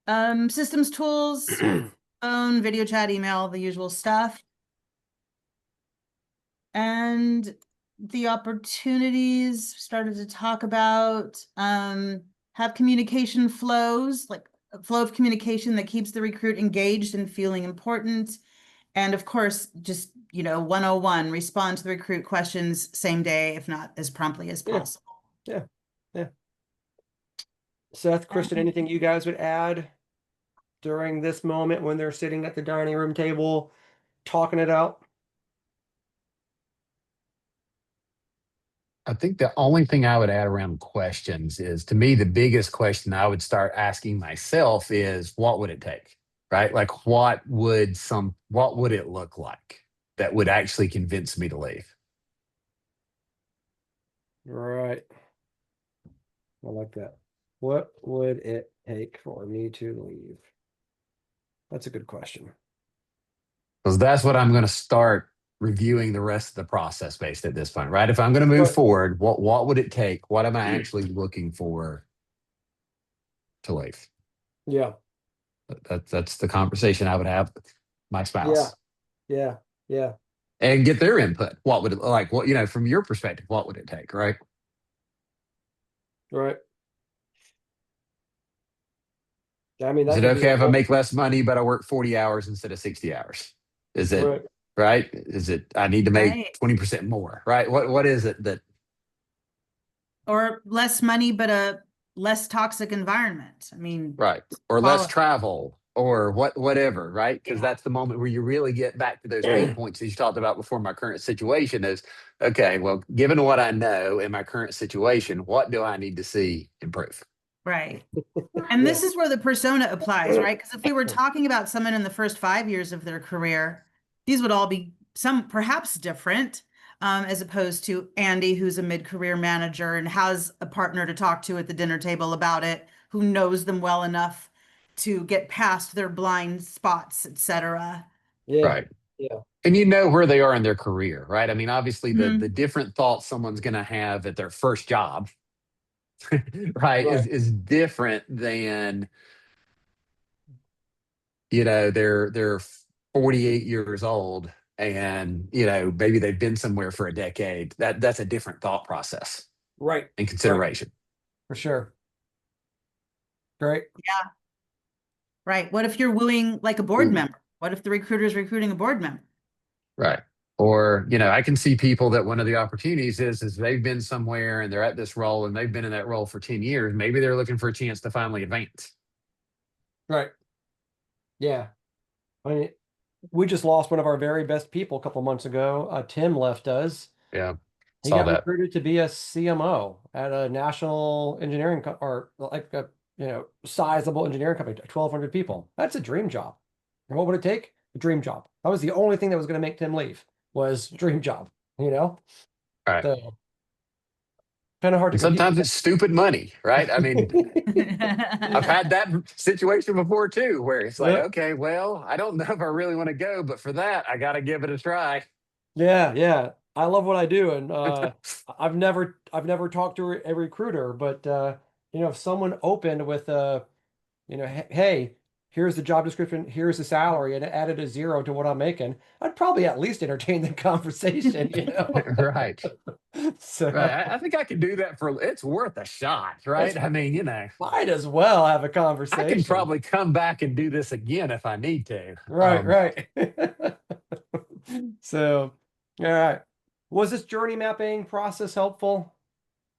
Speaker 1: Yeah.
Speaker 4: Systems tools, phone, video chat, email, the usual stuff. And the opportunities started to talk about, have communication flows, like a flow of communication that keeps the recruit engaged and feeling important. And of course, just, 101, respond to the recruit questions same day, if not as promptly as possible.
Speaker 1: Yeah. Yeah. Seth, Kristen, anything you guys would add during this moment when they're sitting at the dining room table talking it out?
Speaker 3: I think the only thing I would add around questions is, to me, the biggest question I would start asking myself is, what would it take? Right? Like, what would it look like that would actually convince me to leave?
Speaker 1: Right. I like that. What would it take for me to leave? That's a good question.
Speaker 3: Because that's what I'm going to start reviewing the rest of the process based at this point, right? If I'm going to move forward, what would it take? What am I actually looking for to leave?
Speaker 1: Yeah.
Speaker 3: That's the conversation I would have with my spouse.
Speaker 1: Yeah. Yeah.
Speaker 3: And get their input. What would it like? What, from your perspective, what would it take, right?
Speaker 1: Right. I mean,
Speaker 3: Is
Speaker 1: that
Speaker 3: it
Speaker 1: could be
Speaker 3: okay
Speaker 1: a
Speaker 3: if I
Speaker 1: whole,
Speaker 3: make less money, but I work 40 hours instead of 60 hours? Is it right? Is it I need to make 20% more, right? What is it that,
Speaker 4: or less money, but a less toxic environment? I mean,
Speaker 3: right? Or less travel or whatever, right? Because that's the moment where you really get back to those pain points that you talked about before. My current situation is, okay, well, given what I know in my current situation, what do I need to see improve?
Speaker 4: Right. And this is where the persona applies, right? Because if we were talking about someone in the first 5 years of their career, these would all be perhaps different, as opposed to Andy, who's a mid-career manager and has a partner to talk to at the dinner table about it, who knows them well enough to get past their blind spots, etc.
Speaker 1: Yeah.
Speaker 3: Right.
Speaker 1: Yeah.
Speaker 3: And where they are in their career, right? I mean, obviously the different thoughts someone's going to have at their first job, right, is different than, they're 48 years old and, maybe they've been somewhere for a decade. That's a different thought process.
Speaker 1: Right.
Speaker 3: And consideration.
Speaker 1: For sure. Great.
Speaker 4: Yeah. Right. What if you're wooing like a board member? What if the recruiter is recruiting a board member?
Speaker 3: Right. Or, I can see people that one of the opportunities is they've been somewhere and they're at this role and they've been in that role for 10 years. Maybe they're looking for a chance to finally advance.
Speaker 1: Right. Yeah. I mean, we just lost one of our very best people a couple months ago. Tim left us.
Speaker 3: Yeah.
Speaker 1: He
Speaker 3: Saw
Speaker 1: got
Speaker 3: that.
Speaker 1: recruited to be a CMO at a national engineering or like a sizable engineering company, 1,200 people. That's a dream job. And what would it take? A dream job. That was the only thing that was going to make Tim leave was dream job.
Speaker 3: Right.
Speaker 1: So kind of hard to
Speaker 3: And
Speaker 1: compete
Speaker 3: sometimes
Speaker 1: with
Speaker 3: it's stupid money, right? I mean, I've
Speaker 1: that.
Speaker 3: had that situation before too, where it's like,
Speaker 1: Yeah.
Speaker 3: okay, well, I don't know if I really want to go, but for that, I got to give it a try.
Speaker 1: Yeah, yeah. I love what I do, and I've never talked to a recruiter, but if someone opened with hey, here's the job description, here's the salary, and it added a zero to what I'm making, I'd probably at least entertain the conversation.
Speaker 3: Right. Right.
Speaker 1: So
Speaker 3: I think I can do that for it's worth a shot,
Speaker 1: it's
Speaker 3: right? I mean,
Speaker 1: might as well have a
Speaker 3: I can
Speaker 1: conversation.
Speaker 3: probably come back and do this again if I need to.
Speaker 1: Right, right. So, all right. Was this journey mapping process helpful?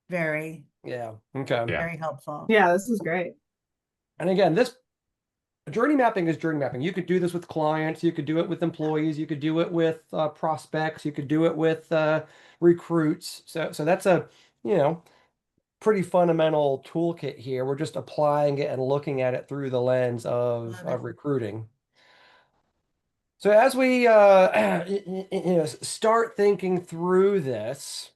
Speaker 4: Very,
Speaker 1: Yeah. Okay.
Speaker 3: Yeah.
Speaker 4: very helpful.
Speaker 2: Yeah, this is great.
Speaker 1: And again, this journey mapping is journey mapping. You could do this with clients, you could do it with employees, you could do it with prospects, you could do it with recruits. So that's a, pretty fundamental toolkit here. We're just applying it and looking at it through the lens
Speaker 4: Love it.
Speaker 1: of recruiting. So as we start thinking through this,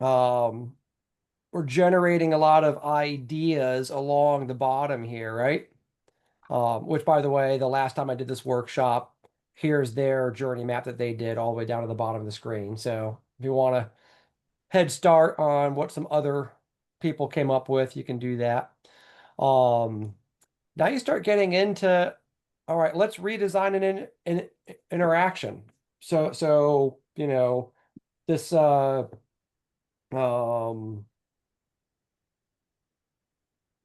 Speaker 1: we're generating a lot of ideas along the bottom here, right? Which, by the way, the last time I did this workshop, here's their journey map that they did all the way down to the bottom of the screen. So if you want a head start on what some other people came up with, you can do that. Now you start getting into, all right, let's redesign an interaction. So this um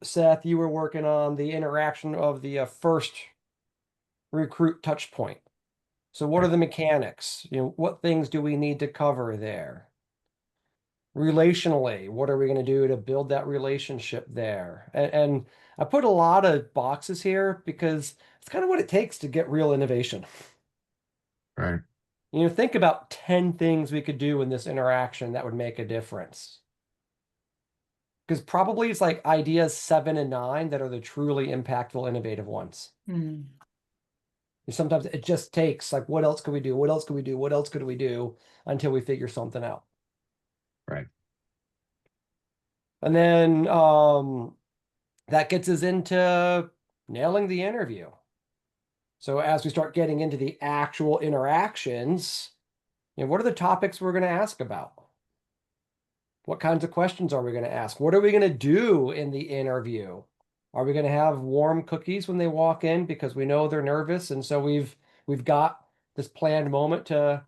Speaker 1: Seth, you were working on the interaction of the first recruit touch point. So what are
Speaker 3: Right.
Speaker 1: the mechanics? What things do we need to cover there? Relationally, what are we going to do to build that relationship there? And I put a lot of boxes here because it's kind of what it takes to get real innovation.
Speaker 3: Right.
Speaker 1: Think about 10 things we could do in this interaction that would make a difference. Because probably it's like ideas 7 and 9 that are the truly impactful, innovative ones.
Speaker 4: Mm.
Speaker 1: And sometimes it just takes like, what else could we do? What else could we do? What else could we do until we figure something out?
Speaker 3: Right.
Speaker 1: And then that gets us into nailing the interview. So as we start getting into the actual interactions, what are the topics we're going to ask about? What kinds of questions are we going to ask? What are we going to do in the interview? Are we going to have warm cookies when they walk in because we know they're nervous, and so we've got this planned moment to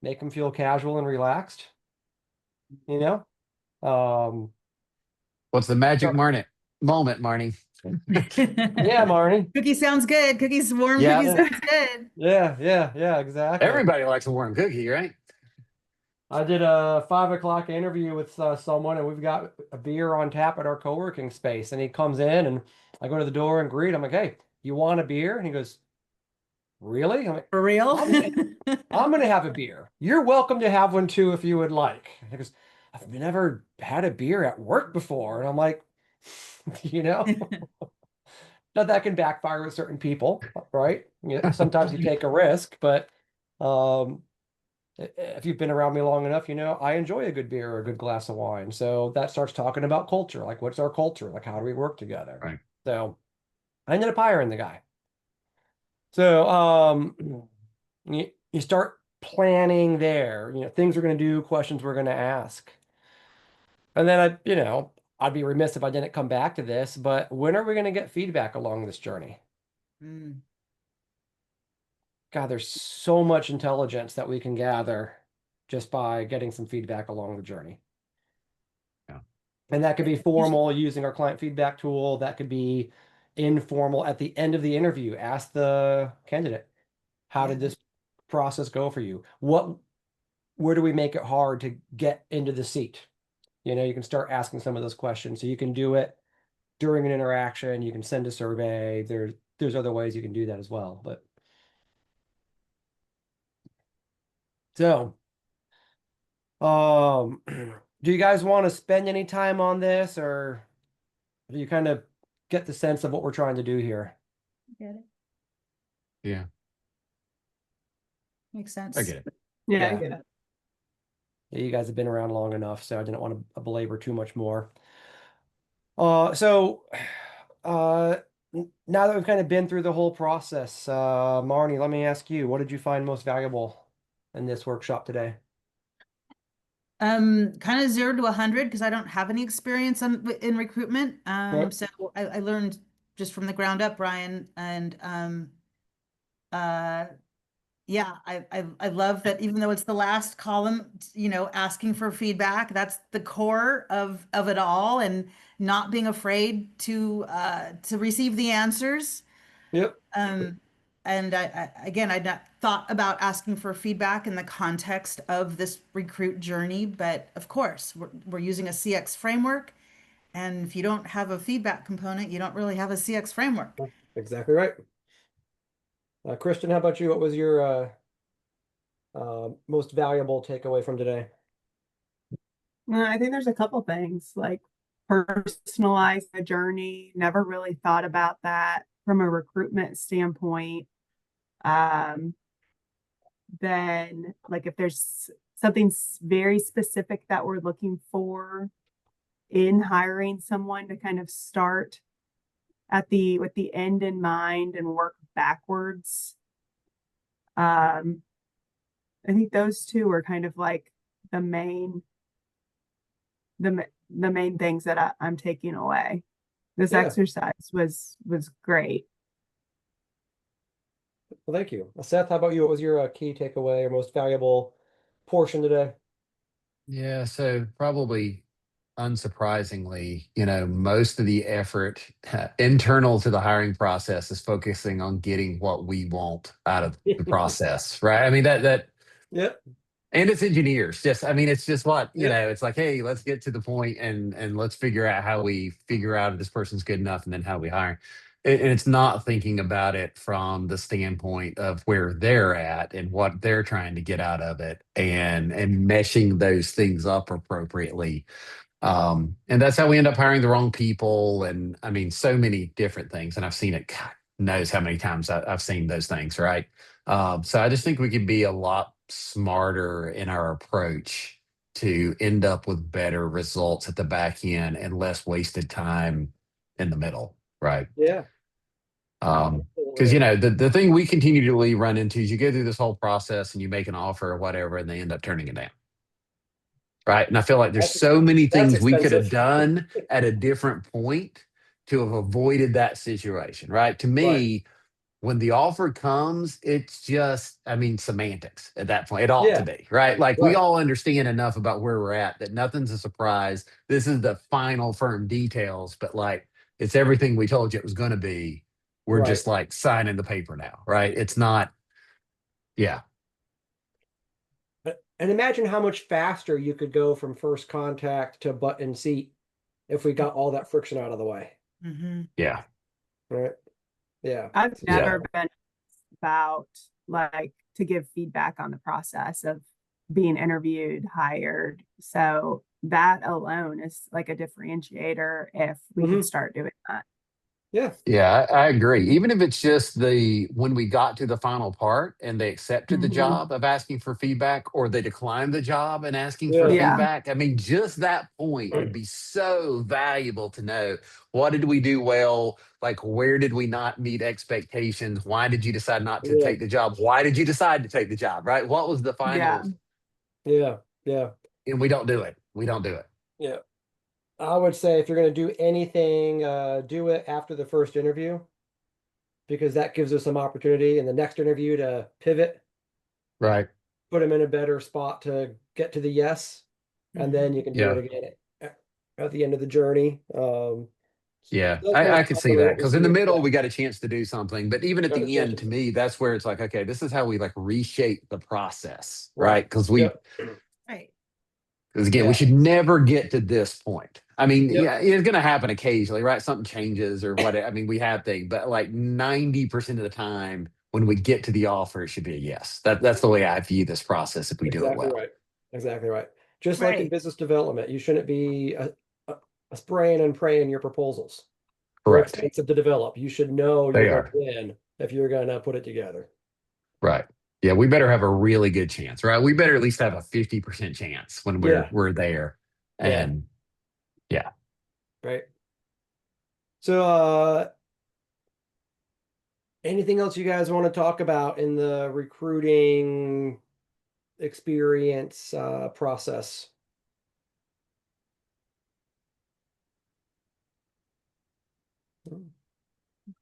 Speaker 1: make them feel casual and relaxed? Um,
Speaker 3: What's the magic moment, Marnie?
Speaker 1: yeah, Marnie.
Speaker 4: Cookie sounds good. Warm
Speaker 3: Yeah.
Speaker 4: cookies sounds good.
Speaker 1: Yeah, exactly.
Speaker 3: Everybody likes a warm cookie, right?
Speaker 1: I did a 5 o'clock interview with someone, and we've got a beer on tap at our co-working space. And he comes in, and I go to the door and greet him. I'm like, "Hey, you want a beer?" And he goes, "Really?" I'm like,
Speaker 4: For real?
Speaker 1: I'm gonna have a beer. You're welcome to have one too if you would like. He goes, "I've never had a beer at work before," and I'm like, now that can backfire with certain people, right? Sometimes you take a risk, but if you've been around me long enough, I enjoy a good beer or a good glass of wine. So that starts talking about culture. Like, what's our culture? Like, how do we work together?
Speaker 3: Right.
Speaker 1: So I ended up hiring the guy. So you start planning there, things we're going to do, questions we're going to ask. And then I'd be remiss if I didn't come back to this, but when are we going to get feedback along this journey?
Speaker 4: Mm.
Speaker 1: God, there's so much intelligence that we can gather just by getting some feedback along the journey.
Speaker 3: Yeah.
Speaker 1: And that could be formal using our client feedback tool. That could be informal at the end of the interview. Ask the candidate, how did this process go for you? Where do we make it hard to get into the seat? You know, you can start asking some of those questions. So you can do it during an interaction. You can send a survey. There's other ways you can do that as well. But so, do you guys want to spend any time on this, or do you kind of get the sense of what we're trying to do here?
Speaker 4: Get it?
Speaker 3: Yeah,
Speaker 4: Makes sense.
Speaker 3: I get it.
Speaker 2: Yeah, I
Speaker 1: Yeah.
Speaker 2: get it.
Speaker 1: Yeah, you guys have been around long enough, so I didn't want to belabor too much more. So, now that we've kind of been through the whole process, Marnie, let me ask you, what did you find most valuable in this workshop today?
Speaker 4: Kind of 0 to 100 because I don't have any experience in recruitment.
Speaker 1: Right.
Speaker 4: So I learned just from the ground up, Brian, and yeah, I love that even though it's the last column, you know, asking for feedback, that's the core of it all, and not being afraid to receive the answers.
Speaker 1: Yep.
Speaker 4: And again, I'd not thought about asking for feedback in the context of this recruit journey, but of course, we're using a CX framework, and if you don't have a feedback component, you don't really have a CX framework.
Speaker 1: Exactly right. Kristen, how about you? What was your most valuable takeaway from today?
Speaker 2: I think there's a couple things like personalize the journey. Never really thought about that from a recruitment standpoint. Then like if there's something very specific that we're looking for in hiring someone, to kind of start with the end in mind and work backwards. I think those two are kind of like the main things that I'm taking away. This
Speaker 1: Yeah.
Speaker 2: exercise was great.
Speaker 1: Well, thank you. Seth, how about you? What was your key takeaway or most valuable portion today?
Speaker 3: Yeah, so probably unsurprisingly, most of the effort internal to the hiring process is focusing on getting what we want out of the process, right? I mean, that
Speaker 1: Yep.
Speaker 3: and it's engineers. Just, I mean, it's just what,
Speaker 1: Yep.
Speaker 3: it's like, hey, let's get to the point and let's figure out how we figure out if this person's good enough and then how we hire. And it's not thinking about it from the standpoint of where they're at and what they're trying to get out of it, and meshing those things up appropriately. And that's how we end up hiring the wrong people. And I mean, so many different things. And I've seen it, God knows how many times I've seen those things, right? So I just think we could be a lot smarter in our approach to end up with better results at the back end and less wasted time in the middle, right?
Speaker 1: Yeah.
Speaker 3: Because the thing we continually run into is you go through this whole process and you make an offer or whatever, and they end up turning it down. Right. And I feel like there's so many
Speaker 1: That's
Speaker 3: things we could have
Speaker 1: expensive.
Speaker 3: done at a different point to have avoided that situation. Right. To
Speaker 1: Right.
Speaker 3: me, when the offer comes, it's just, I mean, semantics at that point. It ought to
Speaker 1: Yeah.
Speaker 3: be, right? Like we
Speaker 1: Right.
Speaker 3: all understand enough about where we're at that nothing's a surprise. This is the final firm details, but like it's everything we told you it was going to be. We're
Speaker 1: Right.
Speaker 3: just like signing the paper now, right? It's not, yeah.
Speaker 1: And imagine how much faster you could go from first contact to butt and seat if we got all that friction out of the way.
Speaker 4: Mm-hmm.
Speaker 3: Yeah.
Speaker 1: Right. Yeah.
Speaker 2: I've
Speaker 3: Yeah.
Speaker 2: never been about like to give feedback on the process of being interviewed, hired. So that alone is like a differentiator if we
Speaker 1: Mhm.
Speaker 2: could start doing that.
Speaker 1: Yeah.
Speaker 3: Yeah, I agree. Even if it's just when we got to the final part and they accepted the
Speaker 2: Mhm.
Speaker 3: job of asking for feedback, or they declined the job and asking for
Speaker 1: Yeah.
Speaker 2: Yeah.
Speaker 3: feedback. I mean, just that point would be so valuable to know. What did we do well? Like, where did we not meet expectations? Why did you decide not to
Speaker 1: Yeah.
Speaker 3: take the job? Why did you decide to take the job? Right? What was the
Speaker 2: Yeah.
Speaker 3: final?
Speaker 1: Yeah. Yeah.
Speaker 3: And we don't do it. We don't do it.
Speaker 1: Yeah. I would say if you're going to do anything, do it after the first interview, because that gives us some opportunity in the next interview to pivot,
Speaker 3: Right.
Speaker 1: put them in a better spot to get to the yes, and then you can do
Speaker 3: Yeah.
Speaker 1: it again at the end of the journey.
Speaker 3: Yeah,
Speaker 1: That's
Speaker 3: I
Speaker 1: most
Speaker 3: could see
Speaker 1: commonly
Speaker 3: that
Speaker 1: what we
Speaker 3: because in the
Speaker 1: see.
Speaker 3: middle
Speaker 1: Yeah.
Speaker 3: we got a chance to do something, but even at
Speaker 1: Got a
Speaker 3: the
Speaker 1: chance
Speaker 3: end,
Speaker 1: to-
Speaker 3: to me, that's where it's like, okay, this is how we like reshape the process, right?
Speaker 1: Right.
Speaker 3: Because
Speaker 1: Yep.
Speaker 4: Right.
Speaker 3: again, we
Speaker 1: Yeah.
Speaker 3: should never get to this point. I mean,
Speaker 1: Yep.
Speaker 3: yeah, it's going to happen occasionally, right? Something changes or what. I mean, we have things, but like 90% of the time, when we get to the offer, it should be a yes. That's the way I view this process if we do it
Speaker 1: Exactly
Speaker 3: well.
Speaker 1: right. Exactly right. Just like in
Speaker 4: Right.
Speaker 1: business development, you shouldn't be a spraying and praying your proposals. They're
Speaker 3: Correct.
Speaker 1: expensive to develop. You should know you're
Speaker 3: They
Speaker 1: going to
Speaker 3: are.
Speaker 1: win if you're going to put it together.
Speaker 3: Right. Yeah, we better have a really good chance, right? We better at least have a 50% chance when
Speaker 1: Yeah.
Speaker 3: we're there.
Speaker 1: Yeah.
Speaker 3: And yeah.
Speaker 1: Right. So, anything else you guys want to talk about in the recruiting experience process?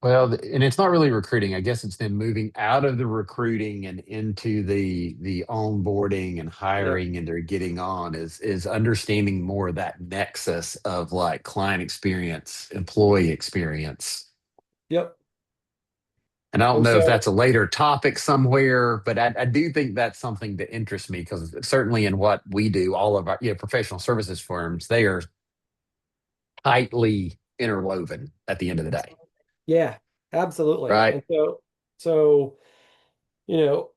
Speaker 3: Well, and it's not really recruiting. I guess it's then moving out of the recruiting and into the onboarding and
Speaker 1: Yeah.
Speaker 3: hiring and they're getting on is understanding more of that nexus of like client experience, employee experience.
Speaker 1: Yep.
Speaker 3: And I don't
Speaker 1: And
Speaker 3: know if
Speaker 1: so,
Speaker 3: that's a later topic somewhere, but I do think that's something that interests me because certainly in what we do, all of our professional services firms, they are tightly interwoven at the end of the day,
Speaker 1: yeah, absolutely.
Speaker 3: right?
Speaker 1: And so,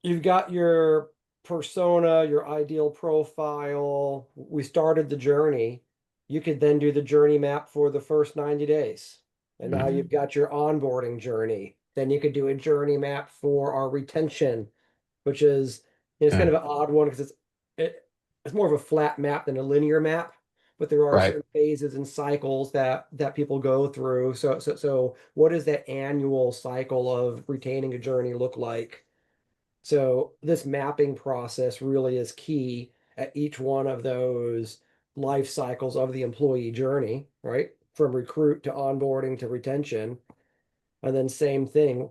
Speaker 1: you've got your persona, your ideal profile. We started the journey. You could then do the journey map for the first 90 days. And now
Speaker 3: Mhm.
Speaker 1: you've got your onboarding journey. Then you could do a journey map for our retention, which is it's kind
Speaker 3: Yeah,
Speaker 1: of an odd one because it's more of a flat map than a linear map, but there are
Speaker 3: right.
Speaker 1: certain phases and cycles that people go through. So what does that annual cycle of retaining a journey look like? So this mapping process really is key at each one of those life cycles of the employee journey, right? From recruit to onboarding to retention. And then same thing,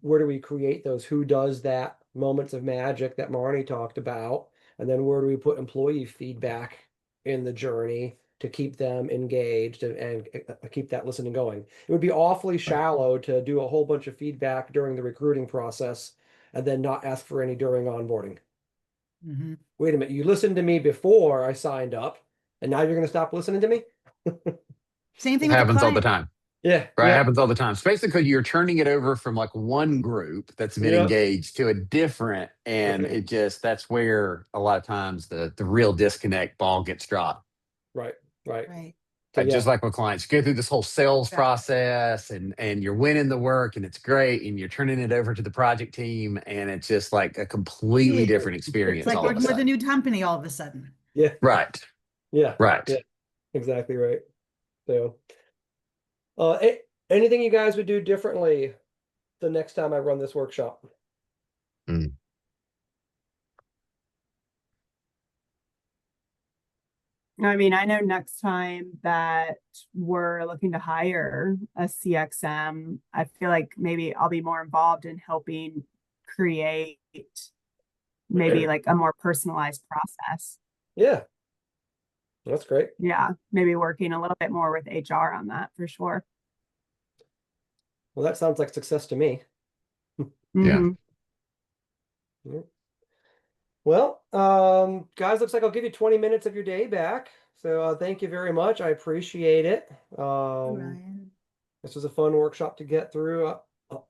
Speaker 1: where do we create those who does that moments of magic that Marnie talked about? And then where do we put employee feedback in the journey to keep them engaged and keep that listening going? It would be awfully shallow to do a whole bunch of feedback during the recruiting process and then not ask for any during onboarding.
Speaker 4: Mhm.
Speaker 1: Wait a minute, you listened to me before I signed up, and now you're going to stop listening to me?
Speaker 4: Same thing
Speaker 3: It
Speaker 4: with the
Speaker 3: happens all the
Speaker 4: client.
Speaker 3: time.
Speaker 1: Yeah,
Speaker 3: Right, it
Speaker 1: yeah,
Speaker 3: happens all the time. Especially because you're turning it over from like one group that's been
Speaker 1: yeah,
Speaker 3: engaged to a different, and
Speaker 1: right,
Speaker 3: it just that's where a lot of times the real disconnect ball gets dropped.
Speaker 1: right, right.
Speaker 4: Right.
Speaker 1: So
Speaker 3: Just
Speaker 1: yeah,
Speaker 3: like with clients, you go through this whole sales
Speaker 4: Exactly.
Speaker 3: process, and you're winning the work, and it's great, and you're turning it over to the project team, and it's just like a completely different
Speaker 4: It's
Speaker 3: experience
Speaker 4: like
Speaker 3: all of a
Speaker 4: working with a
Speaker 3: sudden.
Speaker 4: new company all of a sudden.
Speaker 1: yeah,
Speaker 3: Right,
Speaker 1: yeah,
Speaker 3: right.
Speaker 1: yeah, exactly right. So, anything you guys would do differently the next time I run this workshop?
Speaker 3: Mm.
Speaker 2: I mean, I know next time that we're looking to hire a CXM, I feel like maybe I'll be more involved in helping create maybe like a more personalized process.
Speaker 1: Yeah, that's great.
Speaker 2: Yeah, maybe working a little bit more with HR on that for sure.
Speaker 1: Well, that sounds like success to me.
Speaker 3: Yeah,
Speaker 2: Hmm.
Speaker 1: Yeah. Well, guys, looks like I'll give you 20 minutes of your day back. So thank you very much. I appreciate it.
Speaker 4: Ryan.
Speaker 1: This was a fun workshop to get through.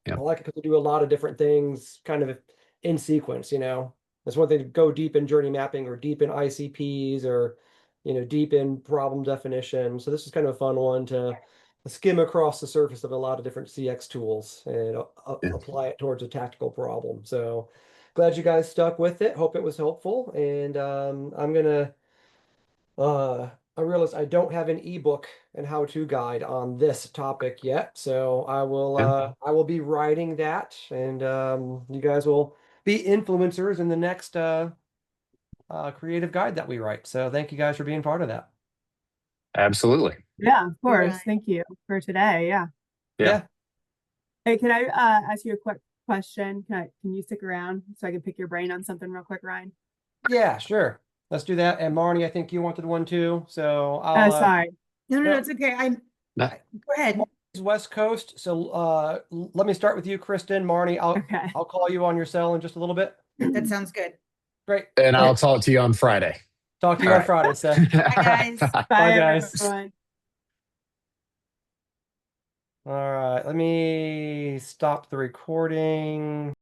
Speaker 3: yeah,
Speaker 1: I like it because we do a lot of different things kind of in sequence, That's one thing to go deep in journey mapping or deep in ICPs or, deep in problem definition. So this is kind of a fun one to skim across the surface of a lot of different CX tools and
Speaker 3: yeah.
Speaker 1: apply it towards a tactical problem. So glad you guys stuck with it. Hope it was helpful. And I'm gonna I realize I don't have an ebook and how-to guide on this topic yet, so
Speaker 3: Yeah.
Speaker 1: I will be writing that, and you guys will be influencers in the next creative guide that we write. So thank you guys for being part of that.
Speaker 3: Absolutely.
Speaker 2: Yeah, of
Speaker 4: You're
Speaker 2: course.
Speaker 4: right.
Speaker 2: Thank you for today. Yeah.
Speaker 3: Yeah.
Speaker 1: Yeah,
Speaker 2: Hey, can I ask you a quick question? Can you stick around so I can pick your brain on something real quick, Ryan?
Speaker 1: yeah, sure. Let's do that. And Marnie, I think you wanted one too, so I'll
Speaker 2: Sorry.
Speaker 4: No,
Speaker 1: no,
Speaker 4: it's okay.
Speaker 3: No.
Speaker 4: Go ahead.
Speaker 1: Is West Coast. So let me start with you, Kristen. Marnie,
Speaker 2: Okay.
Speaker 1: I'll call you on your cell in just a little bit.
Speaker 4: That sounds good.
Speaker 1: Great.
Speaker 3: And I'll talk to you on Friday.
Speaker 1: Talk to you
Speaker 3: All
Speaker 1: on
Speaker 3: right.
Speaker 1: Friday, Seth.
Speaker 4: Bye, guys.
Speaker 3: Bye.
Speaker 2: Bye,
Speaker 1: guys.
Speaker 2: everyone.
Speaker 1: All right, let me stop the recording.